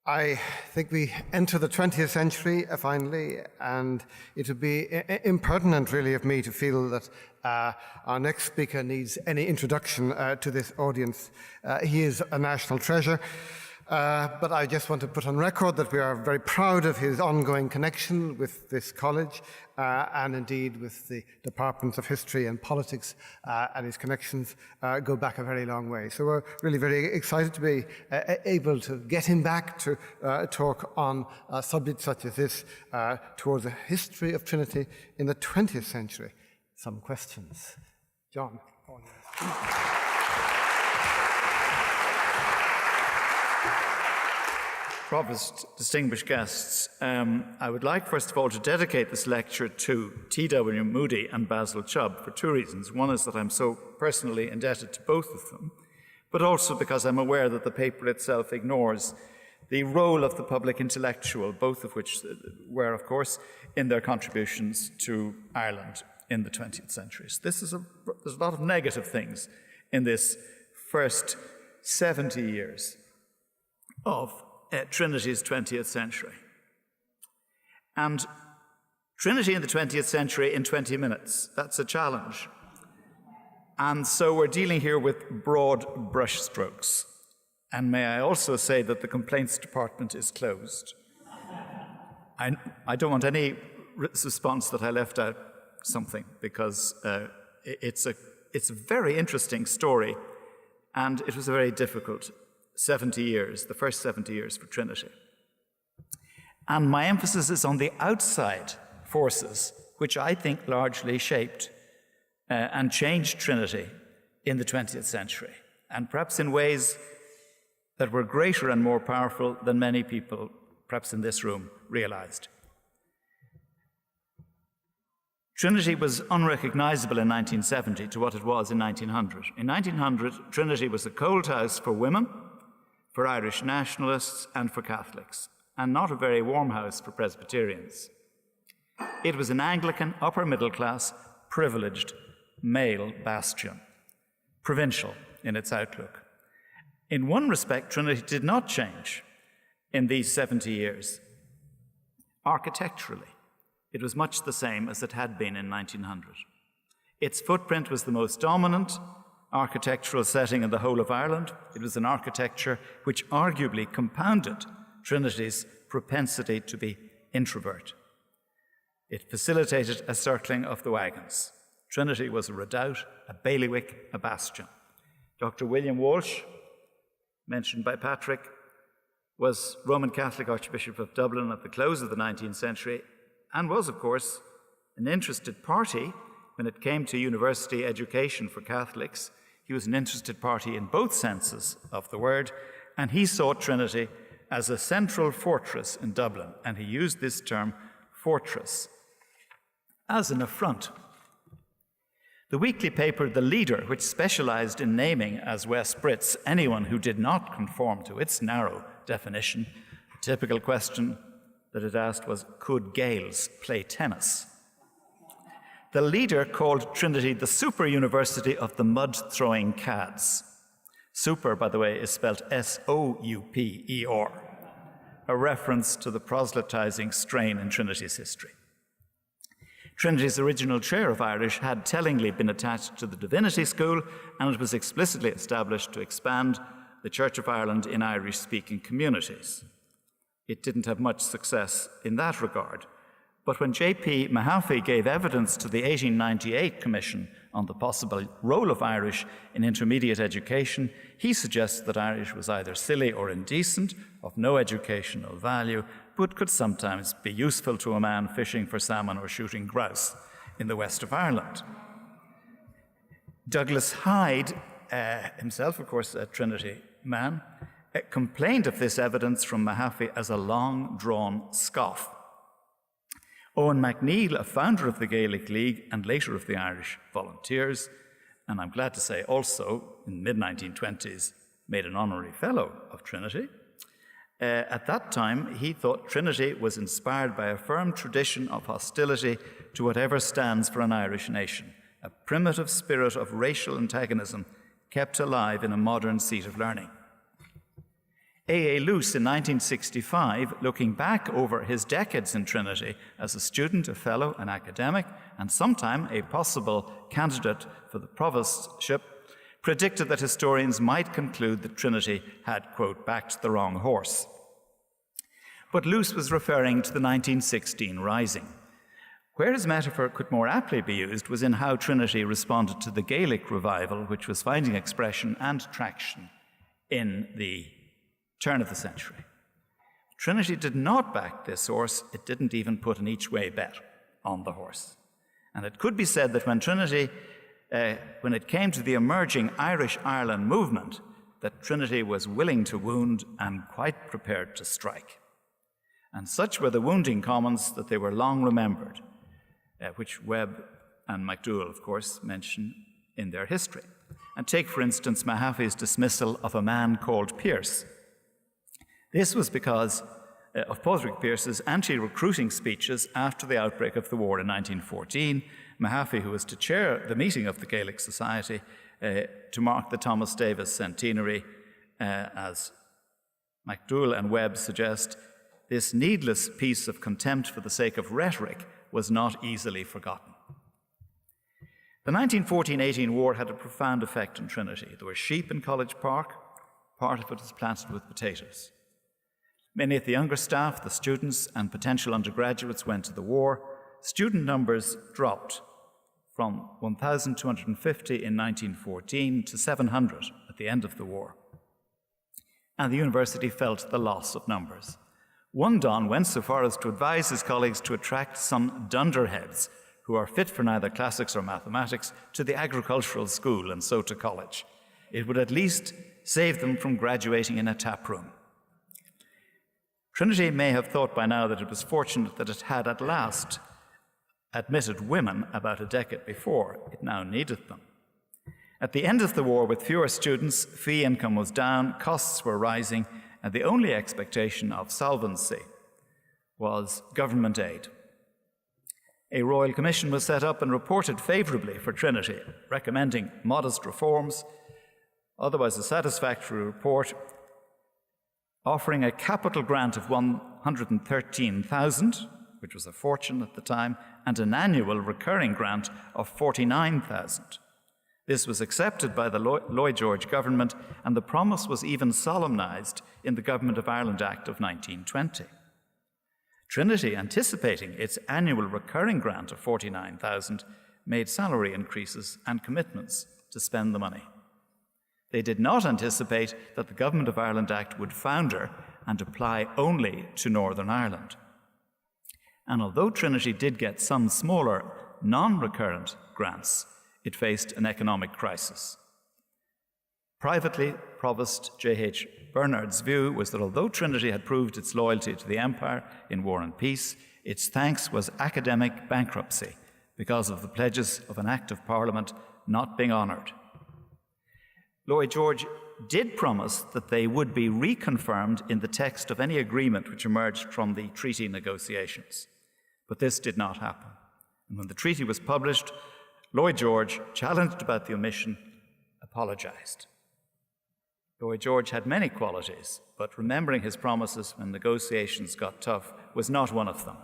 Speaker 4: I think we enter the 20th century finally, and it would be impertinent, really, of me to feel that our next speaker needs any introduction to this audience. He is a national treasure, but I just want to put on record that we are very proud of his ongoing connection with this college and indeed with the departments of history and politics, and his connections go back a very long way. So we're really very excited to be able to get him back to talk on subjects such as this towards the history of Trinity in the 20th century. Some questions. John.
Speaker 10: Provost, distinguished guests, I would like first of all to dedicate this lecture to T.W. Moody and Basil Chubb for two reasons. One is that I'm so personally indebted to both of them, but also because I'm aware that the paper itself ignores the role of the public intellectual, both of which were, of course, in their contributions to Ireland in the 20th century. So there's a lot of negative things in this first 70 years of Trinity's 20th century. And Trinity in the 20th century in 20 minutes, that's a challenge. And so we're dealing here with broad brushstrokes. And may I also say that the complaints department is closed. I don't want any response that I left out something, because it's a very interesting story, and it was a very difficult 70 years, the first 70 years for Trinity. And my emphasis is on the outside forces, which I think largely shaped and changed Trinity in the 20th century, and perhaps in ways that were greater and more powerful than many people, perhaps in this room, realized. Trinity was unrecognizable in 1970 to what it was in 1900. In 1900, Trinity was a cold house for women, for Irish nationalists, and for Catholics, and not a very warm house for Presbyterians. It was an Anglican, upper-middle-class, privileged, male bastion, provincial in its outlook. In one respect, Trinity did not change in these 70 years. Architecturally, it was much the same as it had been in 1900. Its footprint was the most dominant architectural setting in the whole of Ireland. It was an architecture which arguably compounded Trinity's propensity to be introvert. It facilitated a circling of the wagons. Trinity was a redoubt, a bailiwick, a bastion. Dr. William Walsh, mentioned by Patrick, was Roman Catholic Archbishop of Dublin at the close of the 19th century, and was, of course, an interested party when it came to university education for Catholics. He was an interested party in both senses of the word, and he saw Trinity as a central fortress in Dublin, and he used this term, fortress, as an affront. The weekly paper The Leader, which specialized in naming as West Brits anyone who did not conform to its narrow definition, the typical question that it asked was, could Gaels play tennis? The Leader called Trinity the super university of the mud-throwing cads. Super, by the way, is spelled S-O-U-P-E-R, a reference to the proselytizing strain in Trinity's history. Trinity's original chair of Irish had tellingly been attached to the Divinity School, and it was explicitly established to expand the Church of Ireland in Irish-speaking communities. It didn't have much success in that regard, but when J.P. Mahaffey gave evidence to the 1898 Commission on the possible role of Irish in intermediate education, he suggests that Irish was either silly or indecent, of no educational value, but could sometimes be useful to a man fishing for salmon or shooting grouse in the west of Ireland. Douglas Hyde, himself, of course, a Trinity man, complained of this evidence from Mahaffey as a long-drawn scoff. Owen MacNeill, a founder of the Gaelic League and later of the Irish Volunteers, and I'm glad to say also in the mid-1920s made an honorary fellow of Trinity. At that time, he thought Trinity was inspired by a firm tradition of hostility to whatever stands for an Irish nation, a primitive spirit of racial antagonism kept alive in a modern seat of learning. A.A. Luce in 1965, looking back over his decades in Trinity as a student, a fellow, an academic, and sometime a possible candidate for the provostship, predicted that historians might conclude that Trinity had, quote, backed the wrong horse. But Luce was referring to the 1916 Rising. Where his metaphor could more aptly be used was in how Trinity responded to the Gaelic revival, which was finding expression and traction in the turn of the century. Trinity did not back this horse. It didn't even put an each-way bet on the horse. And it could be said that when Trinity, when it came to the emerging Irish Ireland movement, that Trinity was willing to wound and quite prepared to strike. And such were the wounding commons that they were long remembered, which Webb and MacDougall, of course, mention in their history. And take, for instance, Mahaffy's dismissal of a man called Pearse. This was because of Padraig Pearse's anti-recruiting speeches after the outbreak of the war in 1914. Mahaffy, who was to chair the meeting of the Gaelic Society to mark the Thomas Davis centenary, as MacDougall and Webb suggest, this needless piece of contempt for the sake of rhetoric was not easily forgotten. The 1914-18 war had a profound effect on Trinity. There were sheep in College Park. Part of it was planted with potatoes. Many of the younger staff, the students, and potential undergraduates went to the war. Student numbers dropped from 1,250 in 1914 to 700 at the end of the war. And the university felt the loss of numbers. One Don went so far as to advise his colleagues to attract some dunderheads who are fit for neither classics or mathematics to the agricultural school and so to college. It would at least save them from graduating in a tap room. Trinity may have thought by now that it was fortunate that it had at last admitted women about a decade before. It now needed them. At the end of the war, with fewer students, fee income was down, costs were rising, and the only expectation of solvency was government aid. A royal commission was set up and reported favourably for Trinity, recommending modest reforms, otherwise a satisfactory report, offering a capital grant of 113,000, which was a fortune at the time, and an annual recurring grant of 49,000. This was accepted by the Lloyd George government, and the promise was even solemnised in the Government of Ireland Act of 1920. Trinity, anticipating its annual recurring grant of 49,000, made salary increases and commitments to spend the money. They did not anticipate that the Government of Ireland Act would founder and apply only to Northern Ireland. And although Trinity did get some smaller, non-recurrent grants, it faced an economic crisis. Privately, Provost J.H. Bernard's view was that although Trinity had proved its loyalty to the Empire in War and Peace, its thanks was academic bankruptcy because of the pledges of an Act of Parliament not being honoured. Lloyd George did promise that they would be reconfirmed in the text of any agreement which emerged from the treaty negotiations. But this did not happen. And when the treaty was published, Lloyd George, challenged about the omission, apologised. Lloyd George had many qualities, but remembering his promises when negotiations got tough was not one of them.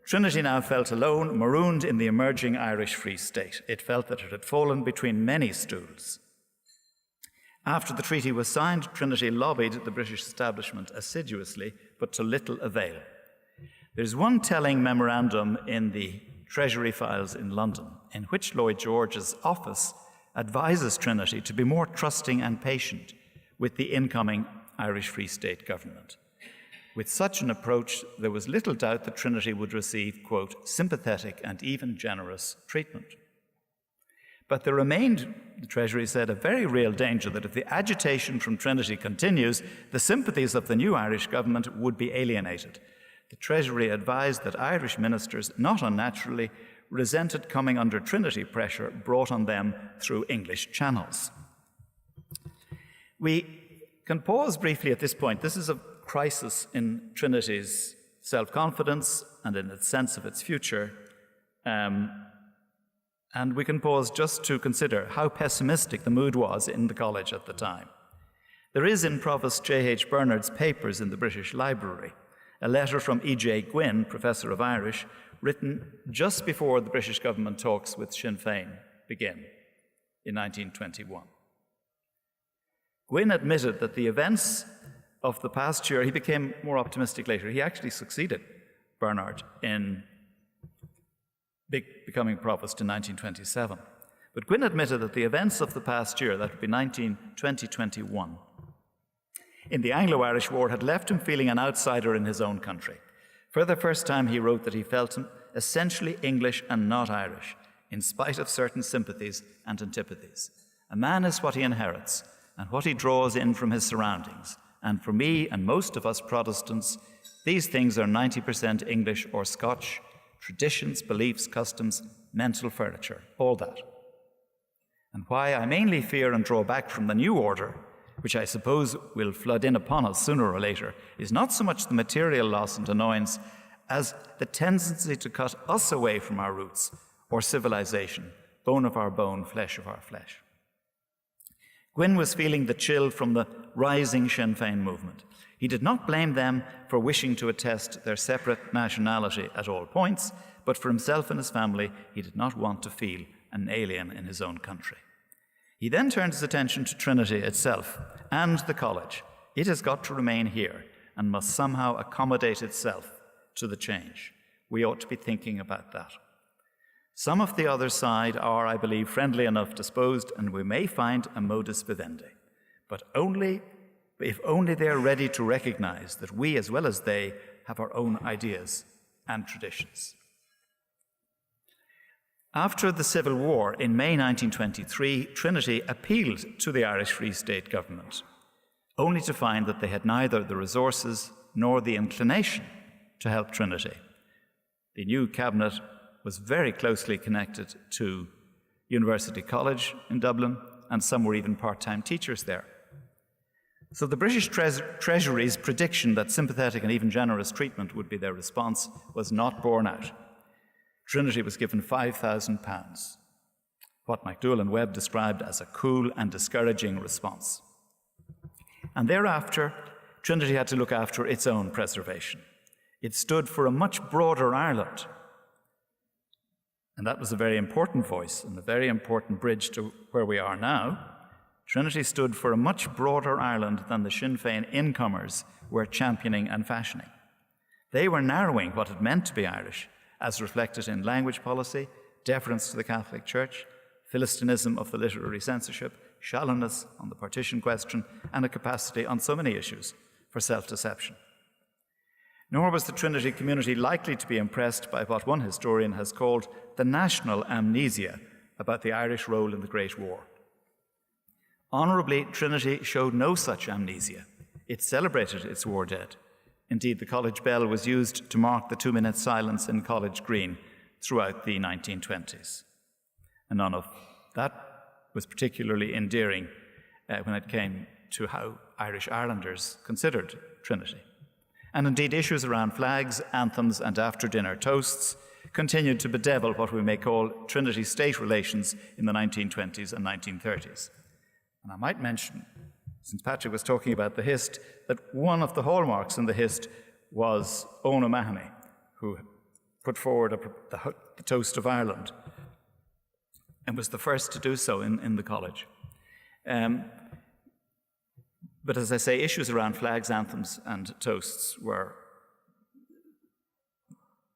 Speaker 10: Trinity now felt alone, marooned in the emerging Irish Free State. It felt that it had fallen between many stools. After the treaty was signed, Trinity lobbied the British establishment assiduously, but to little avail. There's one telling memorandum in the Treasury files in London, in which Lloyd George's office advises Trinity to be more trusting and patient with the incoming Irish Free State government. With such an approach, there was little doubt that Trinity would receive, quote, sympathetic and even generous treatment. But there remained, the Treasury said, a very real danger that if the agitation from Trinity continues, the sympathies of the new Irish government would be alienated. The Treasury advised that Irish ministers, not unnaturally, resented coming under Trinity pressure brought on them through English channels. We can pause briefly at this point. This is a crisis in Trinity's self-confidence and in its sense of its future. And we can pause just to consider how pessimistic the mood was in the college at the time. There is in Provost J.H. Bernard's papers in the British Library a letter from E.J. Gwynne, Professor of Irish, written just before the British government talks with Sinn Féin begin in 1921. Gwynne admitted that the events of the past year, he became more optimistic later. He actually succeeded Bernard in becoming provost in 1927. But Gwynne admitted that the events of the past year, that would be 1920-21, in the Anglo-Irish War had left him feeling an outsider in his own country. For the first time, he wrote that he felt him essentially English and not Irish, in spite of certain sympathies and antipathies. A man is what he inherits and what he draws in from his surroundings. And for me and most of us Protestants, these things are 90% English or Scotch, traditions, beliefs, customs, mental furniture, all that. And why I mainly fear and draw back from the new order, which I suppose will flood in upon us sooner or later, is not so much the material loss and annoyance as the tendency to cut us away from our roots or civilization, bone of our bone, flesh of our flesh. Gwynne was feeling the chill from the rising Sinn Féin movement. He did not blame them for wishing to attest their separate nationality at all points, but for himself and his family, he did not want to feel an alien in his own country. He then turned his attention to Trinity itself and the college. It has got to remain here and must somehow accommodate itself to the change. We ought to be thinking about that. Some of the other side are, I believe, friendly enough disposed, and we may find a modus vivendi, but only if only they are ready to recognize that we, as well as they, have our own ideas and traditions. After the Civil War in May 1923, Trinity appealed to the Irish Free State government, only to find that they had neither the resources nor the inclination to help Trinity. The new cabinet was very closely connected to University College in Dublin, and some were even part-time teachers there. So the British Treasury's prediction that sympathetic and even generous treatment would be their response was not borne out. Trinity was given £5,000, what MacDougall and Webb described as a cool and discouraging response. And thereafter, Trinity had to look after its own preservation. It stood for a much broader Ireland. And that was a very important voice and a very important bridge to where we are now. Trinity stood for a much broader Ireland than the Sinn Féin incomers were championing and fashioning. They were narrowing what it meant to be Irish, as reflected in language policy, deference to the Catholic Church, Philistinism of the literary censorship, shallowness on the partition question, and a capacity on so many issues for self-deception. Nor was the Trinity community likely to be impressed by what one historian has called the national amnesia about the Irish role in the Great War. Honourably, Trinity showed no such amnesia. It celebrated its war dead. Indeed, the college bell was used to mark the 2-minute silence in College Green throughout the 1920s. And none of that was particularly endearing when it came to how Irish Irelanders considered Trinity. And indeed, issues around flags, anthems, and after-dinner toasts continued to bedevil what we may call Trinity-state relations in the 1920s and 1930s. And I might mention, since Patrick was talking about the Hist, that one of the hallmarks in the Hist was Eoin O'Mahony, who put forward the toast of Ireland and was the first to do so in the college. But as I say, issues around flags, anthems, and toasts were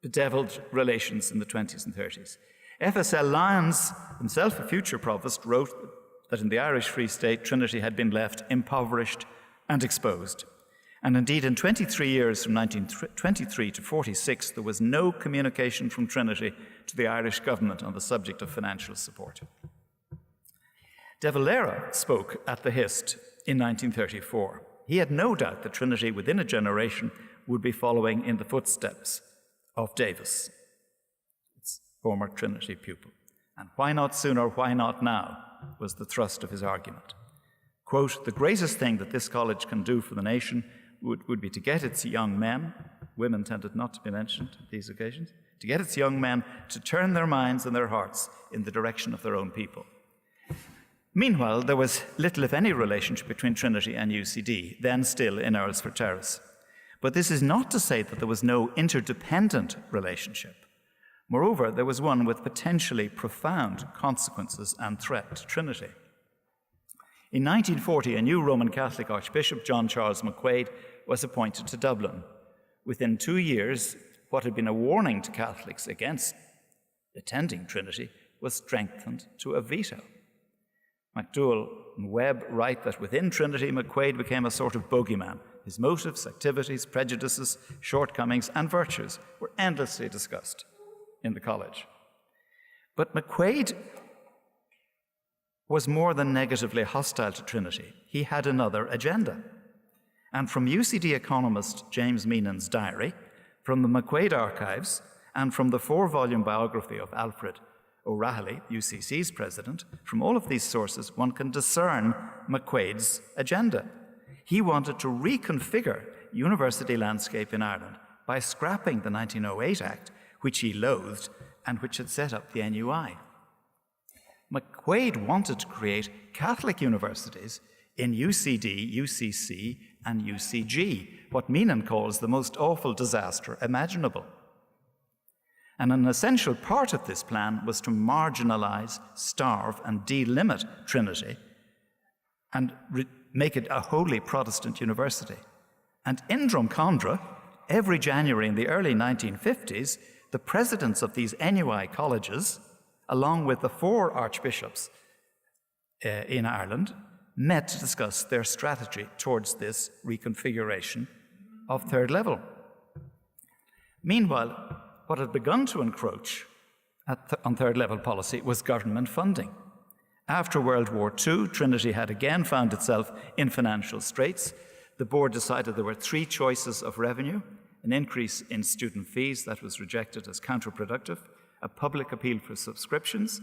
Speaker 10: bedeviled relations in the 20s and 30s. FSL Lyons, himself a future provost, wrote that in the Irish Free State, Trinity had been left impoverished and exposed. And indeed, in 23 years from 1923 to 46, there was no communication from Trinity to the Irish government on the subject of financial support. De Valera spoke at the Hist in 1934. He had no doubt that Trinity, within a generation, would be following in the footsteps of Davis, its former Trinity pupil. And why not sooner, why not now, was the thrust of his argument. Quote, the greatest thing that this college can do for the nation would be to get its young men, women tended not to be mentioned at these occasions, to get its young men to turn their minds and their hearts in the direction of their own people. Meanwhile, there was little, if any, relationship between Trinity and UCD, then still in Earlsfort Terrace. But this is not to say that there was no interdependent relationship. Moreover, there was one with potentially profound consequences and threat to Trinity. In 1940, a new Roman Catholic Archbishop, John Charles McQuaid, was appointed to Dublin. Within 2 years, what had been a warning to Catholics against attending Trinity was strengthened to a veto. MacDowell and Webb write that within Trinity, McQuaid became a sort of bogeyman. His motives, activities, prejudices, shortcomings, and virtues were endlessly discussed in the college. But McQuaid was more than negatively hostile to Trinity. He had another agenda. And from UCD economist James Meenan's diary, from the McQuaid archives, and from the 4-volume biography of Alfred O'Rahilly, UCC's president, from all of these sources, one can discern McQuaid's agenda. He wanted to reconfigure university landscape in Ireland by scrapping the 1908 Act, which he loathed and which had set up the NUI. McQuaid wanted to create Catholic universities in UCD, UCC, and UCG, what Meenan calls the most awful disaster imaginable. And an essential part of this plan was to marginalize, starve, and delimit Trinity and make it a wholly Protestant university. And in Drumcondra, every January in the early 1950s, the presidents of these NUI colleges, along with the 4 archbishops in Ireland, met to discuss their strategy towards this reconfiguration of third level. Meanwhile, what had begun to encroach on third level policy was government funding. After World War II, Trinity had again found itself in financial straits. The board decided there were 3 choices of revenue: an increase in student fees that was rejected as counterproductive, a public appeal for subscriptions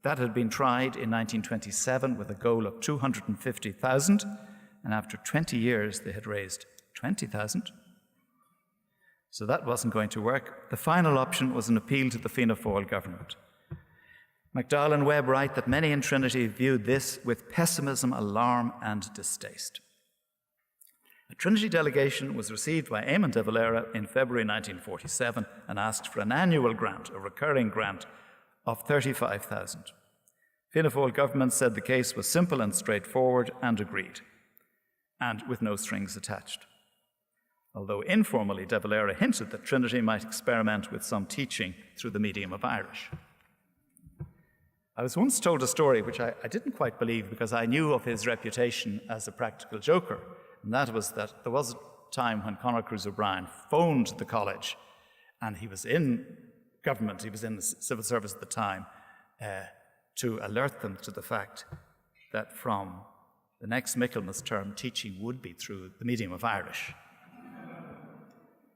Speaker 10: that had been tried in 1927 with a goal of 250,000, and after 20 years they had raised 20,000. So that wasn't going to work. The final option was an appeal to the Fianna Fáil government. MacDowell and Webb write that many in Trinity viewed this with pessimism, alarm, and distaste. A Trinity delegation was received by Eamon de Valera in February 1947 and asked for an annual grant, a recurring grant of 35,000. Fianna Fáil government said the case was simple and straightforward and agreed, and with no strings attached. Although informally, de Valera hinted that Trinity might experiment with some teaching through the medium of Irish. I was once told a story which I didn't quite believe because I knew of his reputation as a practical joker, and that was that there was a time when Conor Cruise O'Brien phoned the college, and he was in government, he was in the civil service at the time, to alert them to the fact that from the next Michaelmas term, teaching would be through the medium of Irish.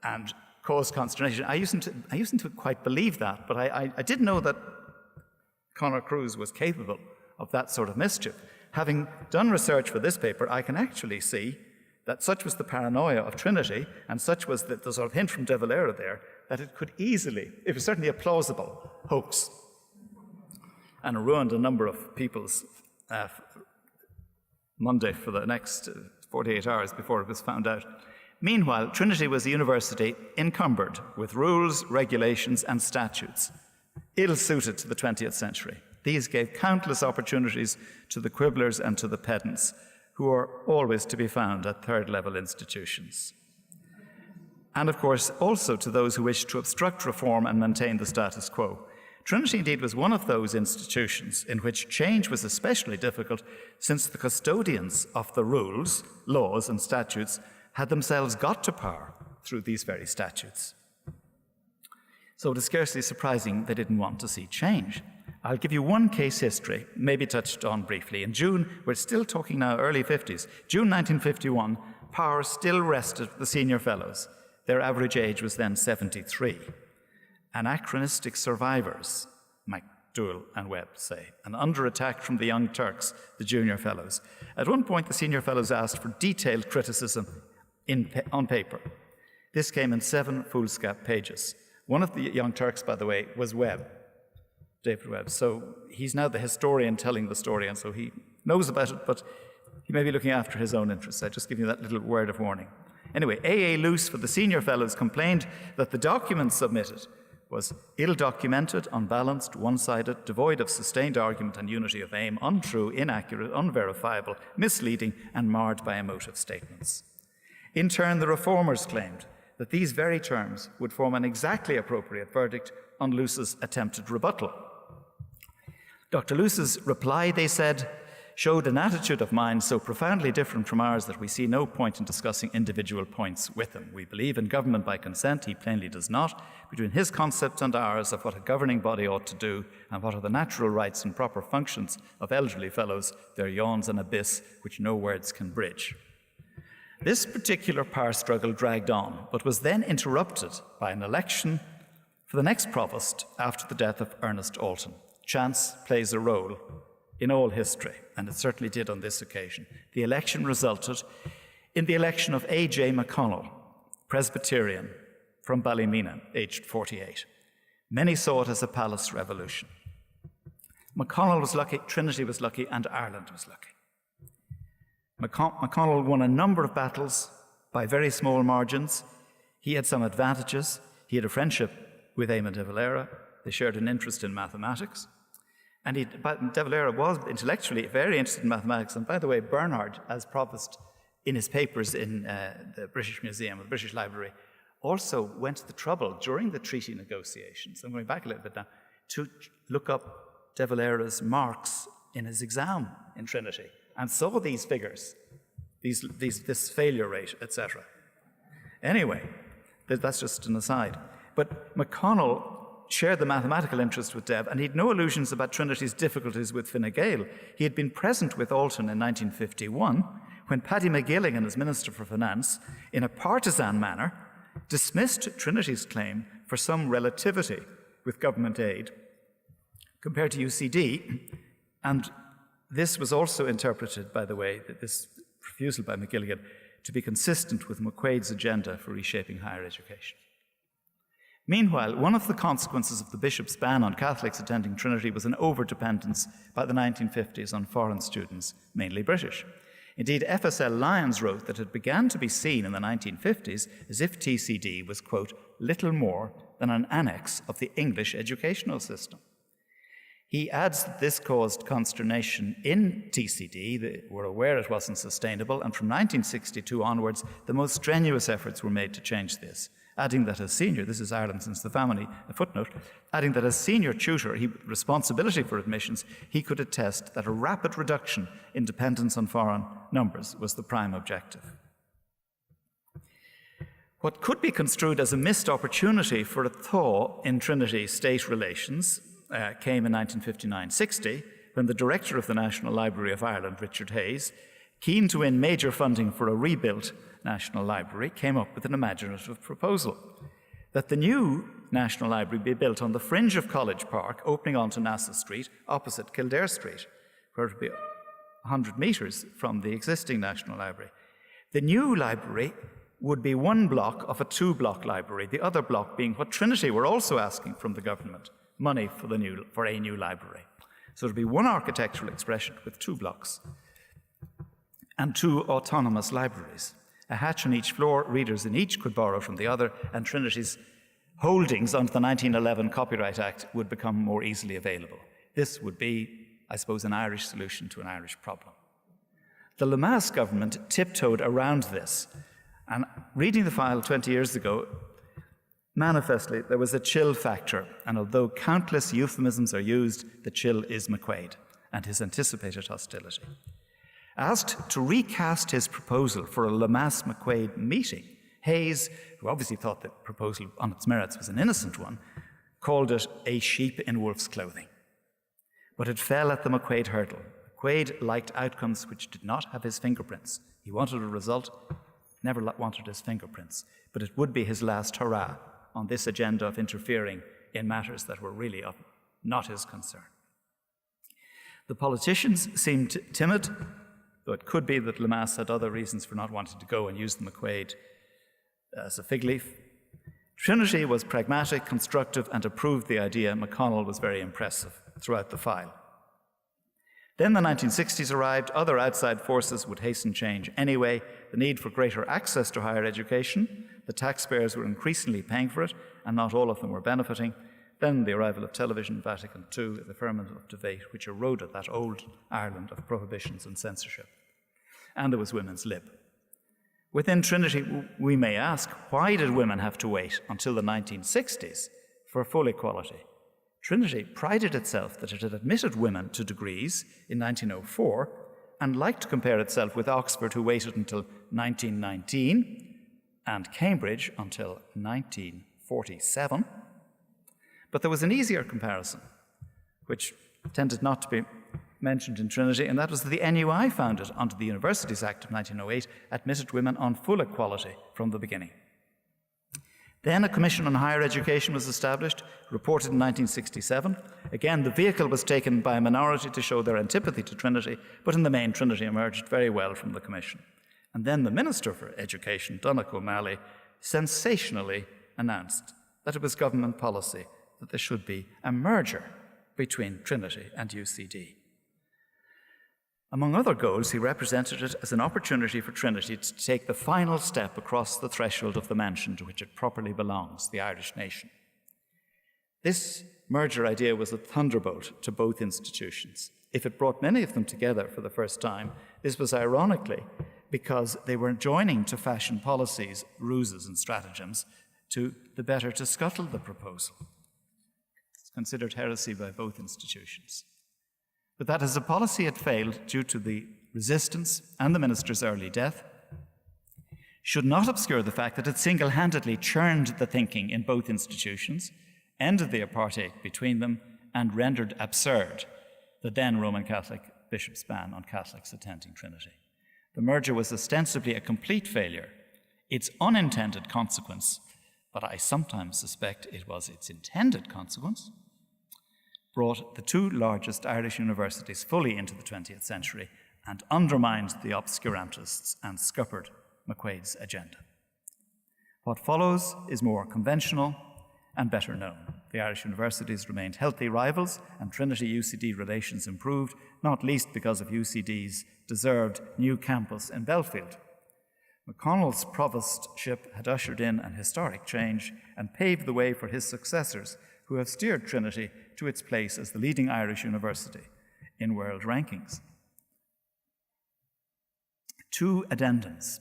Speaker 10: And caused consternation. I used to quite believe that, but I did know that Conor Cruise was capable of that sort of mischief. Having done research for this paper, I can actually see that such was the paranoia of Trinity, and such was the sort of hint from de Valera there, that it could easily, it was certainly a plausible hoax, and ruined a number of people's Monday for the next 48 hours before it was found out. Meanwhile, Trinity was a university encumbered with rules, regulations, and statutes, ill-suited to the 20th century. These gave countless opportunities to the quibblers and to the pedants, who are always to be found at third-level institutions. And of course, also to those who wished to obstruct reform and maintain the status quo. Trinity indeed was one of those institutions in which change was especially difficult, since the custodians of the rules, laws, and statutes had themselves got to power through these very statutes. So it is scarcely surprising they didn't want to see change. I'll give you one case history, maybe touched on briefly. In June, we're still talking now early 50s, June 1951, power still rested with the senior fellows. Their average age was then 73. Anachronistic survivors, MacDowell and Webb say, and under attack from the Young Turks, the junior fellows. At one point, the senior fellows asked for detailed criticism on paper. This came in 7 foolscap pages. One of the Young Turks, by the way, was Webb. David Webb. So he's now the historian telling the story, and so he knows about it, but he may be looking after his own interests. I just give you that little word of warning. Anyway, A.A. Luce for the senior fellows complained that the document submitted was ill-documented, unbalanced, one-sided, devoid of sustained argument and unity of aim, untrue, inaccurate, unverifiable, misleading, and marred by emotive statements. In turn, the reformers claimed that these very terms would form an exactly appropriate verdict on Luce's attempted rebuttal. Dr. Luce's reply, they said, showed an attitude of mind so profoundly different from ours that we see no point in discussing individual points with him. We believe in government by consent, he plainly does not. Between his concepts and ours of what a governing body ought to do and what are the natural rights and proper functions of elderly fellows, there yawns an abyss which no words can bridge. This particular power struggle dragged on, but was then interrupted by an election for the next provost after the death of Ernest Alton. Chance plays a role in all history, and it certainly did on this occasion. The election resulted in the election of A.J. McConnell, Presbyterian from Ballymena, aged 48. Many saw it as a palace revolution. McConnell was lucky, Trinity was lucky, and Ireland was lucky. McConnell won a number of battles by very small margins. He had some advantages. He had a friendship with Eamon de Valera. They shared an interest in mathematics. And de Valera was intellectually very interested in mathematics. And by the way, Bernard, as provost in his papers in the British Museum, or the British Library, also went to the trouble during the treaty negotiations, I'm going back a little bit now, to look up de Valera's marks in his exam in Trinity, and saw these figures, this failure rate, etc. Anyway, that's just an aside. But McConnell shared the mathematical interest with Dev, and he had no illusions about Trinity's difficulties with Fine Gael. He had been present with Alton in 1951 when Paddy McGilligan, as Minister for Finance, in a partisan manner, dismissed Trinity's claim for some relativity with government aid compared to UCD, and this was also interpreted, by the way, that this refusal by McGilligan to be consistent with McQuaid's agenda for reshaping higher education. Meanwhile, one of the consequences of the bishop's ban on Catholics attending Trinity was an overdependence by the 1950s on foreign students, mainly British. Indeed, FSL Lyons wrote that it began to be seen in the 1950s as if TCD was, quote, little more than an annex of the English educational system. He adds that this caused consternation in TCD. They were aware it wasn't sustainable, and from 1962 onwards, the most strenuous efforts were made to change this. Adding that as senior, this is Ireland since the family, a footnote, adding that as senior tutor, responsibility for admissions, he could attest that a rapid reduction in dependence on foreign numbers was the prime objective. What could be construed as a missed opportunity for a thaw in Trinity-state relations came in 1959-60, when the director of the National Library of Ireland, Richard Hayes, keen to win major funding for a rebuilt National Library, came up with an imaginative proposal that the new National Library be built on the fringe of College Park, opening onto Nassau Street, opposite Kildare Street, where it would be 100 metres from the existing National Library. The new library would be one block of a two-block library, the other block being what Trinity were also asking from the government, money for a new library. So it would be one architectural expression with two blocks and two autonomous libraries. A hatch on each floor, readers in each could borrow from the other, and Trinity's holdings under the 1911 Copyright Act would become more easily available. This would be, I suppose, an Irish solution to an Irish problem. The Lemass government tiptoed around this, and reading the file 20 years ago, manifestly there was a chill factor, and although countless euphemisms are used, the chill is McQuaid and his anticipated hostility. Asked to recast his proposal for a Lemass-McQuaid meeting, Hayes, who obviously thought the proposal on its merits was an innocent one, called it a sheep in wolf's clothing. But it fell at the McQuaid hurdle. McQuaid liked outcomes which did not have his fingerprints. He wanted a result, never wanted his fingerprints, but it would be his last hurrah on this agenda of interfering in matters that were really of not his concern. The politicians seemed timid, though it could be that Lemass had other reasons for not wanting to go and use the McQuaid as a fig leaf. Trinity was pragmatic, constructive, and approved the idea. McConnell was very impressive throughout the file. Then the 1960s arrived. Other outside forces would hasten change anyway. The need for greater access to higher education. The taxpayers were increasingly paying for it, and not all of them were benefiting. Then the arrival of television, Vatican II, the ferment of debate, which eroded that old Ireland of prohibitions and censorship. And there was women's lib. Within Trinity, we may ask, why did women have to wait until the 1960s for full equality? Trinity prided itself that it had admitted women to degrees in 1904 and liked to compare itself with Oxford, who waited until 1919, and Cambridge until 1947. But there was an easier comparison, which tended not to be mentioned in Trinity, and that was that the NUI, founded under the Universities Act of 1908, admitted women on full equality from the beginning. Then a Commission on Higher Education was established, reported in 1967. Again, the vehicle was taken by a minority to show their antipathy to Trinity, but in the main, Trinity emerged very well from the Commission. And then the Minister for Education, Donogh O'Malley, sensationally announced that it was government policy that there should be a merger between Trinity and UCD. Among other goals, he represented it as an opportunity for Trinity to take the final step across the threshold of the mansion to which it properly belongs, the Irish nation. This merger idea was a thunderbolt to both institutions. If it brought many of them together for the first time, this was ironically because they were joining to fashion policies, ruses, and stratagems to the better to scuttle the proposal. It's considered heresy by both institutions. But that as a policy had failed due to the resistance and the minister's early death, should not obscure the fact that it single-handedly churned the thinking in both institutions, ended the apartheid between them, and rendered absurd the then Roman Catholic bishop's ban on Catholics attending Trinity. The merger was ostensibly a complete failure. Its unintended consequence, but I sometimes suspect it was its intended consequence, brought the two largest Irish universities fully into the 20th century and undermined the obscurantists and scuppered McQuaid's agenda. What follows is more conventional and better known. The Irish universities remained healthy rivals, and Trinity-UCD relations improved, not least because of UCD's deserved new campus in Belfield. McConnell's provostship had ushered in an historic change and paved the way for his successors, who have steered Trinity to its place as the leading Irish university in world rankings. Two addendums.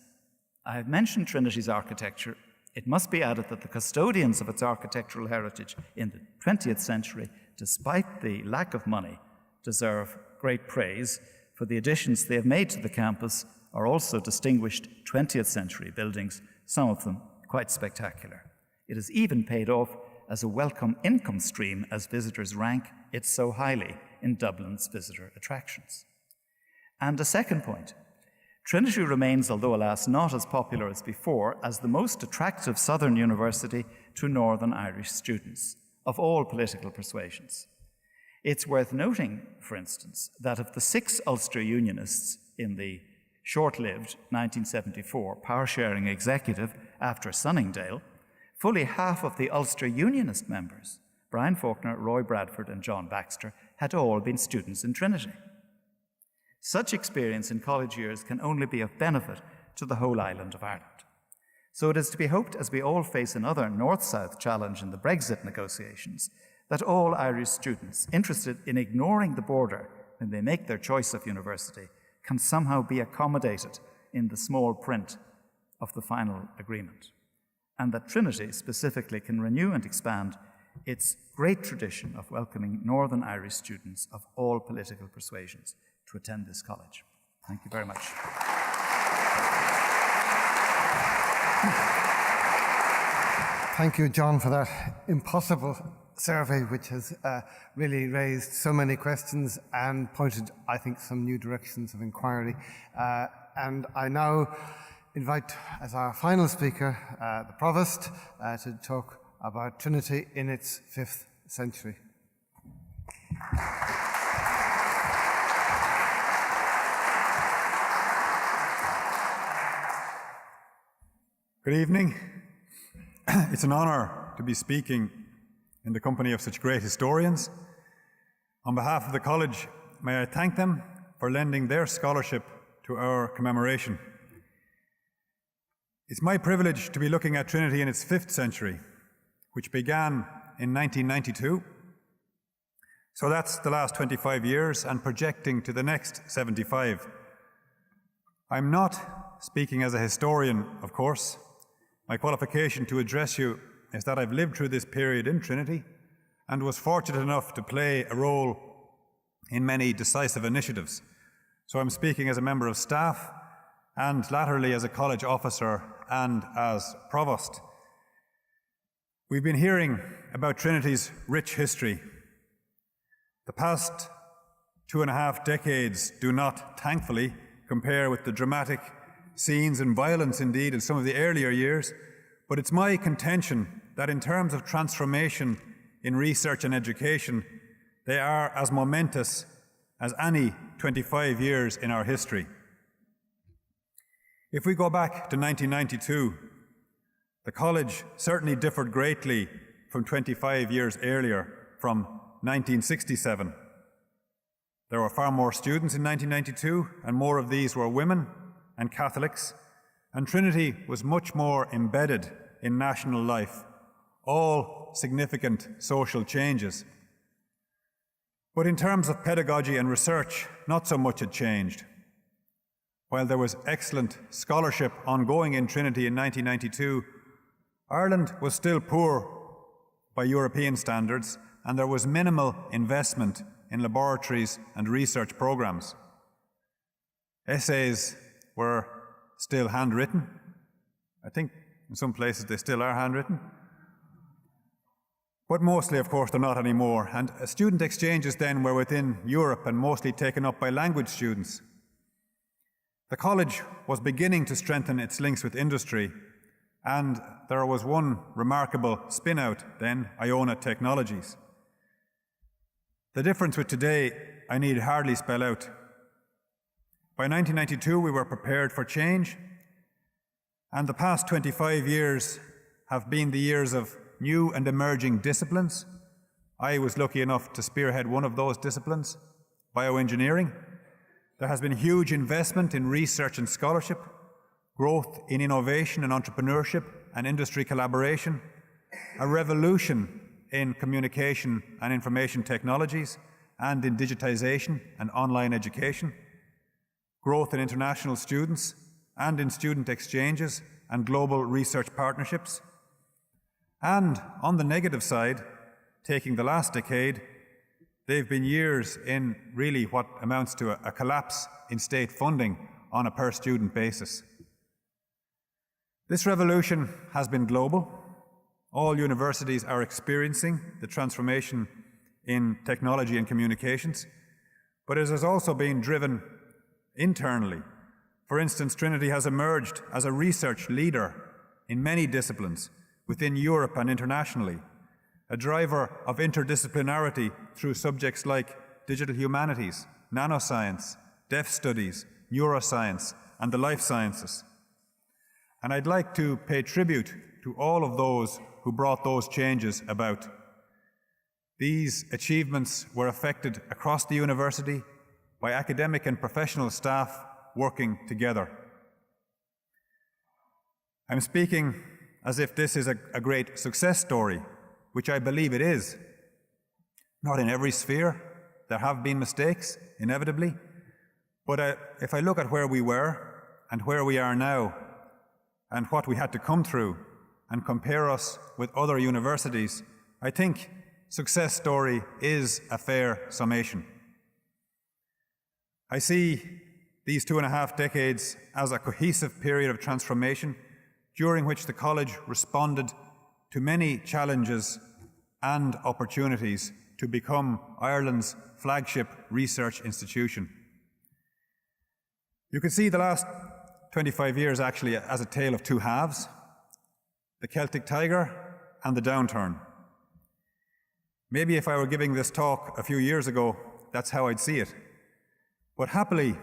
Speaker 10: I have mentioned Trinity's architecture. It must be added that the custodians of its architectural heritage in the 20th century, despite the lack of money, deserve great praise for the additions they have made to the campus are also distinguished 20th century buildings, some of them quite spectacular. It has even paid off as a welcome income stream as visitors rank it so highly in Dublin's visitor attractions. And a second point, Trinity remains, although alas not as popular as before, as the most attractive southern university to Northern Irish students of all political persuasions. It's worth noting, for instance, that of the 6 Ulster Unionists in the short-lived 1974 power-sharing executive after Sunningdale, fully half of the Ulster Unionist members, Brian Faulkner, Roy Bradford, and John Baxter, had all been students in Trinity. Such experience in college years can only be of benefit to the whole island of Ireland. So it is to be hoped, as we all face another north-south challenge in the Brexit negotiations, that all Irish students interested in ignoring the border when they make their choice of university can somehow be accommodated in the small print of the final agreement, and that Trinity specifically can renew and expand its great tradition of welcoming Northern Irish students of all political persuasions to attend this college. Thank you very much.
Speaker 4: Thank you, John, for that impossible survey, which has really raised so many questions and pointed, I think, some new directions of inquiry. And I now invite, as our final speaker, the Provost, to talk about Trinity in its 5th century.
Speaker 11: Good evening. It's an honour to be speaking in the company of such great historians. On behalf of the college, may I thank them for lending their scholarship to our commemoration. It's my privilege to be looking at Trinity in its 5th century, which began in 1992. So that's the last 25 years and projecting to the next 75. I'm not speaking as a historian, of course. My qualification to address you is that I've lived through this period in Trinity and was fortunate enough to play a role in many decisive initiatives. So I'm speaking as a member of staff and latterly as a college officer and as provost. We've been hearing about Trinity's rich history. The past 2.5 decades do not, thankfully, compare with the dramatic scenes and violence indeed in some of the earlier years, but it's my contention that in terms of transformation in research and education, they are as momentous as any 25 years in our history. If we go back to 1992, the college certainly differed greatly from 25 years earlier, from 1967. There were far more students in 1992, and more of these were women and Catholics, and Trinity was much more embedded in national life, all significant social changes. But in terms of pedagogy and research, not so much had changed. While there was excellent scholarship ongoing in Trinity in 1992, Ireland was still poor by European standards, and there was minimal investment in laboratories and research programs. Essays were still handwritten. I think in some places they still are handwritten. But mostly, of course, they're not anymore. And student exchanges then were within Europe and mostly taken up by language students. The college was beginning to strengthen its links with industry, and there was one remarkable spin-out then, Iona Technologies. The difference with today, I need hardly spell out. By 1992, we were prepared for change, and the past 25 years have been the years of new and emerging disciplines. I was lucky enough to spearhead one of those disciplines, bioengineering. There has been huge investment in research and scholarship, growth in innovation and entrepreneurship and industry collaboration, a revolution in communication and information technologies and in digitization and online education, growth in international students and in student exchanges and global research partnerships. And on the negative side, taking the last decade, they've been years in really what amounts to a collapse in state funding on a per-student basis. This revolution has been global. All universities are experiencing the transformation in technology and communications, but it has also been driven internally. For instance, Trinity has emerged as a research leader in many disciplines within Europe and internationally, a driver of interdisciplinarity through subjects like digital humanities, nanoscience, deaf studies, neuroscience, and the life sciences. And I'd like to pay tribute to all of those who brought those changes about. These achievements were effected across the university by academic and professional staff working together. I'm speaking as if this is a great success story, which I believe it is. Not in every sphere. There have been mistakes, inevitably. But if I look at where we were and where we are now and what we had to come through and compare us with other universities, I think success story is a fair summation. I see these 2.5 decades as a cohesive period of transformation during which the college responded to many challenges and opportunities to become Ireland's flagship research institution. You can see the last 25 years actually as a tale of two halves, the Celtic Tiger and the downturn. Maybe if I were giving this talk a few years ago, that's how I'd see it. But happily,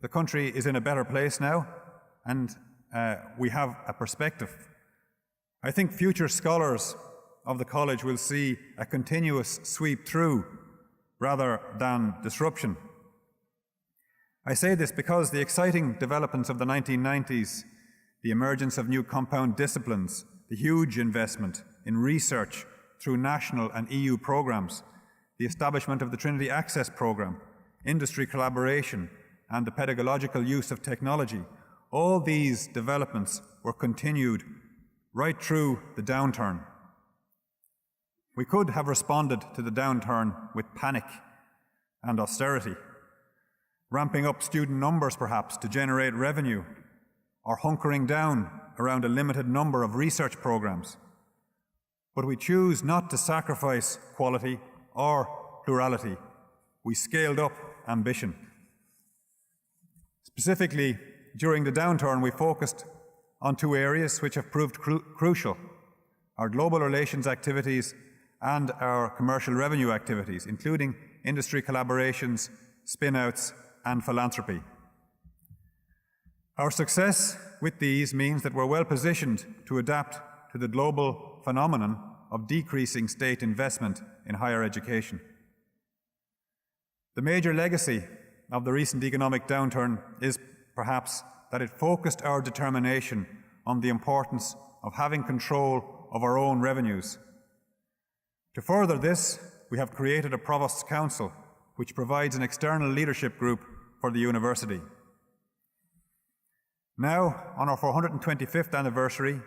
Speaker 11: the country is in a better place now, and we have a perspective. I think future scholars of the college will see a continuous sweep through rather than disruption. I say this because the exciting developments of the 1990s, the emergence of new compound disciplines, the huge investment in research through national and EU programs, the establishment of the Trinity Access Programme, industry collaboration, and the pedagogical use of technology, all these developments were continued right through the downturn. We could have responded to the downturn with panic and austerity, ramping up student numbers perhaps to generate revenue, or hunkering down around a limited number of research programs. But we choose not to sacrifice quality or plurality. We scaled up ambition. Specifically, during the downturn, we focused on two areas which have proved crucial: our global relations activities and our commercial revenue activities, including industry collaborations, spin-outs, and philanthropy. Our success with these means that we're well positioned to adapt to the global phenomenon of decreasing state investment in higher education. The major legacy of the recent economic downturn is perhaps that it focused our determination on the importance of having control of our own revenues. To further this, we have created a Provost's Council, which provides an external leadership group for the university. Now, on our 425th anniversary,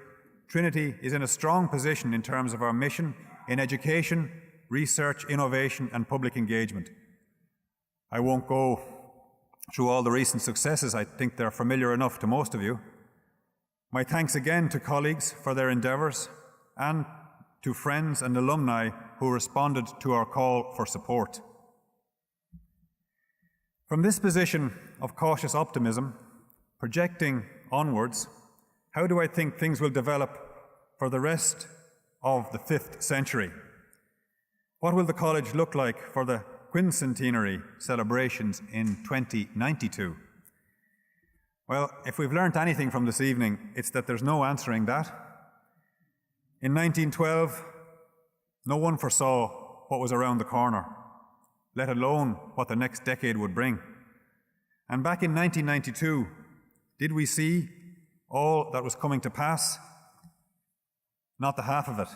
Speaker 11: Trinity is in a strong position in terms of our mission in education, research, innovation, and public engagement. I won't go through all the recent successes. I think they're familiar enough to most of you. My thanks again to colleagues for their endeavours and to friends and alumni who responded to our call for support. From this position of cautious optimism, projecting onwards, how do I think things will develop for the rest of the 5th century? What will the college look like for the quincentenary celebrations in 2092? Well, if we've learnt anything from this evening, it's that there's no answering that. In 1912, no one foresaw what was around the corner, let alone what the next decade would bring. And back in 1992, did we see all that was coming to pass? Not the half of it.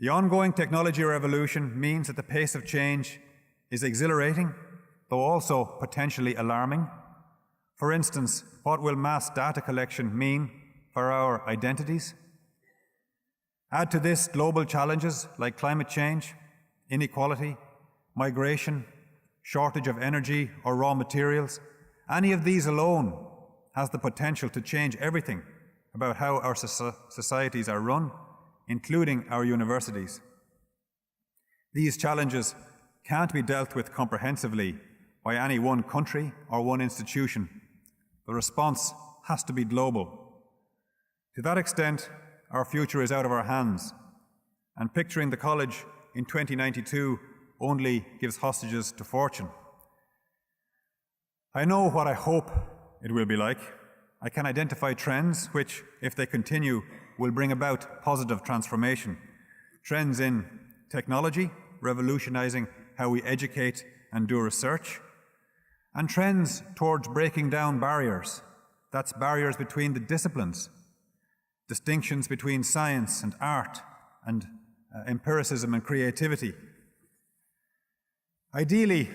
Speaker 11: The ongoing technology revolution means that the pace of change is exhilarating, though also potentially alarming. For instance, what will mass data collection mean for our identities? Add to this global challenges like climate change, inequality, migration, shortage of energy or raw materials. Any of these alone has the potential to change everything about how our societies are run, including our universities. These challenges can't be dealt with comprehensively by any one country or one institution. The response has to be global. To that extent, our future is out of our hands, and picturing the college in 2092 only gives hostages to fortune. I know what I hope it will be like. I can identify trends which, if they continue, will bring about positive transformation. Trends in technology, revolutionizing how we educate and do research, and trends towards breaking down barriers. That's barriers between the disciplines, distinctions between science and art, and empiricism and creativity. Ideally,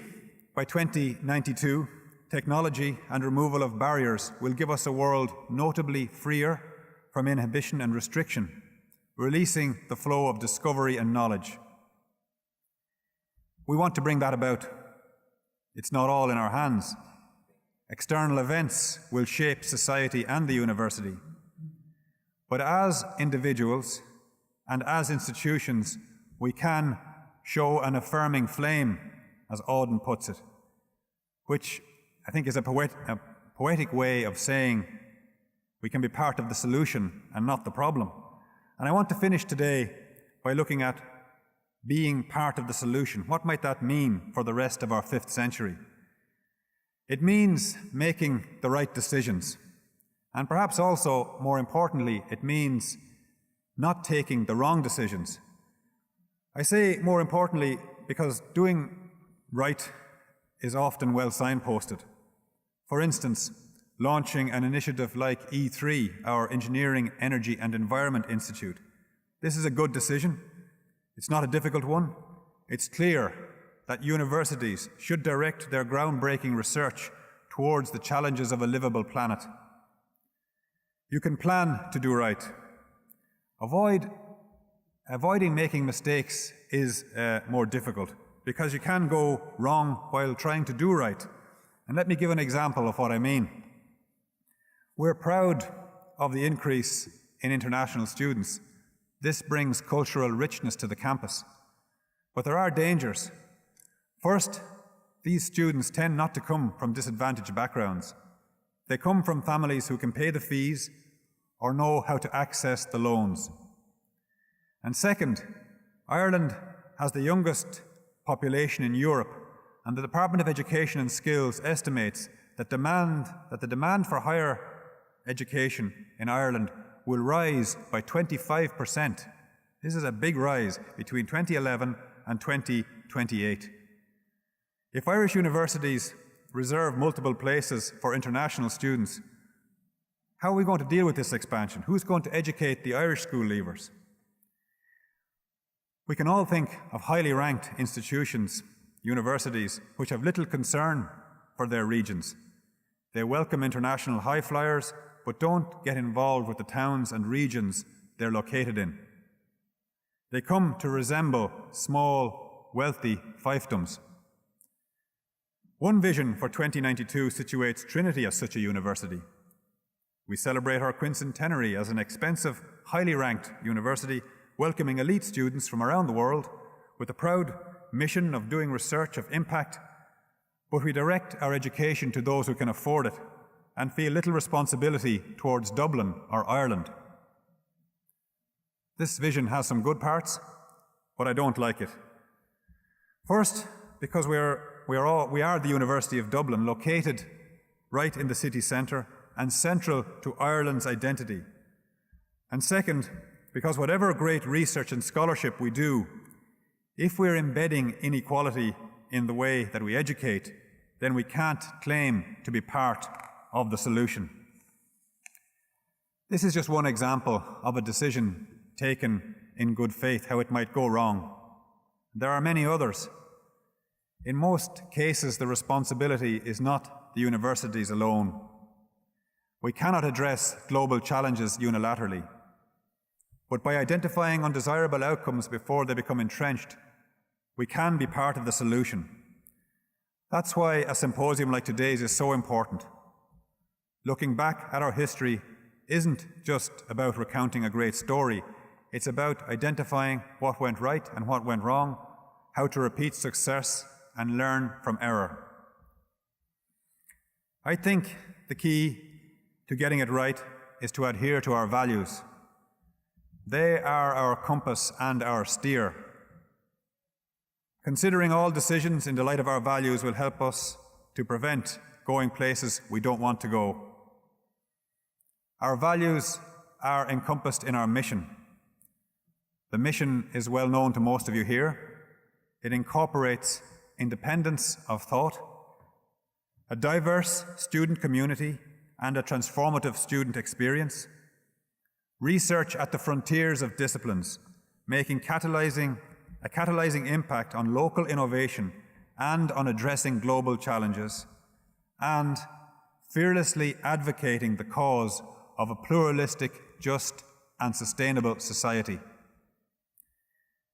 Speaker 11: by 2092, technology and removal of barriers will give us a world notably freer from inhibition and restriction, releasing the flow of discovery and knowledge. We want to bring that about. It's not all in our hands. External events will shape society and the university. But as individuals and as institutions, we can show an affirming flame, as Auden puts it, which I think is a poetic way of saying we can be part of the solution and not the problem. And I want to finish today by looking at being part of the solution. What might that mean for the rest of our 5th century? It means making the right decisions. And perhaps also, more importantly, it means not taking the wrong decisions. I say more importantly because doing right is often well signposted. For instance, launching an initiative like E3, our Engineering, Energy and Environment Institute. This is a good decision. It's not a difficult one. It's clear that universities should direct their groundbreaking research towards the challenges of a livable planet. You can plan to do right. Avoiding making mistakes is more difficult because you can go wrong while trying to do right. And let me give an example of what I mean. We're proud of the increase in international students. This brings cultural richness to the campus. But there are dangers. First, these students tend not to come from disadvantaged backgrounds. They come from families who can pay the fees or know how to access the loans. And second, Ireland has the youngest population in Europe, and the Department of Education and Skills estimates that the demand for higher education in Ireland will rise by 25%. This is a big rise between 2011 and 2028. If Irish universities reserve multiple places for international students, how are we going to deal with this expansion? Who's going to educate the Irish school leavers? We can all think of highly ranked institutions, universities, which have little concern for their regions. They welcome international high flyers, but don't get involved with the towns and regions they're located in. They come to resemble small, wealthy fiefdoms. One vision for 2092 situates Trinity as such a university. We celebrate our quincentenary as an expensive, highly ranked university, welcoming elite students from around the world with the proud mission of doing research of impact, but we direct our education to those who can afford it and feel little responsibility towards Dublin or Ireland. This vision has some good parts, but I don't like it. First, because we are the University of Dublin, located right in the city centre and central to Ireland's identity. And second, because whatever great research and scholarship we do, if we're embedding inequality in the way that we educate, then we can't claim to be part of the solution. This is just one example of a decision taken in good faith, how it might go wrong. There are many others. In most cases, the responsibility is not the universities alone. We cannot address global challenges unilaterally. But by identifying undesirable outcomes before they become entrenched, we can be part of the solution. That's why a symposium like today's is so important. Looking back at our history isn't just about recounting a great story. It's about identifying what went right and what went wrong, how to repeat success and learn from error. I think the key to getting it right is to adhere to our values. They are our compass and our steer. Considering all decisions in the light of our values will help us to prevent going places we don't want to go. Our values are encompassed in our mission. The mission is well known to most of you here. It incorporates independence of thought, a diverse student community and a transformative student experience, research at the frontiers of disciplines, making a catalyzing impact on local innovation and on addressing global challenges, and fearlessly advocating the cause of a pluralistic, just and sustainable society.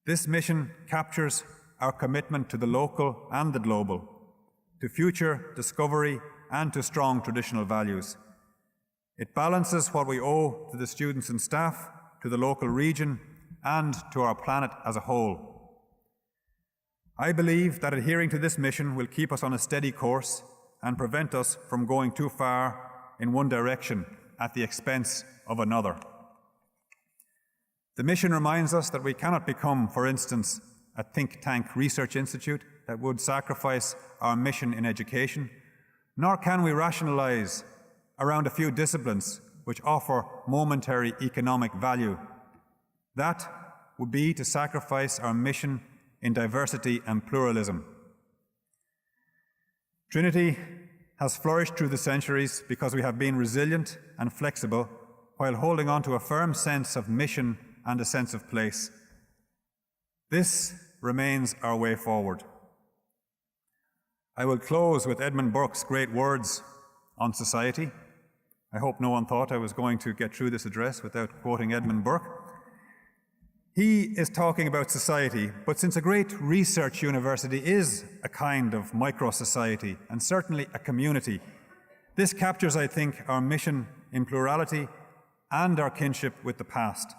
Speaker 11: This mission captures our commitment to the local and the global, to future discovery and to strong traditional values. It balances what we owe to the students and staff, to the local region, and to our planet as a whole. I believe that adhering to this mission will keep us on a steady course and prevent us from going too far in one direction at the expense of another. The mission reminds us that we cannot become, for instance, a think tank research institute that would sacrifice our mission in education, nor can we rationalize around a few disciplines which offer momentary economic value. That would be to sacrifice our mission in diversity and pluralism. Trinity has flourished through the centuries because we have been resilient and flexible while holding on to a firm sense of mission and a sense of place. This remains our way forward. I will close with Edmund Burke's great words on society. I hope no one thought I was going to get through this address without quoting Edmund Burke. He is talking about society, but since a great research university is a kind of micro-society and certainly a community, this captures, I think, our mission in plurality and our kinship with the past,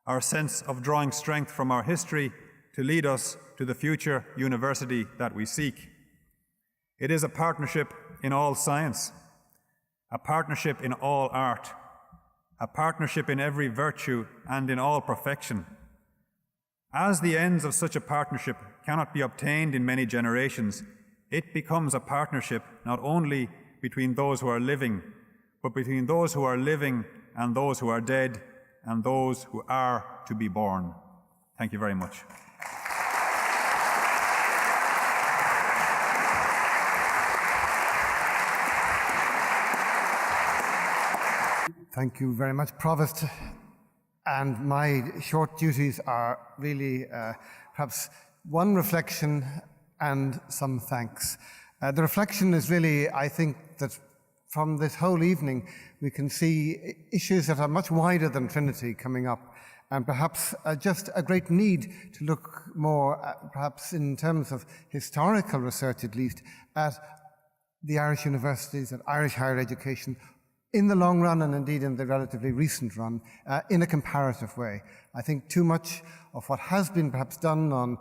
Speaker 11: our sense of drawing strength from our history to lead us to the future university that we seek. It is a partnership in all science, a partnership in all art, a partnership in every virtue and in all perfection. As the ends of such a partnership cannot be obtained in many generations, it becomes a partnership not only between those who are living, but between those who are living and those who are dead and those who are to be born. Thank you very much.
Speaker 4: Thank you very much, Provost. And my short duties are really perhaps one reflection and some thanks. The reflection is really, I think, that from this whole evening we can see issues that are much wider than Trinity coming up, and perhaps just a great need to look more, perhaps in terms of historical research at least, at the Irish universities and Irish higher education in the long run, and indeed in the relatively recent run, in a comparative way. I think too much of what has been perhaps done on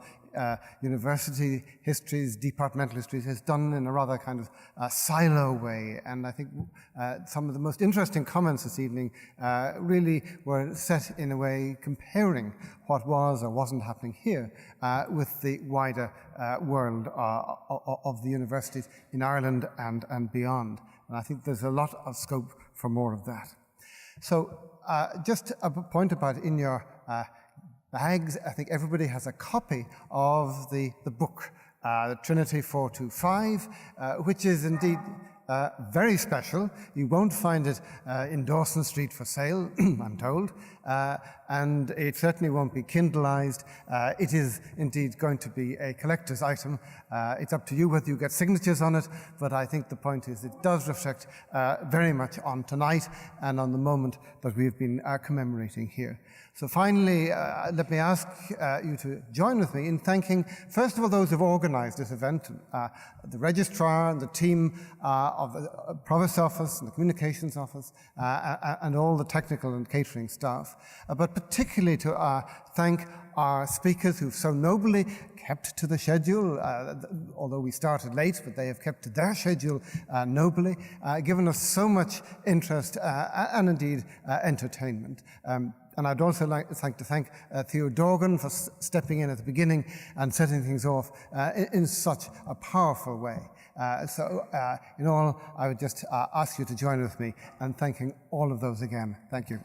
Speaker 4: university histories, departmental histories, is done in a rather kind of silo way. And I think some of the most interesting comments this evening really were set in a way comparing what was or wasn't happening here with the wider world of the universities in Ireland and beyond. And I think there's a lot of scope for more of that. So just a point about in your bags, I think everybody has a copy of the book, Trinity 425, which is indeed very special. You won't find it in Dawson Street for sale, I'm told, and it certainly won't be Kindleized. It is indeed going to be a collector's item. It's up to you whether you get signatures on it, but I think the point is it does reflect very much on tonight and on the moment that we've been commemorating here. So finally, let me ask you to join with me in thanking, first of all, those who've organized this event, the registrar and the team of the Provost office and the communications office, and all the technical and catering staff, but particularly to thank our speakers who've so nobly kept to the schedule, although we started late, but they have kept to their schedule nobly, given us so much interest and indeed entertainment. And I'd also like to thank Theo Dorgan for stepping in at the beginning and setting things off in such a powerful way. So in all, I would just ask you to join with me in thanking all of those again. Thank you.